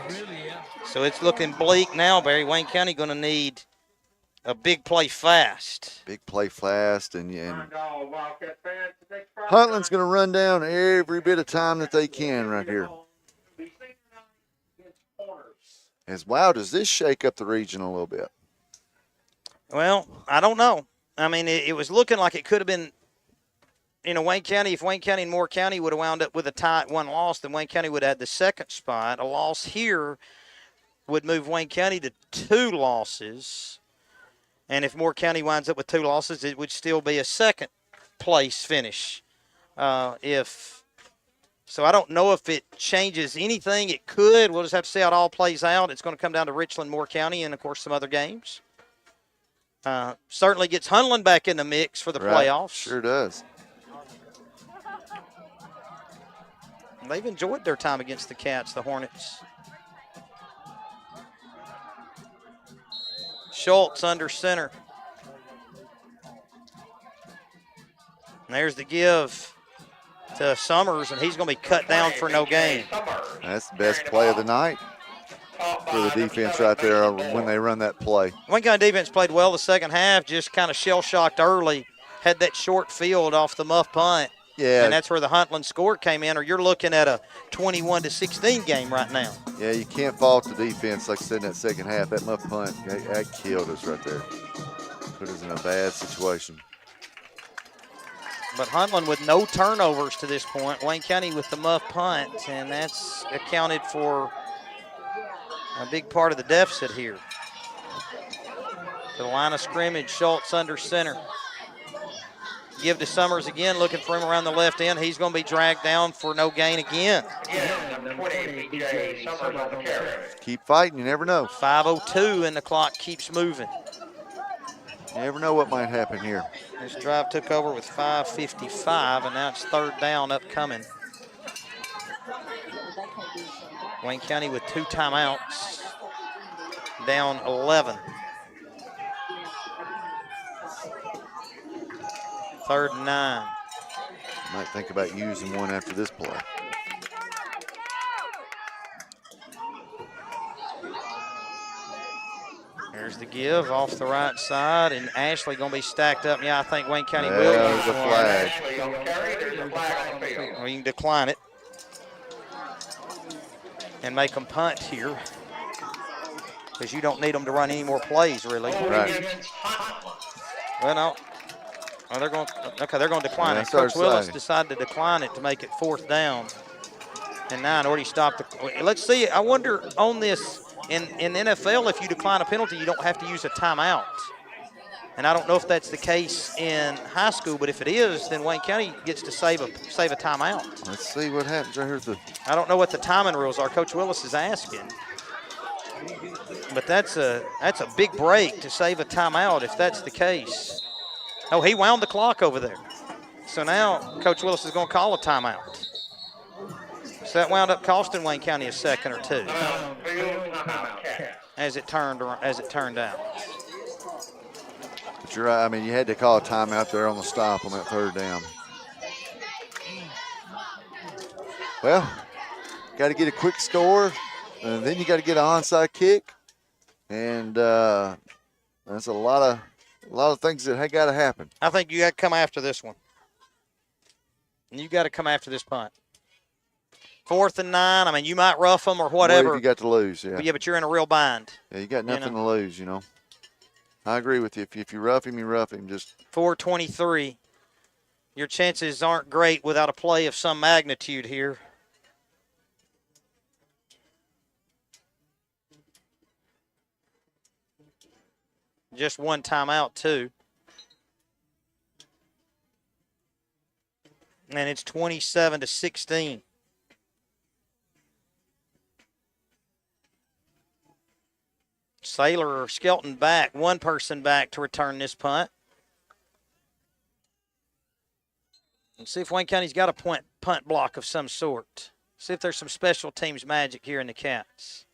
So it's looking bleak now, Barry. Wayne County going to need a big play fast. Big play fast, and Huntland's going to run down every bit of time that they can right here. As wow, does this shake up the region a little bit? Well, I don't know. I mean, it was looking like it could have been, Wayne County, if Wayne County and Moore County would have wound up with a tie at 1 loss, then Wayne County would have had the 2nd spot. A loss here would move Wayne County to 2 losses. And if Moore County winds up with 2 losses, it would still be a 2nd place finish. So I don't know if it changes anything. It could. We'll just have to see how it all plays out. It's going to come down to Richland, Moore County, and, of course, some other games. Certainly gets Huntland back in the mix for the playoffs. Sure does. They've enjoyed their time against the Cats, the Hornets. Schultz under center. And there's the give to Summers, and he's going to be cut down for no gain. That's the best play of the night for the defense right there when they run that play. Wayne County defense played well the second half, just kind of shell-shocked early. Had that short field off the muff punt. Yeah. And that's where the Huntland score came in, or you're looking at a 21-16 game right now. Yeah, you can't fault the defense, like I said, in that second half. That muff punt, that killed us right there. Put us in a bad situation. But Huntland with no turnovers to this point. Wayne County with the muff punt, and that's accounted for a big part of the deficit here. To the line of scrimmage, Schultz under center. Give to Summers again, looking for him around the left end. He's going to be dragged down for no gain again. Keep fighting, you never know. 5:02 and the clock keeps moving. You never know what might happen here. This drive took over with 5:55, and now it's third down upcoming. Wayne County with 2 timeouts, down 11. Third and 9. Might think about using one after this play. There's the give off the right side, and Ashley going to be stacked up. Yeah, I think Wayne County will. There's a flag. Well, you can decline it and make them punt here because you don't need them to run any more plays, really. Right. Well, no. Oh, they're going to decline it. Coach Willis decided to decline it to make it fourth down and 9. Already stopped. Let's see. I wonder on this. In NFL, if you decline a penalty, you don't have to use a timeout. And I don't know if that's the case in high school, but if it is, then Wayne County gets to save a timeout. Let's see what happens. Right here's the. I don't know what the timing rules are. Coach Willis is asking. But that's a big break to save a timeout if that's the case. Oh, he wound the clock over there. So now Coach Willis is going to call a timeout. So that wound up costing Wayne County a second or 2, as it turned out. But you're right. I mean, you had to call a timeout there on the stop on that third down. Well, got to get a quick score, and then you got to get an onside kick, and that's a lot of things that got to happen. I think you got to come after this one. And you got to come after this punt. 4th and 9. I mean, you might rough them or whatever. What have you got to lose? Yeah. But you're in a real bind. Yeah, you got nothing to lose, you know. I agree with you. If you rough him, you rough him. Just 4:23. Your chances aren't great without a play of some magnitude here. Just one timeout, too. And it's 27-16. Saylor or Skelton back, one person back to return this punt. Let's see if Wayne County's got a punt block of some sort. See if there's some special teams magic here in the Cats.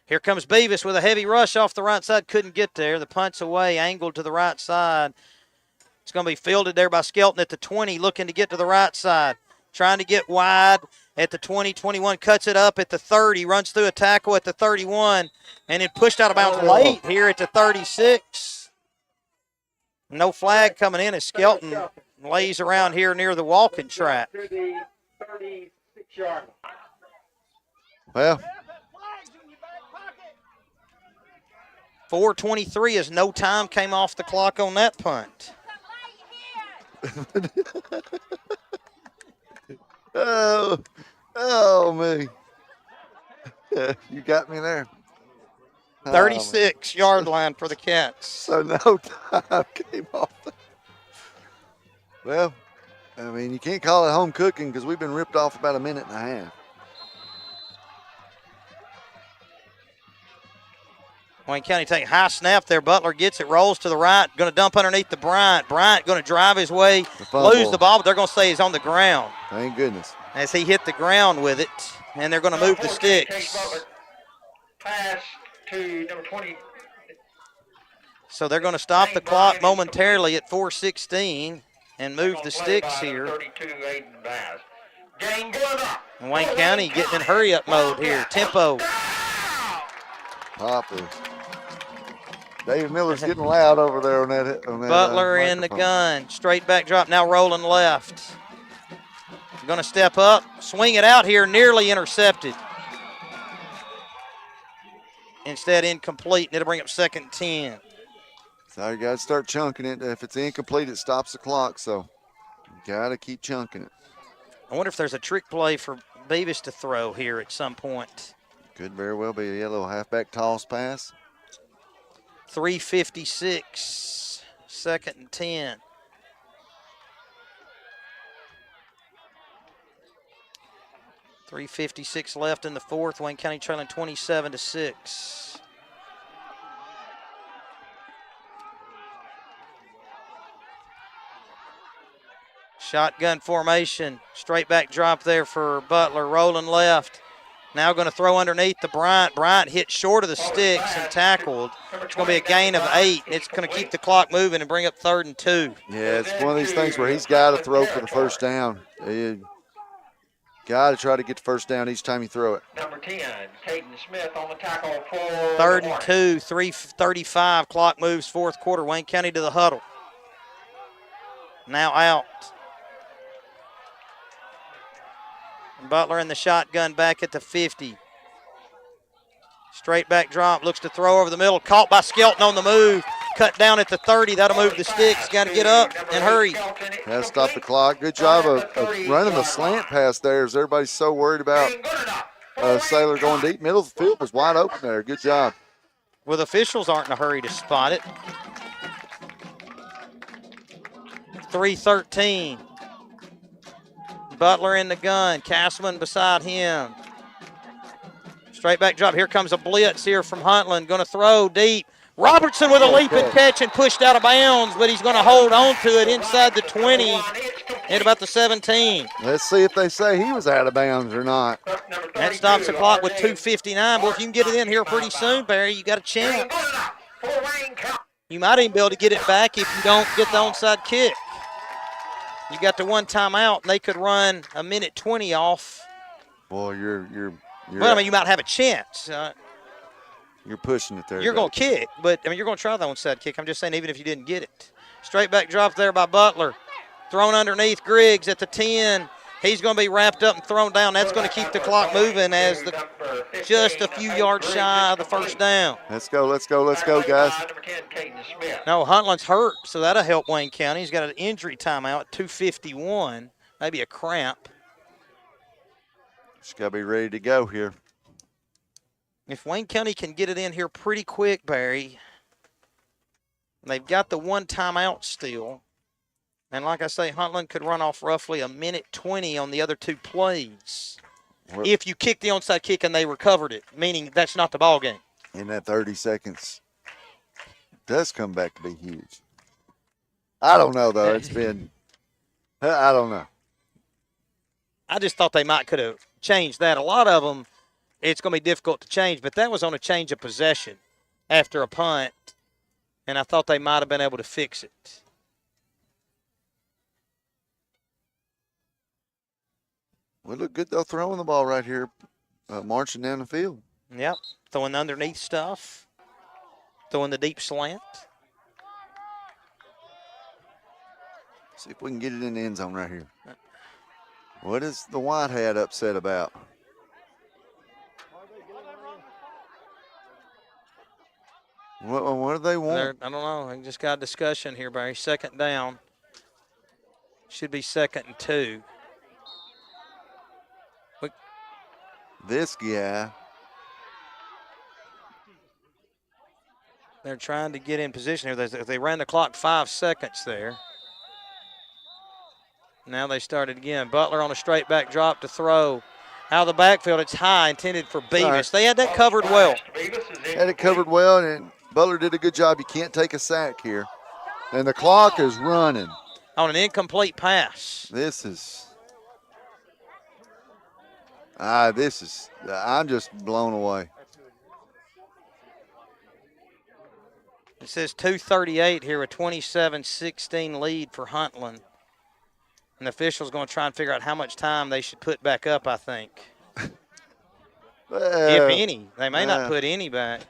Here comes Beavis with a heavy rush off the right side. Couldn't get there. The punt's away, angled to the right side. It's going to be fielded there by Skelton at the 20, looking to get to the right side. Trying to get wide at the 20, 21, cuts it up at the 30, runs through a tackle at the 31, and it pushed out of bounds late here at the 36. No flag coming in as Skelton lays around here near the walking track. Well, 4:23 as no time came off the clock on that punt. Oh me. You got me there. 36-yard line for the Cats. So no time came off. Well, I mean, you can't call it home cooking because we've been ripped off about a minute and a half. Wayne County take a high snap there. Butler gets it, rolls to the right, going to dump underneath the Bryant. Bryant going to drive his way, lose the ball, but they're going to say he's on the ground. Thank goodness. As he hit the ground with it, and they're going to move the sticks. Pass to number 20. So they're going to stop the clock momentarily at 4:16 and move the sticks here. And Wayne County getting in hurry-up mode here. Tempo. Poppers. David Miller's getting loud over there on that. Butler in the gun. Straight back drop. Now rolling left. Going to step up. Swing it out here. Nearly intercepted. Instead incomplete. It'll bring up 2nd and 10. So you got to start chunking it. If it's incomplete, it stops the clock. So you got to keep chunking it. I wonder if there's a trick play for Beavis to throw here at some point. Could very well be a little halfback toss pass. 3:56, 2nd and 10. .356 left in the fourth. Wayne County trailing 27-6. Shotgun formation. Straight back drop there for Butler. Rolling left. Now going to throw underneath to Bryant. Bryant hit short of the sticks and tackled. It's going to be a gain of 8. It's going to keep the clock moving and bring up 3rd and 2. Yeah, it's one of these things where he's got to throw for the first down. You got to try to get the first down each time you throw it. Number 10, Caden Smith on the tackle for 3rd and 2, 3:35. Clock moves, fourth quarter. Wayne County to the huddle. Now out. Butler in the shotgun back at the 50. Straight back drop, looks to throw over the middle. Caught by Skelton on the move. Cut down at the 30. That'll move the sticks. Got to get up and hurry. Has to stop the clock. Good job of running the slant pass there as everybody's so worried about Sailor going deep. Middle of the field was wide open there. Good job. Well, the officials aren't in a hurry to spot it. 3:13. Butler in the gun. Castleman beside him. Straight back drop. Here comes a blitz here from Huntland. Going to throw deep. Robertson with a leap and catch and pushed out of bounds, but he's going to hold on to it inside the 20 at about the 17. Let's see if they say he was out of bounds or not. That stops the clock with 2:59. Well, if you can get it in here pretty soon, Barry, you got a chance. You might even be able to get it back if you don't get the onside kick. You got the one timeout, and they could run a minute 20 off. Boy, you're Well, I mean, you might have a chance. You're pushing it there. You're going to kick, but, I mean, you're going to try the onside kick. I'm just saying, even if you didn't get it. Straight back drop there by Butler. Thrown underneath Griggs at the 10. He's going to be wrapped up and thrown down. That's going to keep the clock moving as just a few yards shy of the first down. Let's go, guys. No, Huntland's hurt, so that'll help Wayne County. He's got an injury timeout at 2:51, maybe a cramp. Just got to be ready to go here. If Wayne County can get it in here pretty quick, Barry, they've got the one timeout still. And like I say, Huntland could run off roughly a minute 20 on the other two plays. If you kick the onside kick and they recovered it, meaning that's not the ball game. And that 30 seconds does come back to be huge. I don't know, though. It's been – I don't know. I just thought they might could have changed that. A lot of them, it's going to be difficult to change, but that was on a change of possession after a punt, and I thought they might have been able to fix it. We look good, though, throwing the ball right here, marching down the field. Yep, throwing the underneath stuff, throwing the deep slant. See if we can get it in the end zone right here. What is the white hat upset about? What do they want? I don't know. I just got a discussion here, Barry. 2nd down. Should be 2nd and 2. This guy. They're trying to get in position here. They ran the clock 5 seconds there. Now they started again. Butler on a straight back drop to throw. Out of the backfield, it's high, intended for Beavis. Right. They had that covered well. Had it covered well, and Butler did a good job. You can't take a sack here. And the clock is running. On an incomplete pass. This is, I'm just blown away. It says 2:38 here, a 27-16 lead for Huntland. And the official's going to try and figure out how much time they should put back up, I think. If any. They may not put any back.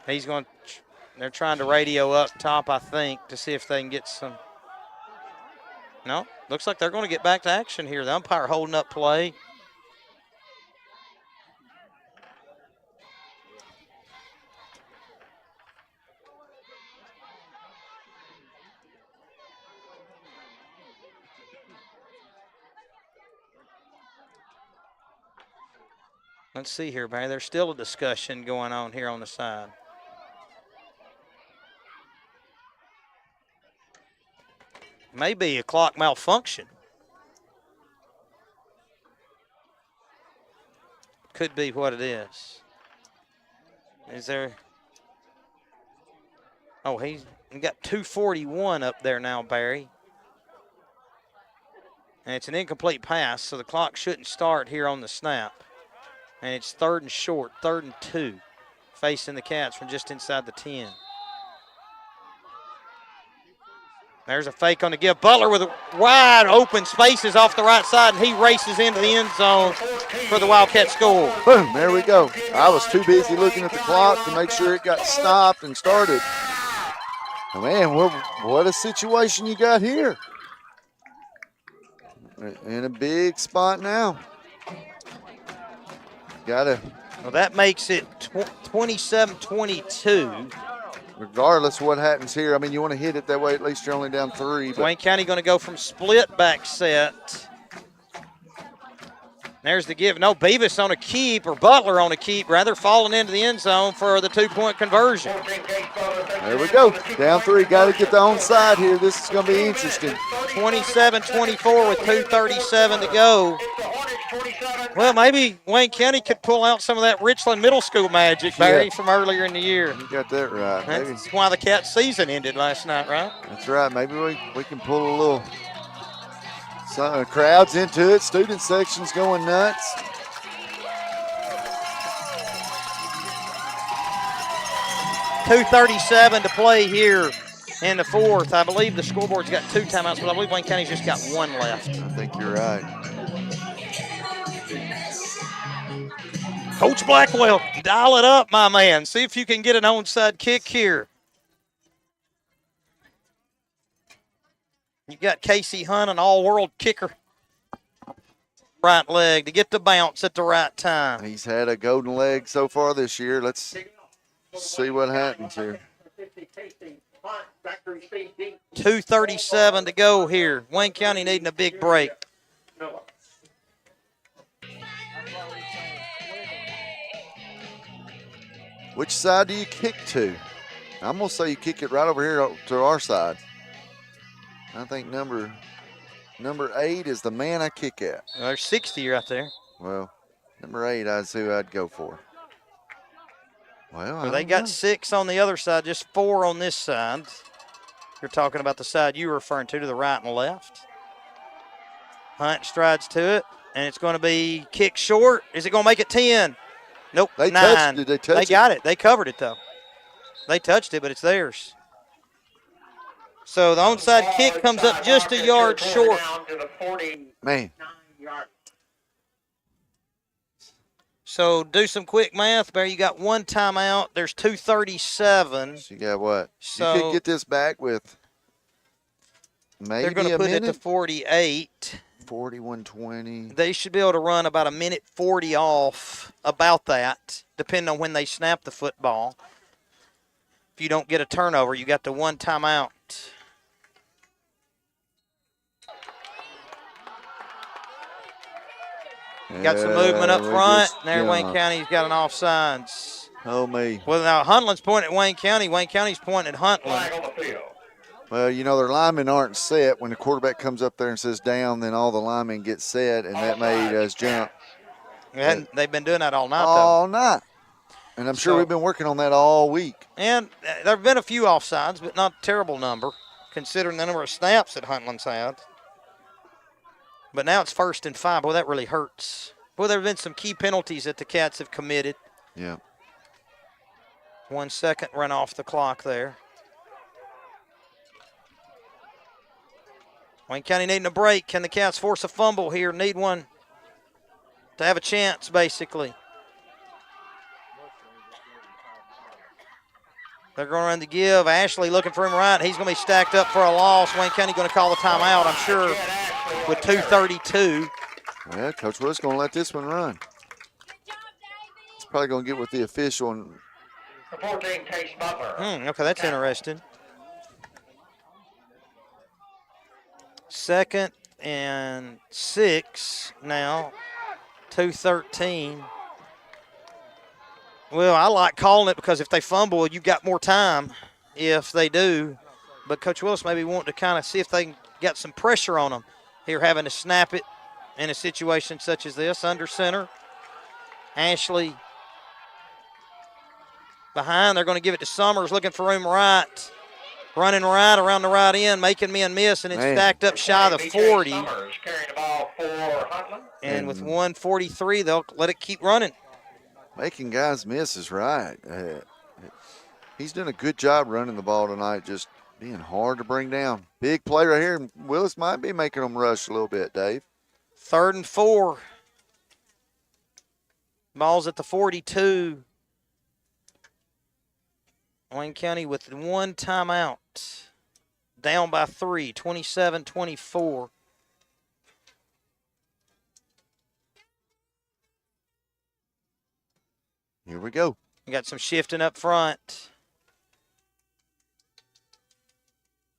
They're trying to radio up top, I think, to see if they can get some. No, looks like they're going to get back to action here. The umpire holding up play. Let's see here, Barry. There's still a discussion going on here on the side. Maybe a clock malfunction. Could be what it is. Is there? Oh, he's got 2:41 up there now, Barry. And it's an incomplete pass, so the clock shouldn't start here on the snap. And it's 3rd and short, 3rd and 2, facing the Cats from just inside the 10. There's a fake on the give. Butler with wide open spaces off the right side, and he races into the end zone for the Wildcat score. Boom, there we go. I was too busy looking at the clock to make sure it got stopped and started. Oh, man, what a situation you got here. In a big spot now. Well, that makes it 27-22. Regardless of what happens here, I mean, you want to hit it that way, at least you're only down 3. But Wayne County going to go from split back set. There's the give. No, Beavis on a keep, or Butler on a keep, rather, falling into the end zone for the 2-point conversion. There we go. Down 3. Got to get the onside here. This is going to be interesting. 27-24 with 2:37 to go. Well, maybe Wayne County could pull out some of that Richland Middle School magic, Barry, from earlier in the year. You got that right. That's why the Cat season ended last night, right? That's right. Maybe we can pull a little crowds into it. Student section's going nuts. .237 to play here in the 4th. I believe the scoreboard's got 2 timeouts, but I believe Wayne County's just got 1 left. I think you're right. Coach Blackwell, dial it up, my man. See if you can get an onside kick here. You got Casey Hunt, an all-world kicker. Right leg to get the bounce at the right time. He's had a golden leg so far this year. Let's see what happens here. 2:37 to go here. Wayne County needing a big break. Which side do you kick to? I'm going to say you kick it right over here to our side. I think number 8 is the man I kick at. There's 60 right there. Well, number 8 is who I'd go for. Well, They got 6 on the other side, just 4 on this side. You're talking about the side you were referring to the right and left. Hunt strides to it, and it's going to be kicked short. Is it going to make it 10? Nope, They 9. touched it. They got it. They covered it, though. They touched it, but it's theirs. So the onside kick comes up just a yard short. Man. So do some quick math, Barry. You got 1 timeout. There's 2:37. So you got what? So you could get this back with maybe they're going to a put minute. it to 48. 41:20. They should be able to run about a minute 40 off, about that, depending on when they snap the football. If you don't get a turnover, you got the 1 timeout. Got some movement up front. There, Wayne County's got an offsides. Oh, me. Well, now Huntland's pointing at Wayne County. Wayne County's pointing at Huntland. Well, you know, their linemen aren't set. When the quarterback comes up there and says down, then all the linemen get set, and that made us jump. They've been doing that all night, all night. And I'm sure we've been working on that all week. And there have been a few offsides, but not a terrible number, considering the number of snaps that Huntland's had. But now it's 1st and 5. Boy, that really hurts. Boy, there have been some key penalties that the Cats have committed. Yeah. 1 second run off the clock there. Wayne County needing a break. Can the Cats force a fumble here? Need one to have a chance, basically. They're going to run the give. Ashley looking for him right. He's going to be stacked up for a loss. Wayne County going to call the timeout, I'm sure, with 2:32. Yeah, Coach Wood's going to let this one run. He's probably going to get with the official. And okay, that's interesting. 2nd and 6 now. 2:13. Well, I like calling it because if they fumble, you've got more time if they do. But Coach Willis maybe wanting to kind of see if they can get some pressure on them here, having to snap it in a situation such as this. Under center, Ashley behind. They're going to give it to Summers, looking for room right. Running right around the right end, making men miss, and it's stacked up shy of the 40. Summers carrying the ball for Huntland. And with 1:43, they'll let it keep running. Making guys miss is right. He's done a good job running the ball tonight, just being hard to bring down. Big play right here, and Willis might be making them rush a little bit, Dave. 3rd and 4. Ball's at the 42. Wayne County with 1 timeout. Down by 3, 27-24. Here we go. We got some shifting up front.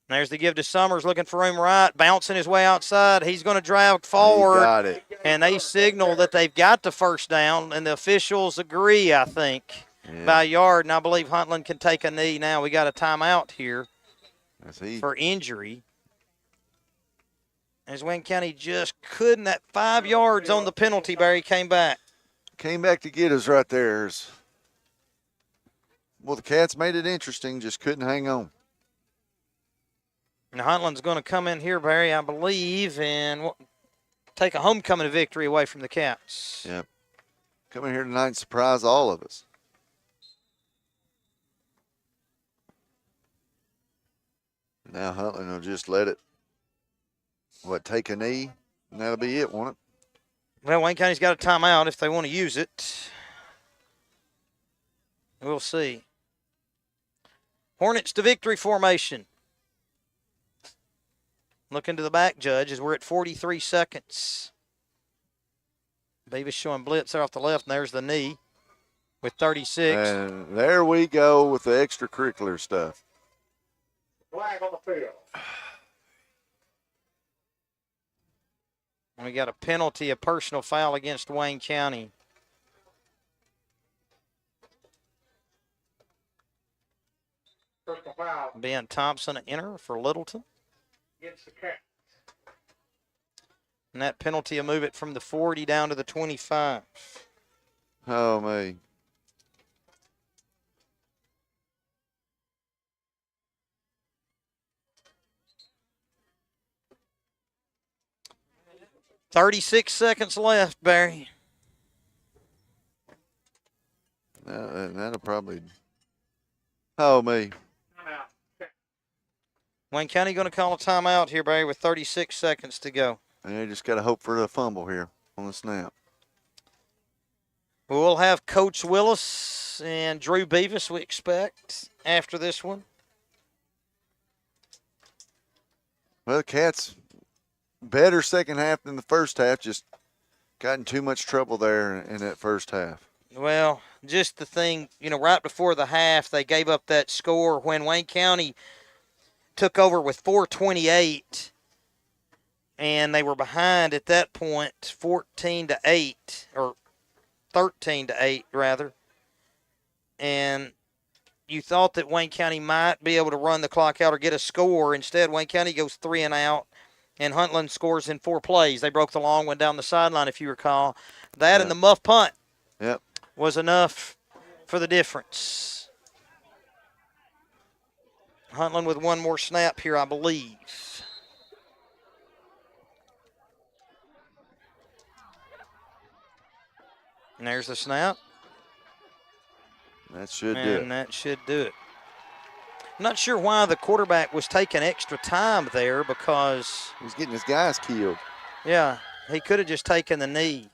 There's the give to Summers, looking for room right, bouncing his way outside. He's going to drive forward. He got it. And they signal that they've got the first down, and the officials agree, I think, by a yard. And I believe Huntland can take a knee now. We got a timeout here for injury. As Wayne County just couldn't, that 5 yards on the penalty, Barry came back. Came back to get us right there. Well, the Cats made it interesting, just couldn't hang on. And Huntland's going to come in here, Barry, I believe, and take a homecoming victory away from the Cats. Yep. Come in here tonight and surprise all of us. Now Huntland will just let it, take a knee, and that'll be it, won't it? Well, Wayne County's got a timeout if they want to use it. We'll see. Hornets to victory formation. Looking to the back, Judge, as we're at 43 seconds. Beavis showing blitz there off the left, and there's the knee with 36. And there we go with the extracurricular stuff. Flag on the field. We got a penalty, a personal foul against Wayne County. Personal foul Ben Thompson, enter for Littleton. against the Cats. And that penalty will move it from the 40 down to the 25. Oh, me. "36 seconds left, Barry. That'll probably. Oh, me. Wayne County going to call a timeout here, Barry, with 36 seconds to go. And they just got to hope for a fumble here on the snap. We'll have Coach Willis and Drew Beavis, we expect, after this one. Well, the Cats better second half than the first half. Just got in too much trouble there in that first half. Well, just the thing, right before the half, they gave up that score when Wayne County took over with 4:28, and they were behind at that point 14-8, or 13-8 rather. And you thought that Wayne County might be able to run the clock out or get a score. Instead, Wayne County goes 3 and out, and Huntland scores in 4 plays. They broke the long one down the sideline, if you recall. That and the muff punt was enough for the difference. Huntland with one more snap here, I believe. And there's the snap. That should do it. And that should do it. I'm not sure why the quarterback was taking extra time there, because he's getting his guys killed. Yeah, he could have just taken the knee.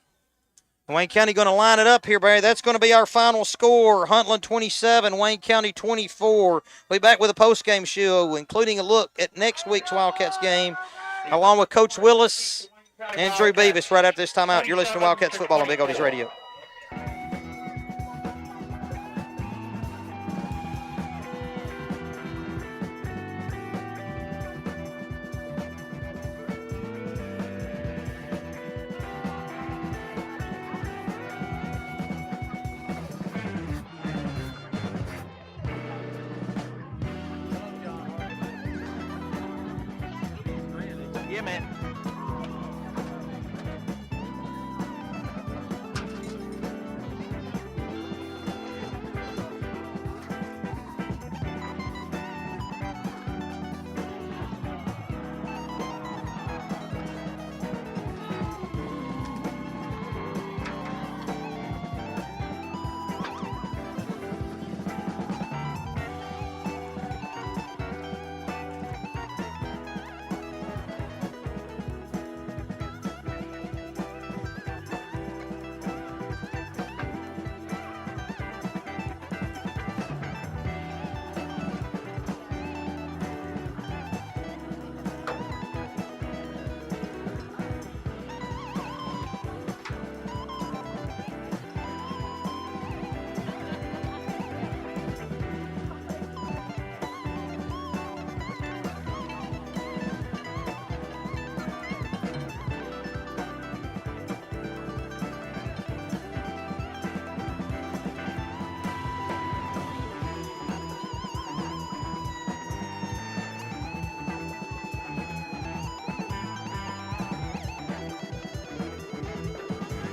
Wayne County going to line it up here, Barry. That's going to be our final score. Huntland 27, Wayne County 24. We'll be back with a post-game show, including a look at next week's Wildcats game, along with Coach Willis and Drew Beavis right after this timeout. You're listening to Wildcats football on Big Oldies Radio. Yeah, man.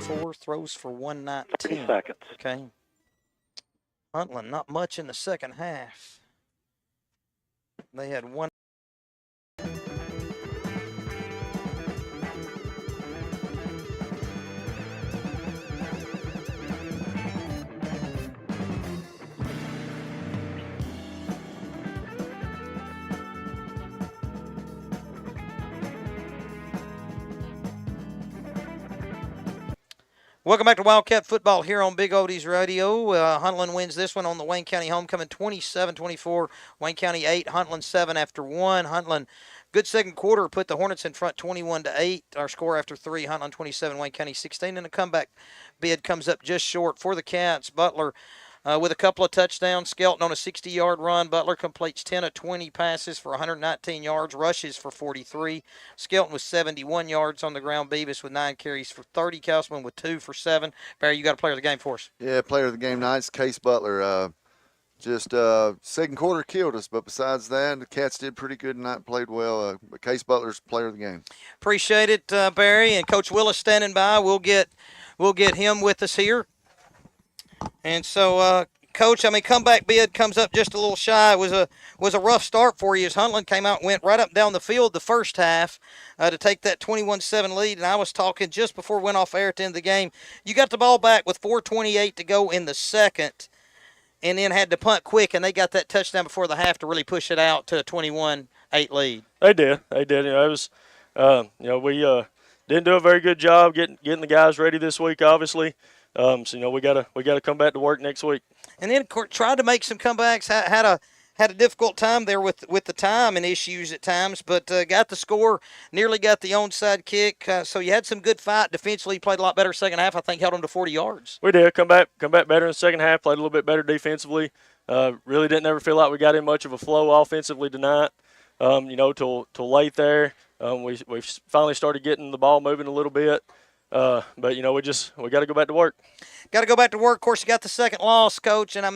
Four throws for 119. 30 seconds. Okay. Huntland, not much in the second half. They had one. Welcome back to Wildcat Football here on Big Oldies Radio. Huntland wins this one on the Wayne County homecoming 27-24. Wayne County 8, Huntland 7 after 1. Huntland, good second quarter, put the Hornets in front 21-8. Our score after 3, Huntland 27, Wayne County 16. And the comeback bid comes up just short for the Cats. Butler with a couple of touchdowns. Skelton on a 60-yard run. Butler completes 10 of 20 passes for 119 yards, rushes for 43. Skelton with 71 yards on the ground. Beavis with 9 carries for 30. Kelsman with 2 for 7. Barry, you got a player of the game for us. Yeah, player of the game tonight's Case Butler. Just second quarter killed us, but besides that, the Cats did pretty good tonight, played well. But Case Butler's player of the game. Appreciate it, Barry, and Coach Willis standing by. We'll get him with us here. And so, Coach, comeback bid comes up just a little shy. It was a rough start for you as Huntland came out and went right up down the field the first half to take that 21-7 lead. And I was talking just before we went off air at the end of the game. You got the ball back with 4:28 to go in the second, and then had to punt quick, and they got that touchdown before the half to really push it out to a 21-8 lead. They did. It was, we didn't do a very good job getting the guys ready this week, obviously. So we gotta come back to work next week. And then tried to make some comebacks. Had a difficult time there with the time and issues at times, but got the score. Nearly got the onside kick. So you had some good fight defensively. Played a lot better second half. I think held them to 40 yards. We did come back better in the second half. Played a little bit better defensively. Really didn't ever feel like we got in much of a flow offensively tonight. Till late there. We finally started getting the ball moving a little bit. But we got to go back to work. Got to go back to work. Of course, you got the second loss, Coach. And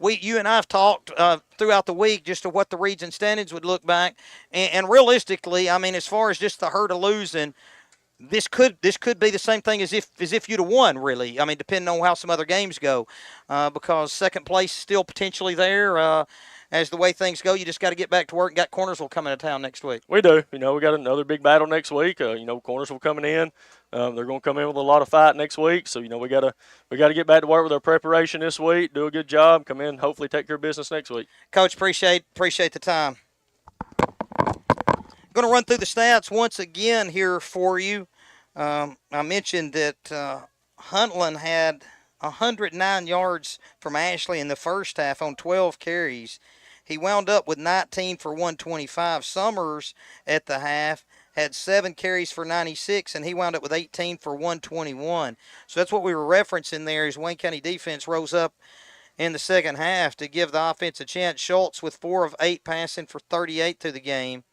you and I have talked throughout the week just to what the region standings would look back. And realistically, as far as just the hurt of losing, this could be the same thing as if you'd have won, really. Depending on how some other games go, because second place is still potentially there. As the way things go, you just got to get back to work. Got Cornersville coming to town next week. We do. We got another big battle next week. Cornersville coming in. They're going to come in with a lot of fight next week. So, we got to get back to work with our preparation this week, do a good job, come in, hopefully take care of business next week. Coach, appreciate the time. Going to run through the stats once again here for you. I mentioned that Huntland had 109 yards from Ashley in the first half on 12 carries. He wound up with 19 for 125. Summers at the half had 7 carries for 96, and he wound up with 18 for 121. So that's what we were referencing there is Wayne County defense rose up in the second half to give the offense a chance. Schultz with 4 of 8 passing for 38 through the game.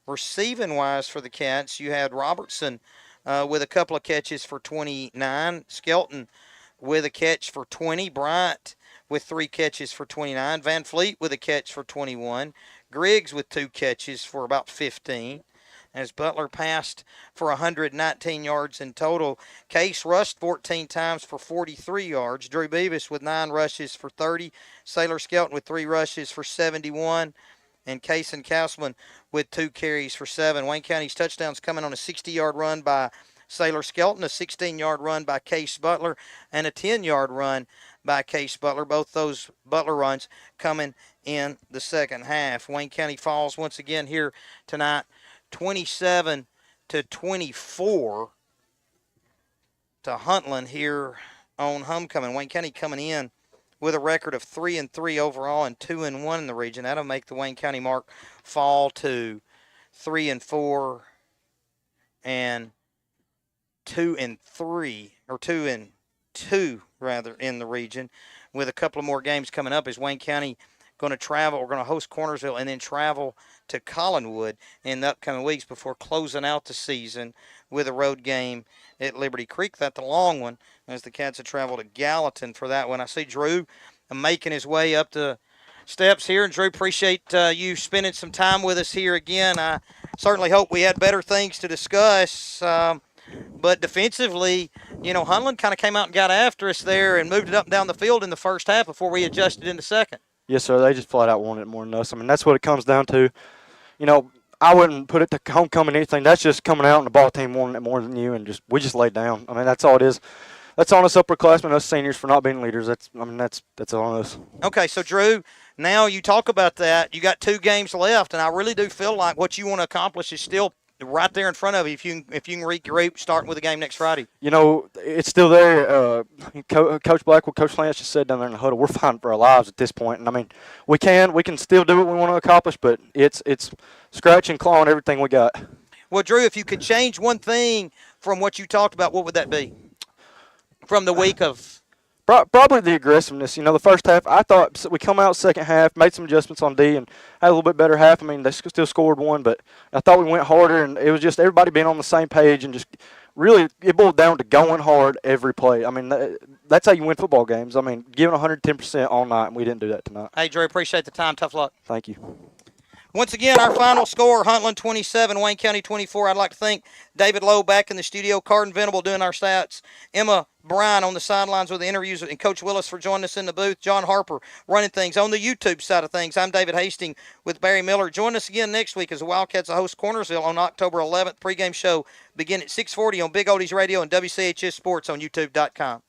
Receiving-wise for the Cats, you had Robertson with a couple of catches for 29. Skelton with a catch for 20. Bryant with 3 catches for 29. Van Fleet with a catch for 21. Griggs with 2 catches for about 15. as Butler passed for 119 yards in total. Case rushed 14 times for 43 yards. Drew Beavis with 9 rushes for 30. Sailor Skelton with 3 rushes for 71. And Case and Castleman with 2 carries for 7. Wayne County's touchdowns coming on a 60-yard run by Sailor Skelton, a 16-yard run by Case Butler, and a 10-yard run by Case Butler. Both those Butler runs coming in the second half. Wayne County falls once again here tonight, 27-24 to Huntland here on homecoming. Wayne County coming in with a record of 3-3 overall and 2-1 in the region. That'll make the Wayne County mark fall to 3-4 and 2-3, or 2-2 rather, in the region, with a couple of more games coming up. As Wayne County going to travel, we're going to host Cornersville and then travel to Collinwood in the upcoming weeks before closing out the season with a road game at Liberty Creek. That's the long one, as the Cats have traveled to Gallatin for that one. I see Drew making his way up the steps here. And Drew, appreciate you spending some time with us here again. I certainly hope we had better things to discuss. But defensively, Huntland kind of came out and got after us there and moved it up and down the field in the first half before we adjusted in the second. Yes, sir. They just flat out wanted it more than us. I mean, that's what it comes down to. I wouldn't put it to homecoming or anything. That's just coming out and the ball team wanting it more than you, and we just laid down. I mean, that's all it is. That's on us upperclassmen, us seniors, for not being leaders. That's on us. Okay, so Drew, now you talk about that. You got 2 games left, and I really do feel like what you want to accomplish is still right there in front of you if you can regroup, starting with the game next Friday. It's still there. Coach Blackwell, Coach Lance just said down there in the huddle, we're fighting for our lives at this point. And, I mean, we can still do what we want to accomplish, but it's scratch and claw on everything we got. Well, Drew, if you could change one thing from what you talked about, what would that be from the week of? Probably the aggressiveness. The first half, I thought we come out second half, made some adjustments on D, and had a little bit better half. I mean, they still scored 1, but I thought we went harder, and it was just everybody being on the same page and just really it boiled down to going hard every play. I mean, that's how you win football games. I mean, giving 110% all night, and we didn't do that tonight. Hey, Drew, appreciate the time. Tough luck. Thank you. Once again, our final score, Huntland 27, Wayne County 24. I'd like to thank David Lowe back in the studio, Cardin Venable doing our stats, Emma Bryan on the sidelines with the interviews, and Coach Willis for joining us in the booth, John Harper running things on the YouTube side of things. I'm David Hastings with Barry Miller. Join us again next week as the Wildcats host Cornersville on October 11th. Pregame show begin at 6:40 on Big Oldies Radio and WCHS Sports on YouTube.com.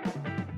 Wildcat.